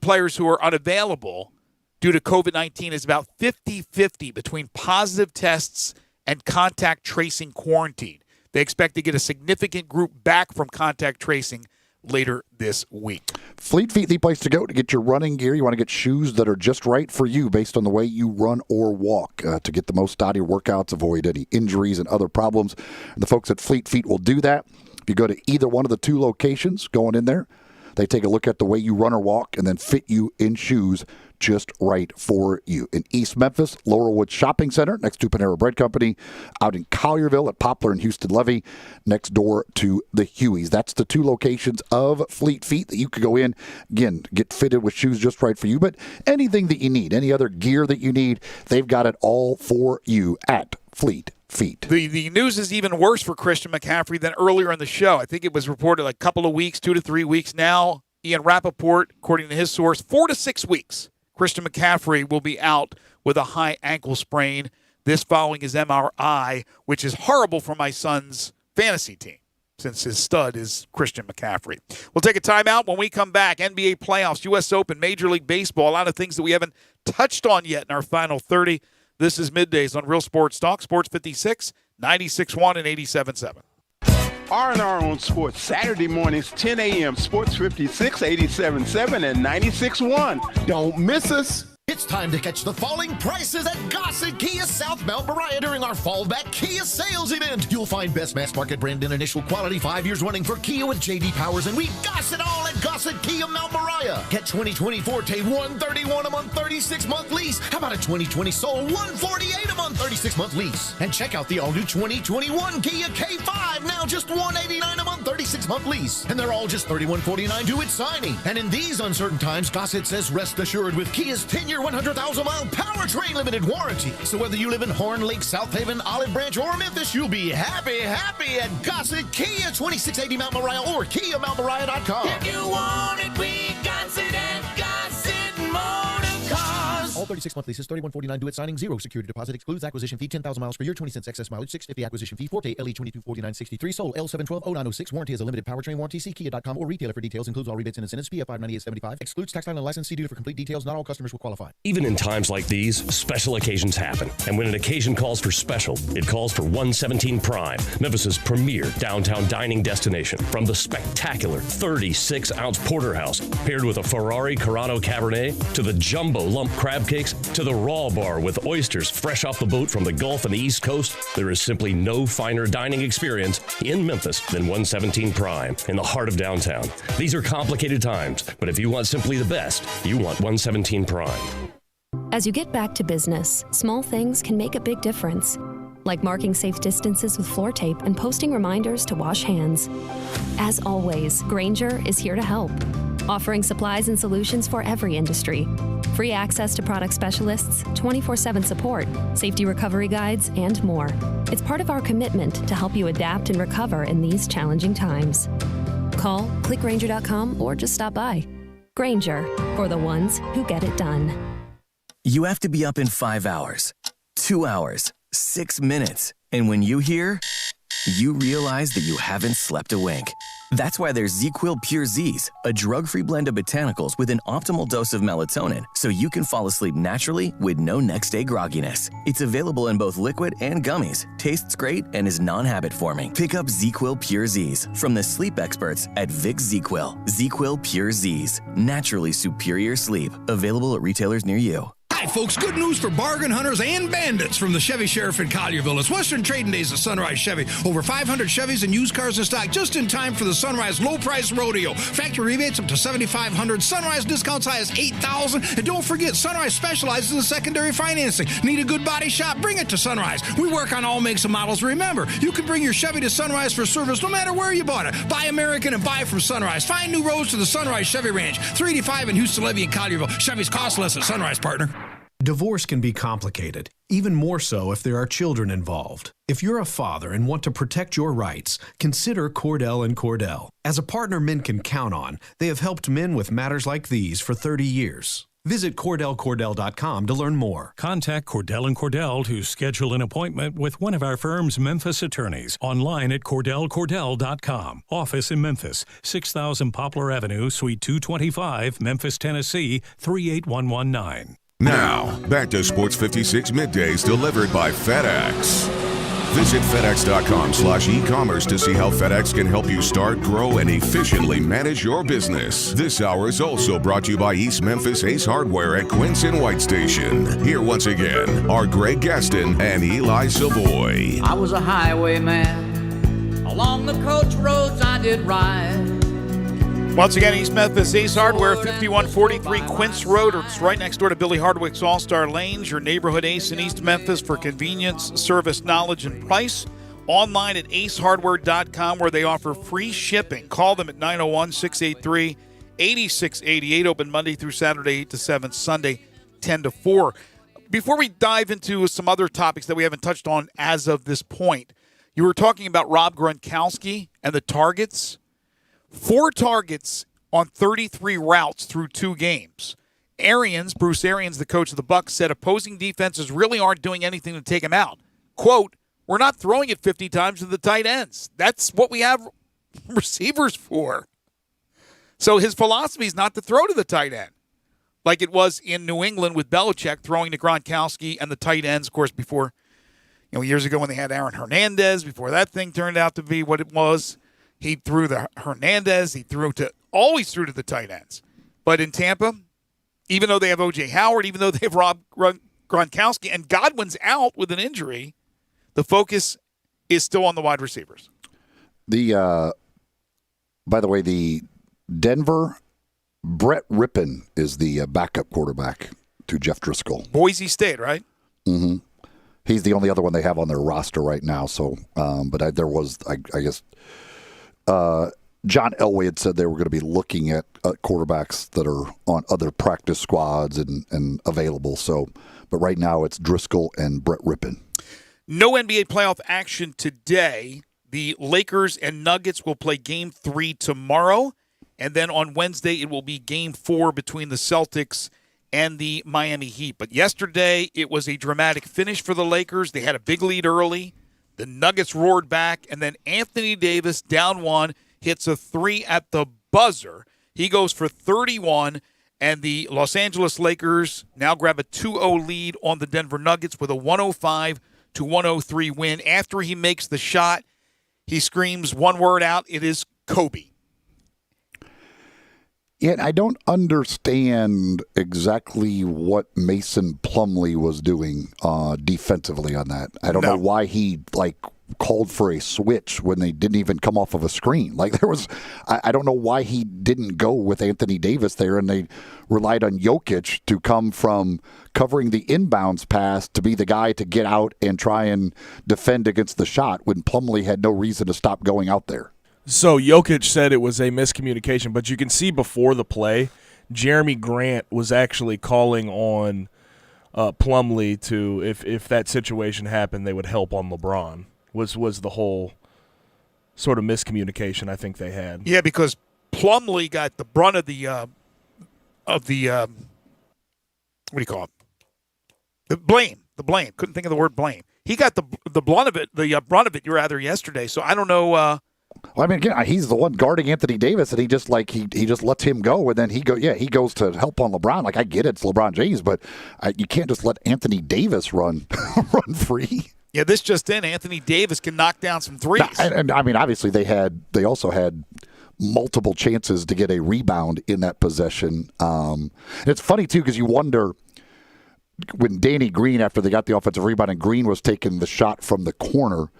S3: players who are unavailable due to COVID-19 is about 50-50 between positive tests and contact tracing quarantine. They expect to get a significant group back from contact tracing later this week.
S4: Fleet Feet, the place to go to get your running gear. You want to get shoes that are just right for you based on the way you run or walk to get the most out of your workouts, avoid any injuries and other problems. And the folks at Fleet Feet will do that. If you go to either one of the 2 locations going in there, they take a look at the way you run or walk and then fit you in shoes just right for you. In East Memphis, Laurelwood Shopping Center, next to Panera Bread Company. Out in Collierville at Poplar and Houston Levy, next door to the Hueys. That's the 2 locations of Fleet Feet that you could go in, again, get fitted with shoes just right for you. But anything that you need, any other gear that you need, they've got it all for you at Fleet Feet.
S3: The news is even worse for Christian McCaffrey than earlier in the show. I think it was reported like a couple of weeks, 2 to 3 weeks now. Ian Rappaport, according to his source, 4 to 6 weeks. Christian McCaffrey will be out with a high ankle sprain. This following his MRI, which is horrible for my son's fantasy team since his stud is Christian McCaffrey. We'll take a timeout. When we come back, NBA playoffs, U.S. Open, Major League Baseball, a lot of things that we haven't touched on yet in our final 30. This is Middays on Real Sports Talk, Sports 56, 96.1 and 87.7.
S2: R&R on Sports, Saturday mornings, 10 a.m., Sports 56, 87.7, and 96.1.
S9: Don't miss us. It's time to catch the falling prices at Gossett Kia South Mount Moriah during our Fallback Kia sales event. You'll find best mass market brand and initial quality 5 years running for Kia with J.D. Powers, and we goss it all at Gossett Kia Mount Moriah. Get 2020 Forte $131 a month, 36-month lease. How about a 2020 Soul $148 a month, 36-month lease? And check out the all-new 2021 Kia K5, now just $189 a month, 36-month lease. And they're all just $3149 due at signing. And in these uncertain times, Gossett says rest assured with Kia's 10-year 100,000-mile powertrain limited warranty. So whether you live in Horn Lake, South Haven, Olive Branch, or Memphis, you'll be happy at Gossett Kia, 2680 Mount Moriah, or KiaMountMoriah.com.
S8: If you want it, we got it at Gossett Motor Cars.
S9: All 36-month leases, $3149 due at signing, 0 security deposit, excludes acquisition fee, 10,000 miles per year, 20 cents excess mileage, $650 acquisition fee, Forte LE 2249.63, Soul L7120906, warranty is a limited powertrain warranty, see Kia.com or retailer for details, includes all rebates and incentives, PF 598.75, excludes tax, title, and license, see dealer for complete details, not all customers will qualify.
S21: Even in times like these, special occasions happen. And when an occasion calls for special, it calls for 117 Prime, Memphis's premier downtown dining destination. From the spectacular 36-ounce porterhouse paired with a Ferrari Carano Cabernet, to the jumbo lump crab cakes, to the raw bar with oysters fresh off the boat from the Gulf and the East Coast, there is simply no finer dining experience in Memphis than 117 Prime in the heart of downtown. These are complicated times, but if you want simply the best, you want 117 Prime.
S22: As you get back to business, small things can make a big difference. Like marking safe distances with floor tape and posting reminders to wash hands. As always, Grainger is here to help, offering supplies and solutions for every industry. Free access to product specialists, 24/7 support, safety recovery guides, and more. It's part of our commitment to help you adapt and recover in these challenging times. Call, click Grainger.com, or just stop by. Grainger, for the ones who get it done.
S7: You have to be up in 5 hours, 2 hours, 6 minutes. And when you hear, you realize that you haven't slept a wink. That's why there's ZzzQuil Pure Z's, a drug-free blend of botanicals with an optimal dose of melatonin, so you can fall asleep naturally with no next-day grogginess. It's available in both liquid and gummies, tastes great, and is non-habit forming. Pick up ZzzQuil Pure Z's from the sleep experts at Vicks ZzzQuil. ZzzQuil Pure Z's, naturally superior sleep. Available at retailers near you.
S10: Hi, folks. Good news for bargain hunters and bandits from the Chevy Sheriff in Collierville. It's Western Trading Days at Sunrise Chevy. Over 500 Chevys and used cars in stock just in time for the Sunrise Low Price Rodeo. Factory rebates up to $7,500. Sunrise discounts high as $8,000. And don't forget, Sunrise specializes in secondary financing. Need a good body shop? Bring it to Sunrise. We work on all makes and models. Remember, you can bring your Chevy to Sunrise for service no matter where you bought it. Buy American and buy from Sunrise. Find new roads to the Sunrise Chevy Ranch. 385 in Houston Levy and Collierville. Chevys cost less at Sunrise, partner.
S19: Divorce can be complicated, even more so if there are children involved. If you're a father and want to protect your rights, consider Cordell & Cordell. As a partner men can count on, they have helped men with matters like these for 30 years. Visit CordellCordell.com to learn more.
S6: Contact Cordell & Cordell to schedule an appointment with one of our firm's Memphis attorneys. Online at CordellCordell.com. Office in Memphis, 6000 Poplar Avenue, Suite 225, Memphis, Tennessee, 38119.
S1: Now, back to Sports 56 Middays delivered by FedEx. Visit FedEx.com/e-commerce to see how FedEx can help you start, grow, and efficiently manage your business. This hour is also brought to you by East Memphis Ace Hardware at Quince and White Station. Here once again are Greg Gaston and Eli Savoy.
S23: I was a highwayman. Along the coach roads I did ride.
S3: Once again, East Memphis Ace Hardware, 5143 Quince Road. It's right next door to Billy Hardwick's All-Star Lanes, your neighborhood Ace in East Memphis for convenience, service, knowledge, and price. Online at acehardware.com, where they offer free shipping. Call them at 901-683-8688. Open Monday through Saturday, 8 to 7, Sunday, 10 to 4. Before we dive into some other topics that we haven't touched on as of this point, you were talking about Rob Gronkowski and the targets. 4 targets on 33 routes through 2 games. Bruce Arians, the coach of the Bucs, said opposing defenses really aren't doing anything to take him out. Quote, "We're not throwing it 50 times to the tight ends. That's what we have receivers for." So his philosophy is not to throw to the tight end, like it was in New England with Belichick throwing to Gronkowski and the tight ends, of course, before, years ago when they had Aaron Hernandez, before that thing turned out to be what it was. He threw to Hernandez. He always threw to the tight ends. But in Tampa, even though they have O.J. Howard, even though they have Rob Gronkowski, and Godwin's out with an injury, the focus is still on the wide receivers.
S4: By the way, the Denver, Brett Rippon is the backup quarterback to Jeff Driscoll.
S3: Boise State, right?
S4: Mm-hmm. He's the only other one they have on their roster right now. So, there was, I guess, John Elway had said they were going to be looking at quarterbacks that are on other practice squads and available. So, but right now it's Driscoll and Brett Rippon.
S3: No NBA playoff action today. The Lakers and Nuggets will play Game 3 tomorrow, and then on Wednesday it will be Game 4 between the Celtics and the Miami Heat. But yesterday it was a dramatic finish for the Lakers. They had a big lead early. The Nuggets roared back, and then Anthony Davis, down 1, hits a 3 at the buzzer. He goes for 31, and the Los Angeles Lakers now grab a 2-0 lead on the Denver Nuggets with a 105-103 win. After he makes the shot, he screams one word out. It is Kobe.
S4: Yeah, I don't understand exactly what Mason Plumlee was doing defensively on that. I don't know why he called for a switch when they didn't even come off of a screen. I don't know why he didn't go with Anthony Davis there, and they relied on Jokic to come from covering the inbounds pass to be the guy to get out and try and defend against the shot when Plumlee had no reason to stop going out there.
S5: So Jokic said it was a miscommunication, but you can see before the play, Jeremy Grant was actually calling on Plumlee to, if that situation happened, they would help on LeBron. Was the whole sort of miscommunication I think they had.
S3: Yeah, because Plumlee got the brunt of the what do you call it? The blame. Couldn't think of the word blame. He got the brunt of it. Brunt of it. Yesterday. So I don't know.
S4: Well, I mean, again, he's the one guarding Anthony Davis, and he just lets him go, and then he goes to help on LeBron. Like, I get it, it's LeBron James, but you can't just let Anthony Davis run free.
S3: Yeah, this just in, Anthony Davis can knock down some threes.
S4: And I mean, obviously they also had multiple chances to get a rebound in that possession. And it's funny too, because you wonder, when Danny Green, after they got the offensive rebound and Green was taking the shot from the corner,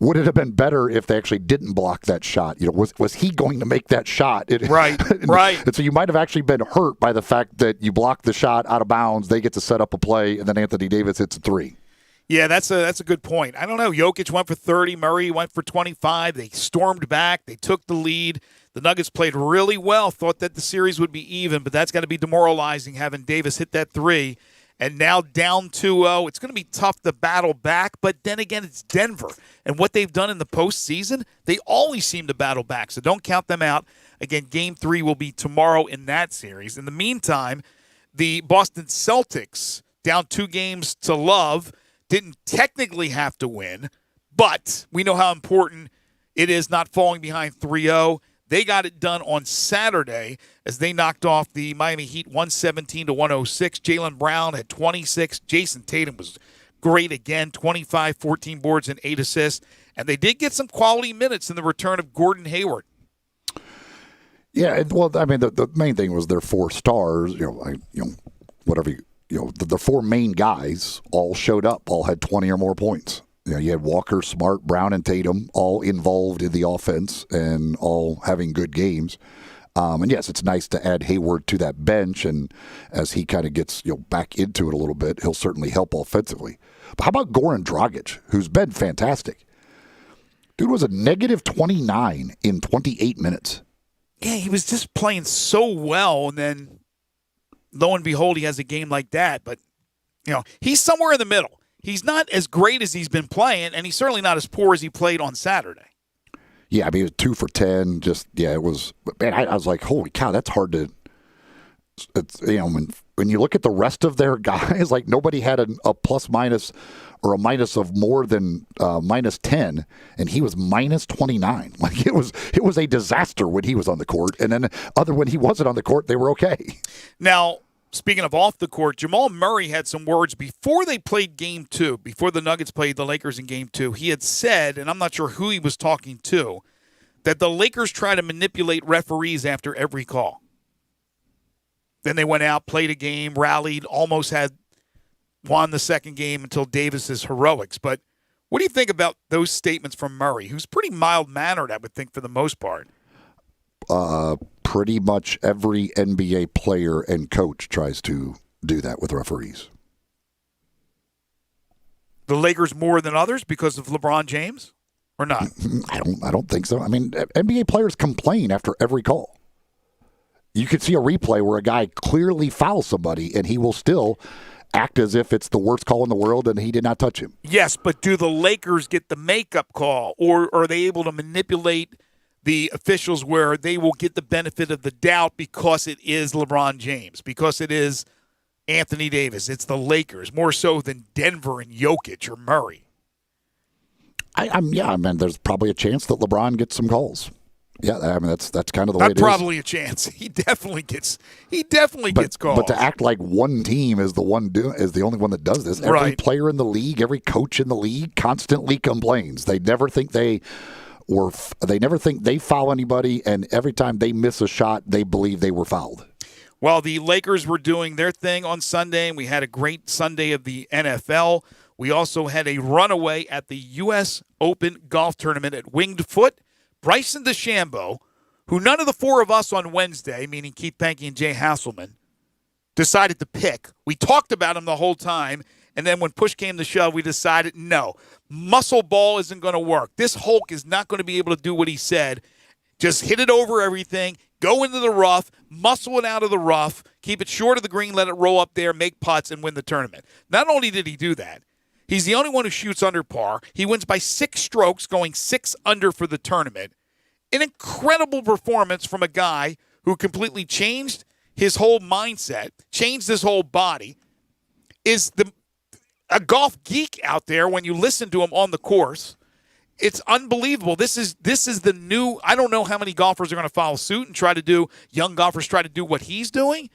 S4: would it have been better if they actually didn't block that shot? Was he going to make that shot?
S3: Right.
S4: And so you might have actually been hurt by the fact that you blocked the shot out of bounds, they get to set up a play, and then Anthony Davis hits a three.
S3: Yeah, that's a good point. I don't know. Jokic went for 30. Murray went for 25. They stormed back. They took the lead. The Nuggets played really well, thought that the series would be even, but that's got to be demoralizing having Davis hit that three. And now down 2-0. It's going to be tough to battle back, but then again, it's Denver. And what they've done in the postseason, they always seem to battle back, so don't count them out. Again, Game 3 will be tomorrow in that series. In the meantime, the Boston Celtics, down 2-0, didn't technically have to win, but we know how important it is not falling behind 3-0. They got it done on Saturday as they knocked off the Miami Heat 117-106. Jaylen Brown had 26. Jason Tatum was great again, 25, 14 boards, and 8 assists. And they did get some quality minutes in the return of Gordon Hayward.
S4: Yeah, well, I mean, the main thing was their 4 stars. The 4 main guys all showed up, all had 20 or more points. You had Walker, Smart, Brown, and Tatum all involved in the offense and all having good games. And yes, it's nice to add Hayward to that bench, and as he kind of gets back into it a little bit, he'll certainly help offensively. But how about Goran Dragic, who's been fantastic? Dude was a negative 29 in 28 minutes.
S3: Yeah, he was just playing so well, and then lo and behold, he has a game like that. But he's somewhere in the middle. He's not as great as he's been playing, and he's certainly not as poor as he played on Saturday.
S4: Yeah, I mean, it was 2 for 10. It was. Man, I was like, holy cow, that's hard to. It's when you look at the rest of their guys, like nobody had a plus minus or a minus of more than minus 10, and he was minus 29. Like it was a disaster when he was on the court, and then when he wasn't on the court, they were okay.
S3: Now, speaking of off the court, Jamal Murray had some words before they played Game 2, before the Nuggets played the Lakers in Game 2. He had said, and I'm not sure who he was talking to, that the Lakers try to manipulate referees after every call. Then they went out, played a game, rallied, almost won the second game until Davis's heroics. But what do you think about those statements from Murray, who's pretty mild-mannered, I would think, for the most part?
S4: Pretty much every NBA player and coach tries to do that with referees.
S3: The Lakers more than others because of LeBron James, or not?
S4: I don't think so. I mean, NBA players complain after every call. You could see a replay where a guy clearly fouls somebody, and he will still act as if it's the worst call in the world and he did not touch him.
S3: Yes, but do the Lakers get the makeup call, or are they able to manipulate the officials where they will get the benefit of the doubt because it is LeBron James, because it is Anthony Davis? It's the Lakers, more so than Denver and Jokic or Murray.
S4: I mean, there's probably a chance that LeBron gets some calls. Yeah, I mean that's kind of the way it is.
S3: Probably a chance. He definitely gets calls.
S4: But to act like one team is the only one that does this. Every player in the league, every coach in the league constantly complains. They never think they foul anybody, and every time they miss a shot, they believe they were fouled.
S3: Well, the Lakers were doing their thing on Sunday, and we had a great Sunday of the NFL. We also had a runaway at the U.S. Open golf tournament at Winged Foot. Bryson DeChambeau, who none of the 4 of us on Wednesday, meaning Keith Pankey and Jay Hasselman, decided to pick. We talked about him the whole time, and then when push came to shove, we decided, no, muscle ball isn't going to work. This Hulk is not going to be able to do what he said. Just hit it over everything, go into the rough, muscle it out of the rough, keep it short of the green, let it roll up there, make putts, and win the tournament. Not only did he do that, he's the only one who shoots under par. He wins by 6 strokes, going 6 under for the tournament. An incredible performance from a guy who completely changed his whole mindset, changed his whole body, is a golf geek out there when you listen to him on the course. It's unbelievable. This is the new, I don't know how many golfers are going to follow suit and young golfers try to do what he's doing,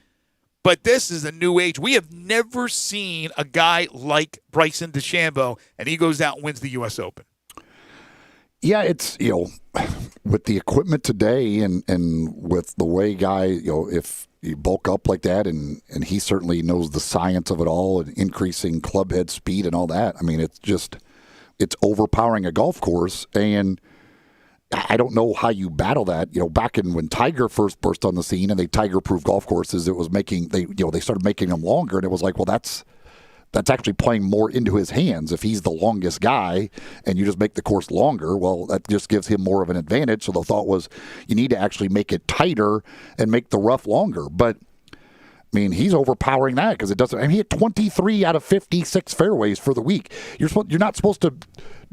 S3: but this is a new age. We have never seen a guy like Bryson DeChambeau, and he goes out and wins the U.S. Open.
S4: Yeah, it's, with the equipment today and with the way if you bulk up like that, and he certainly knows the science of it all and increasing club head speed and all that. I mean, it's overpowering a golf course, and I don't know how you battle that. Back when Tiger first burst on the scene and they Tiger-proof golf courses, it was they started making them longer, and it was like, well, that's actually playing more into his hands. If he's the longest guy and you just make the course longer, well, that just gives him more of an advantage. So the thought was you need to actually make it tighter and make the rough longer. But, I mean, he's overpowering that because it doesn't. I mean, he hit 23 out of 56 fairways for the week. You're not supposed to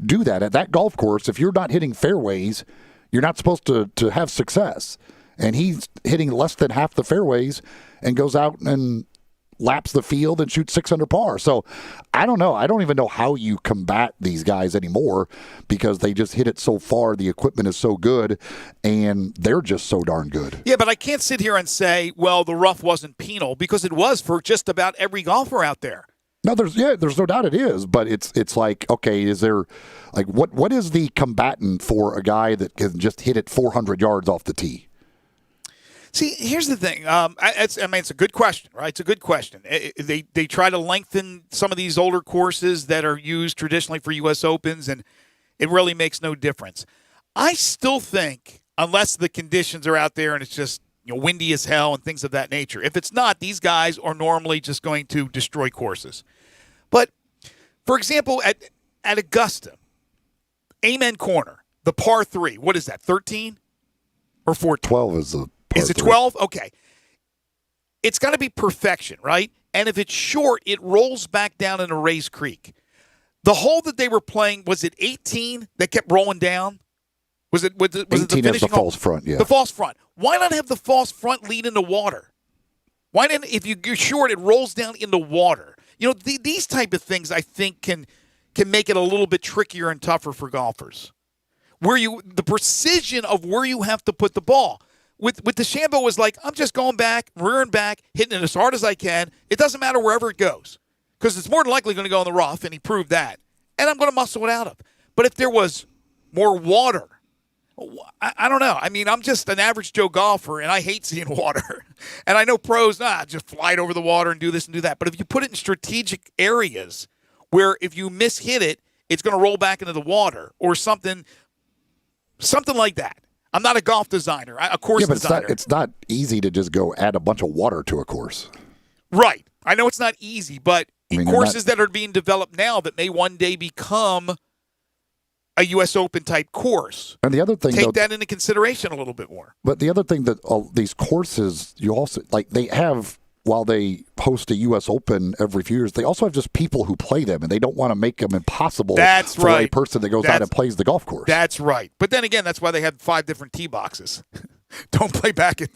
S4: do that at that golf course. If you're not hitting fairways, you're not supposed to have success. And he's hitting less than half the fairways and goes out and laps the field and shoots 6 under par. So I don't know. I don't even know how you combat these guys anymore because they just hit it so far. The equipment is so good and they're just so darn good.
S3: Yeah, but I can't sit here and say, well, the rough wasn't penal because it was for just about every golfer out there.
S4: No, there's no doubt it is, but it's like, okay, is there like what is the combatant for a guy that can just hit it 400 yards off the tee?
S3: See, here's the thing. It's a good question, right? It's a good question. They try to lengthen some of these older courses that are used traditionally for U.S. Opens, and it really makes no difference. I still think, unless the conditions are out there and it's just windy as hell and things of that nature, if it's not, these guys are normally just going to destroy courses. But, for example, at Augusta, Amen Corner, the par 3, what is that, 13 or 14?
S4: 12 is the
S3: Is it 12? Okay. It's got to be perfection, right? And if it's short, it rolls back down into Rays Creek. The hole that they were playing, was it 18 that kept rolling down? Was it the
S4: 18
S3: finishing
S4: is the false front, yeah.
S3: The false front. Why not have the false front lead into water? Why didn't, if you're short, it rolls down into water? These type of things, I think, can make it a little bit trickier and tougher for golfers. The precision of where you have to put the ball. With DeChambeau was like, I'm just going back, rearing back, hitting it as hard as I can. It doesn't matter wherever it goes because it's more than likely going to go in the rough, and he proved that. And I'm going to muscle it out of. But if there was more water, I don't know. I mean, I'm just an average Joe golfer, and I hate seeing water. And I know pros, just fly it over the water and do this and do that. But if you put it in strategic areas where if you mishit it, it's going to roll back into the water or something like that. I'm not a golf designer, a course designer.
S4: It's not easy to just go add a bunch of water to a course.
S3: Right. I know it's not easy, but courses that are being developed now that may one day become a U.S. Open type course.
S4: And the other thing,
S3: take that into consideration a little bit more.
S4: But the other thing that these courses, you also they have, while they host a U.S. Open every few years, they also have just people who play them, and they don't want to make them impossible for a person that goes out and plays the golf course.
S3: That's right. But then again, that's why they have 5 different tee boxes. Don't play back in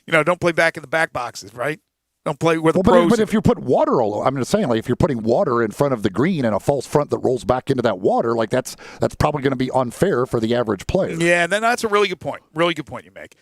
S3: the back boxes, right? Don't play where the pros.
S4: But if you put water all over, I'm just saying, like if you're putting water in front of the green and a false front that rolls back into that water, like that's probably going to be unfair for the average player.
S3: Yeah, and then that's a really good point. Really good point you make.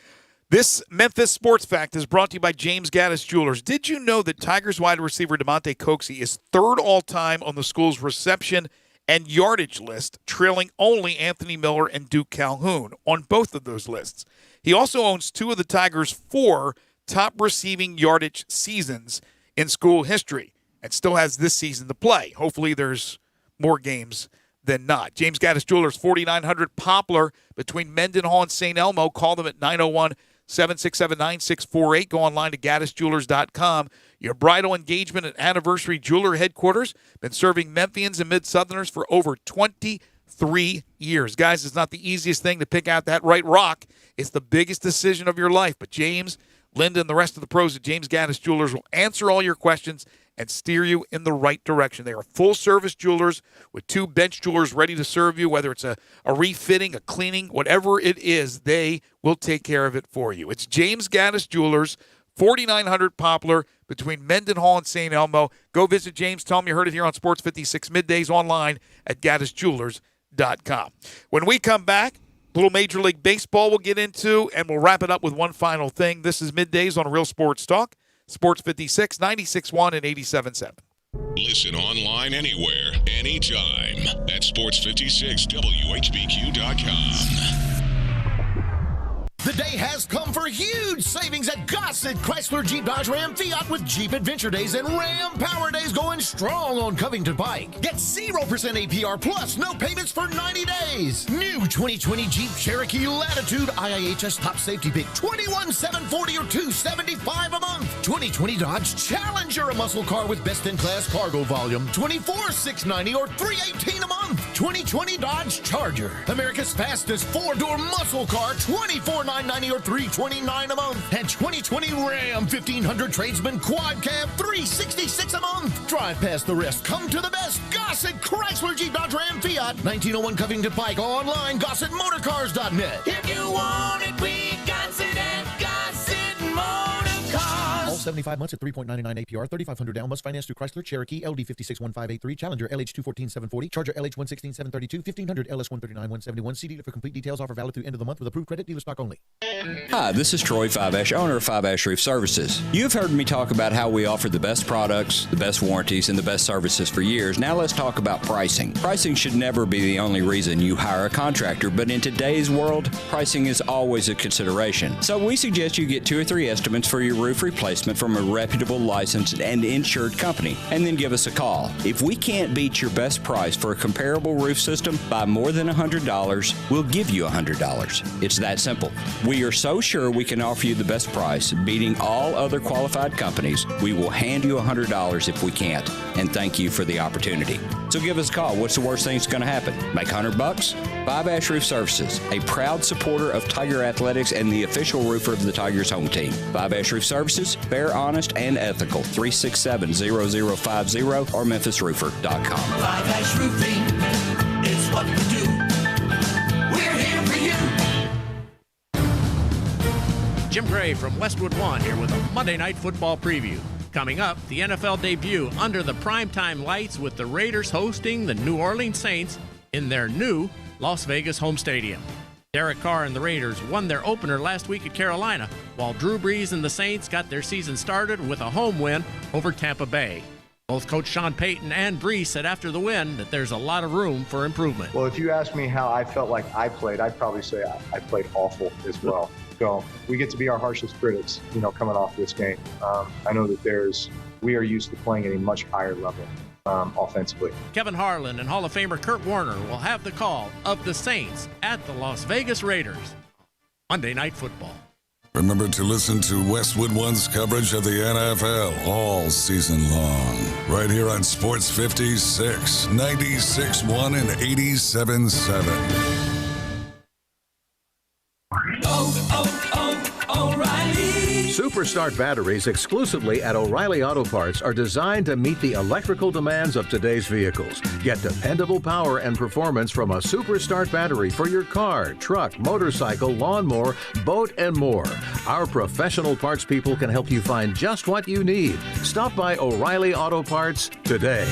S3: This Memphis Sports Fact is brought to you by James Gaddis Jewelers. Did you know that Tigers wide receiver DeMonte Coxey is 3rd all-time on the school's reception and yardage list, trailing only Anthony Miller and Duke Calhoun on both of those lists? He also owns 2 of the Tigers' 4 top receiving yardage seasons in school history and still has this season to play. Hopefully there's more games than not. James Gaddis Jewelers, 4900 Poplar between Mendenhall and St. Elmo. Call them at 901-767-9648. Go online to GaddisJewelers.com. Your bridal engagement and anniversary jeweler headquarters. Been serving Memphians and Mid-Southerners for over 23 years. Guys, it's not the easiest thing to pick out that right rock It's the biggest decision of your life. But James, Linda, and the rest of the pros at James Gaddis Jewelers will answer all your questions and steer you in the right direction. They are full-service jewelers with 2 bench jewelers ready to serve you, whether it's a refitting, a cleaning, whatever it is, they will take care of it for you. It's James Gaddis Jewelers, 4900 Poplar, between Mendenhall and St. Elmo. Go visit James. Tell him you heard it here on Sports 56 Middays, online at GaddisJewelers.com. When we come back, little Major League Baseball we'll get into, and we'll wrap it up with one final thing. This is Middays on Real Sports Talk, Sports 56, 96.1 and 87.7.
S1: Listen online anywhere, anytime at sports56whbq.com.
S9: The day has come for huge savings at Gossett Chrysler Jeep Dodge Ram Fiat with Jeep Adventure Days and Ram Power Days going strong on Covington Pike. Get 0% APR plus no payments for 90 days. New 2020 Jeep Cherokee Latitude IIHS top safety pick, $21,740 or $275 a month. 2020 Dodge Challenger, a muscle car with best-in-class cargo volume, $24,690 or $318 a month. 2020 Dodge Charger, America's fastest 4-door muscle car, $24,990 or $329 a month. And 2020 Ram 1500 Tradesman Quad Cab, $366 a month. Drive past the rest. Come to the best. Gossett Chrysler Jeep Dodge Ram Fiat, 1901 Covington Pike. Online, GossettMotorCars.net.
S8: If you want it, we got it at Gossett Motor Cars.
S9: All 75 months at 3.99 APR, 3,500 down. Must finance through Chrysler, Cherokee, LD 561583, Challenger LH 214,740, Charger LH 116,732, 1500 LS 139,171. See dealer for complete details. Offer valid through end of the month with approved credit. Dealer stock only.
S15: Hi, this is Troy Five-Ash, owner of Five-Ash Roof Services. You've heard me talk about how we offer the best products, the best warranties, and the best services for years. Now let's talk about pricing. Pricing should never be the only reason you hire a contractor, but in today's world, pricing is always a consideration. So we suggest you get 2 or 3 estimates for your roof replacement from a reputable, licensed, and insured company, and then give us a call. If we can't beat your best price for a comparable roof system by more than $100, we'll give you $100. It's that simple. We are so sure we can offer you the best price, beating all other qualified companies, we will hand you $100 if we can't, and thank you for the opportunity. So give us a call. What's the worst thing that's going to happen? Make $100? Five-Ash Roof Services, a proud supporter of Tiger Athletics and the official roofer of the Tigers home team. Five-Ash Roof Services, fair, honest, and ethical. 367-0050 or memphisroofer.com.
S8: Five-Ash Roofing, it's what we do. We're here for you.
S11: Jim Gray from Westwood One here with a Monday Night Football preview. Coming up, the NFL debut under the primetime lights with the Raiders hosting the New Orleans Saints in their new Las Vegas home stadium. Derek Carr and the Raiders won their opener last week at Carolina, while Drew Brees and the Saints got their season started with a home win over Tampa Bay. Both Coach Sean Payton and Brees said after the win that there's a lot of room for improvement.
S12: Well, if you ask me how I felt like I played, I'd probably say I played awful as well. So we get to be our harshest critics, coming off this game. I know that we are used to playing at a much higher level offensively.
S11: Kevin Harlan and Hall of Famer Kurt Warner will have the call of the Saints at the Las Vegas Raiders. Monday Night Football.
S13: Remember to listen to Westwood One's coverage of the NFL all season long. Right here on Sports 56, 96.1 and 87.7.
S18: O'Reilly. Superstart batteries exclusively at O'Reilly Auto Parts are designed to meet the electrical demands of today's vehicles. Get dependable power and performance from a Superstart battery for your car, truck, motorcycle, lawnmower, boat, and more. Our professional parts people can help you find just what you need. Stop by O'Reilly Auto Parts today.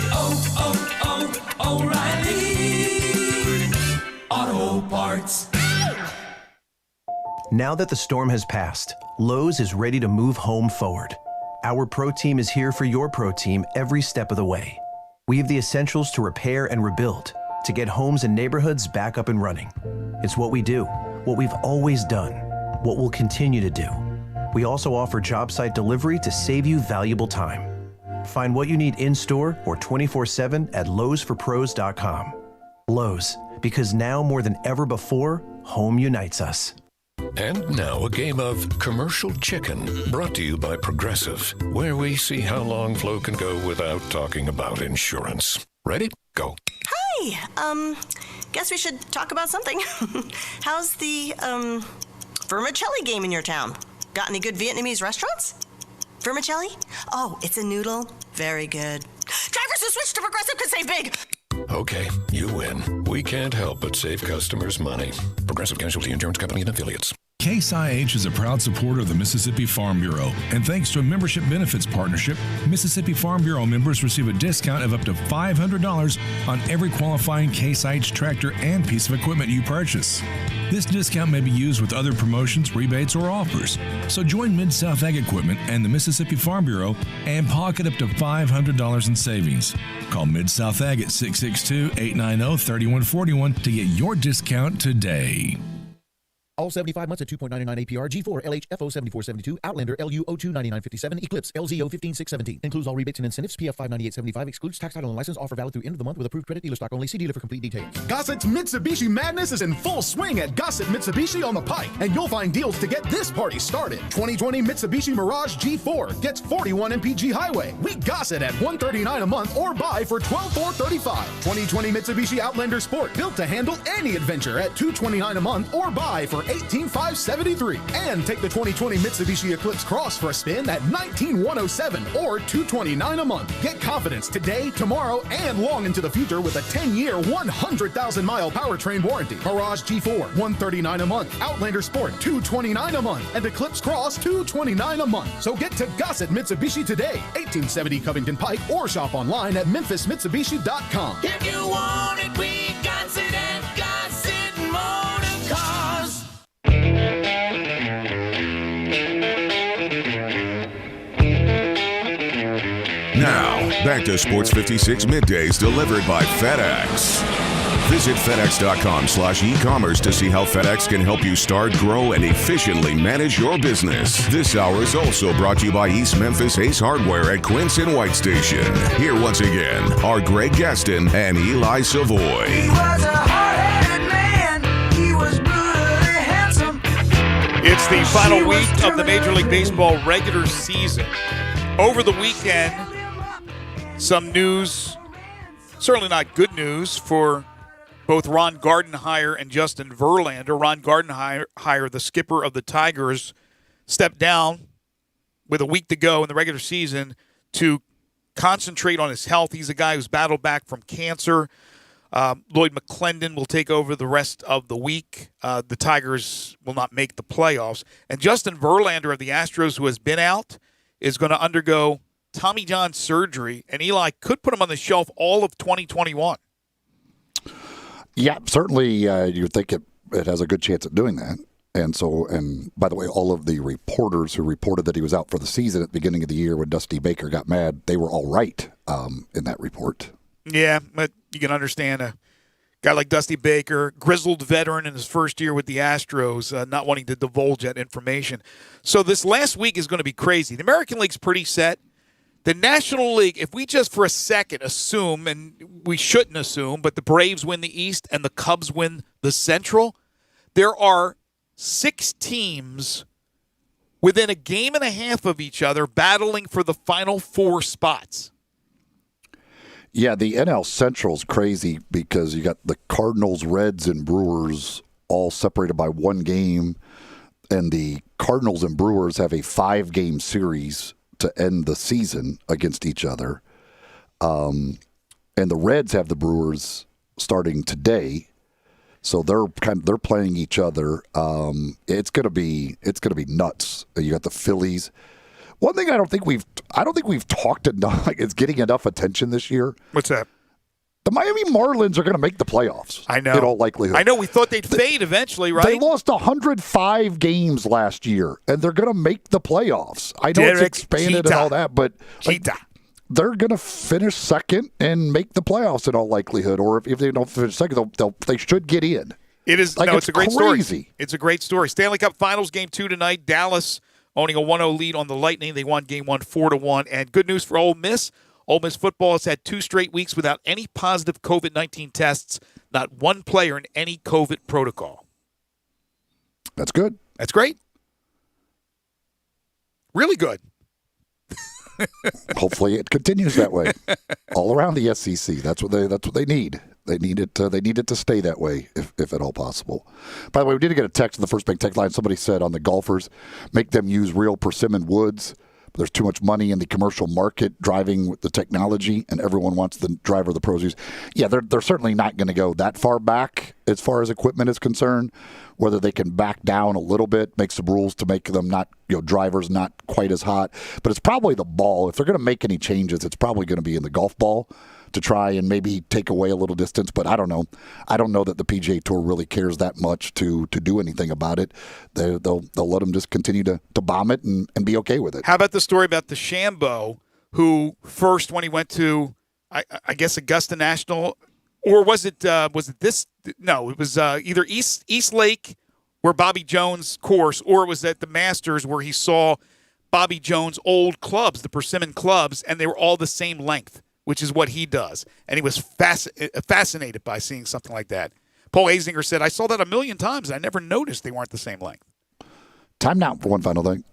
S8: O'Reilly Auto Parts.
S24: Now that the storm has passed, Lowe's is ready to move home forward. Our Pro Team is here for your Pro Team every step of the way. We have the essentials to repair and rebuild, to get homes and neighborhoods back up and running. It's what we do, what we've always done, what we'll continue to do. We also offer job site delivery to save you valuable time. Find what you need in-store or 24/7 at lowesforpros.com. Lowe's, because now more than ever before, home unites us.
S25: And now a game of Commercial Chicken, brought to you by Progressive, where we see how long Flo can go without talking about insurance. Ready? Go.
S27: Hi. Guess we should talk about something. How's the
S2: Vermicelli game in your town. Got any good Vietnamese restaurants? Vermicelli? Oh, it's a noodle. Very good. Drivers who switch to Progressive could save big.
S25: Okay, you win. We can't help but save customers money. Progressive Casualty Insurance Company and Affiliates.
S6: Case IH is a proud supporter of the Mississippi Farm Bureau, and thanks to a membership benefits partnership, Mississippi Farm Bureau members receive a discount of up to $500 on every qualifying Case IH tractor and piece of equipment you purchase. This discount may be used with other promotions, rebates, or offers. So join Mid-South Ag Equipment and the Mississippi Farm Bureau and pocket up to $500 in savings. Call Mid-South Ag at 662-890-3141 to get your discount today.
S14: All 75 months at 2.99 APR, G4, LHFO 7472, Outlander, LU02 9957, Eclipse, LZO 15617. Includes all rebates and incentives, PF 59875, excludes tax, title, and license. Offer valid through end of the month with approved credit. Dealer stock only. See dealer for complete details.
S16: Gossett's Mitsubishi Madness is in full swing at Gossett Mitsubishi on the Pike, and you'll find deals to get this party started. 2020 Mitsubishi Mirage G4 gets 41 MPG Highway. We Gossett at $139 a month or buy for $12,435. 2020 Mitsubishi Outlander Sport, built to handle any adventure at $229 a month or buy for $18,573. And take the 2020 Mitsubishi Eclipse Cross for a spin at $19,107 or $229 a month. Get confidence today, tomorrow, and long into the future with a 10-year, 100,000-mile powertrain warranty. Mirage G4, $139 a month. Outlander Sport, $229 a month. And Eclipse Cross, $229 a month. So get to Gossett Mitsubishi today, 1870 Covington Pike, or shop online at memphismitsubishi.com.
S8: If you want it, we got it at Gossett Motor Cars.
S1: Now, back to Sports 56 Middays delivered by FedEx. Visit FedEx.com/e-commerce to see how FedEx can help you start, grow, and efficiently manage your business. This hour is also brought to you by East Memphis Ace Hardware at Quince and White Station. Here once again are Greg Gaston and Eli Savoy.
S8: He was a hard-headed man. He was brutally handsome.
S3: It's the final week of the Major League Baseball regular season. Over the weekend, some news, certainly not good news for both Ron Gardenhire and Justin Verlander. Ron Gardenhire, the skipper of the Tigers, stepped down with a week to go in the regular season to concentrate on his health. He's a guy who's battled back from cancer. Lloyd McClendon will take over the rest of the week. The Tigers will not make the playoffs. And Justin Verlander of the Astros, who has been out, is going to undergo Tommy John surgery. And Eli could put him on the shelf all of 2021.
S4: Yeah, certainly you would think it has a good chance at doing that. And by the way, all of the reporters who reported that he was out for the season at the beginning of the year when Dusty Baker got mad, they were all right in that report.
S3: Yeah, but you can understand a guy like Dusty Baker, grizzled veteran in his first year with the Astros, not wanting to divulge that information. So this last week is going to be crazy. The American League's pretty set. The National League, if we just for a second assume, and we shouldn't assume, but the Braves win the East and the Cubs win the Central, there are 6 teams within a game and a half of each other battling for the final 4 spots.
S4: Yeah, the NL Central's crazy because you got the Cardinals, Reds, and Brewers all separated by 1 game, and the Cardinals and Brewers have a 5-game series to end the season against each other. And the Reds have the Brewers starting today. So they're playing each other. It's gonna be nuts. You got the Phillies. One thing I don't think we've talked enough, like it's getting enough attention this year.
S3: What's that?
S4: The Miami Marlins are going to make the playoffs.
S3: I know.
S4: In all likelihood.
S3: I know. We thought they'd fade eventually, right?
S4: They lost 105 games last year, and they're going to make the playoffs. I know it's expanded and all that, but they're going to finish second and make the playoffs in all likelihood. Or if they don't finish second, they should get in.
S3: It is.
S4: Like,
S3: it's a great
S4: crazy
S3: story. It's a great story. Stanley Cup Finals Game 2 tonight. Dallas owning a 1-0 lead on the Lightning. They won Game 1 4-1. And good news for Ole Miss. Ole Miss football has had 2 straight weeks without any positive COVID-19 tests. Not one player in any COVID protocol.
S4: That's good.
S3: That's great. Really good.
S4: Hopefully it continues that way all around the SEC. That's what they need. They need it to stay that way, if at all possible. By the way, we did get a text on the First Bank text line. Somebody said on the golfers, make them use real persimmon woods. But there's too much money in the commercial market driving with the technology, and everyone wants the driver the pros use. Yeah, they're certainly not going to go that far back as far as equipment is concerned. Whether they can back down a little bit, make some rules to make them not, drivers not quite as hot. But it's probably the ball. If they're going to make any changes, it's probably going to be in the golf ball to try and maybe take away a little distance. But I don't know. I don't know that the PGA Tour really cares that much to do anything about it. They'll let them just continue to bomb it and be okay with it.
S3: How about the story about the Shambo, who first, when he went to, I guess, Augusta National, or was it this? No, it was either East Lake, where Bobby Jones course, or it was at the Masters where he saw Bobby Jones' old clubs, the persimmon clubs, and they were all the same length, which is what he does. And he was fascinated by seeing something like that. Paul Azinger said, I saw that a million times, and I never noticed they weren't the same length.
S4: Time now for one final thing.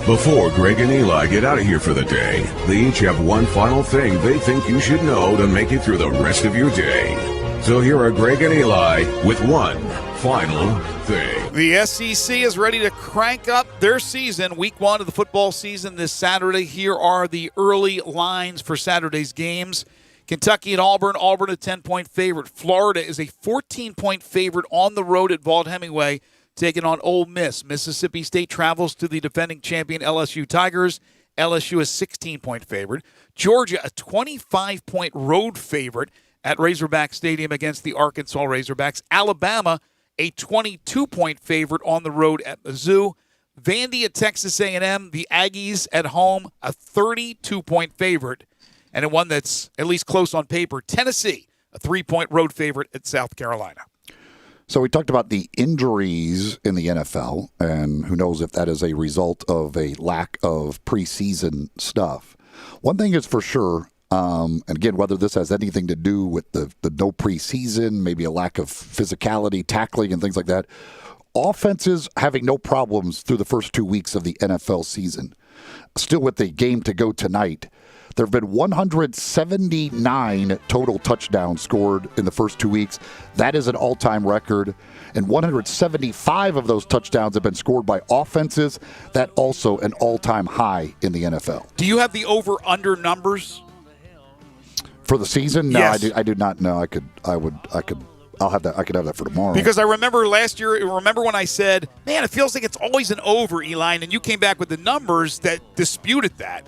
S1: Before Greg and Eli get out of here for the day, they each have one final thing they think you should know to make it through the rest of your day. So here are Greg and Eli with one final thing.
S3: The SEC is ready to crank up their season. Week 1 of the football season this Saturday. Here are the early lines for Saturday's games. Kentucky and Auburn. Auburn a 10-point favorite. Florida is a 14-point favorite on the road at Vaught-Hemingway, taking on Ole Miss. Mississippi State travels to the defending champion LSU Tigers. LSU a 16-point favorite. Georgia a 25-point road favorite at Razorback Stadium against the Arkansas Razorbacks. Alabama a 22-point favorite on the road at Mizzou. Vandy at Texas A&M. The Aggies at home a 32-point favorite. And one that's at least close on paper, Tennessee a 3-point road favorite at South Carolina.
S4: So we talked about the injuries in the NFL, and who knows if that is a result of a lack of preseason stuff. One thing is for sure, and again, whether this has anything to do with the no preseason, maybe a lack of physicality, tackling, and things like that, offenses having no problems through the first 2 weeks of the NFL season. Still with the game to go tonight, there have been 179 total touchdowns scored in the first 2 weeks. That is an all-time record. And 175 of those touchdowns have been scored by offenses. That also an all-time high in the NFL.
S3: Do you have the over-under numbers?
S4: For the season? No,
S3: yes.
S4: I do not know. I could have that for tomorrow.
S3: Because I remember last year, when I said, man, it feels like it's always an over, Eli, and you came back with the numbers that disputed that.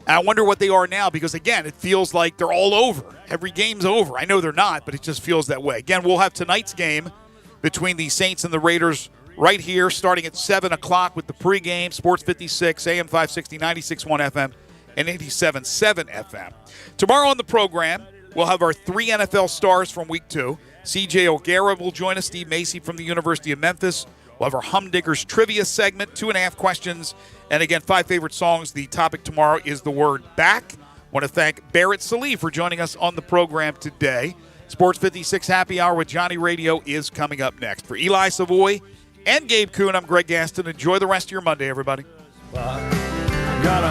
S3: And I wonder what they are now because, again, it feels like they're all over. Every game's over. I know they're not, but it just feels that way. Again, we'll have tonight's game between the Saints and the Raiders right here starting at 7 o'clock with the pregame, Sports 56, AM 560, 96.1 FM, and 87.7 FM. Tomorrow on the program, we'll have our 3 NFL stars from Week 2. C.J. O'Gara will join us, Steve Macy from the University of Memphis. We'll have our Humdiggers trivia segment, 2.5 questions, and again, 5 favorite songs. The topic tomorrow is the word back. I want to thank Barrett Salee for joining us on the program today. Sports 56 Happy Hour with Johnny Radio is coming up next. For Eli Savoy and Gabe Kuhn, I'm Greg Gaston. Enjoy the rest of your Monday, everybody.
S8: Got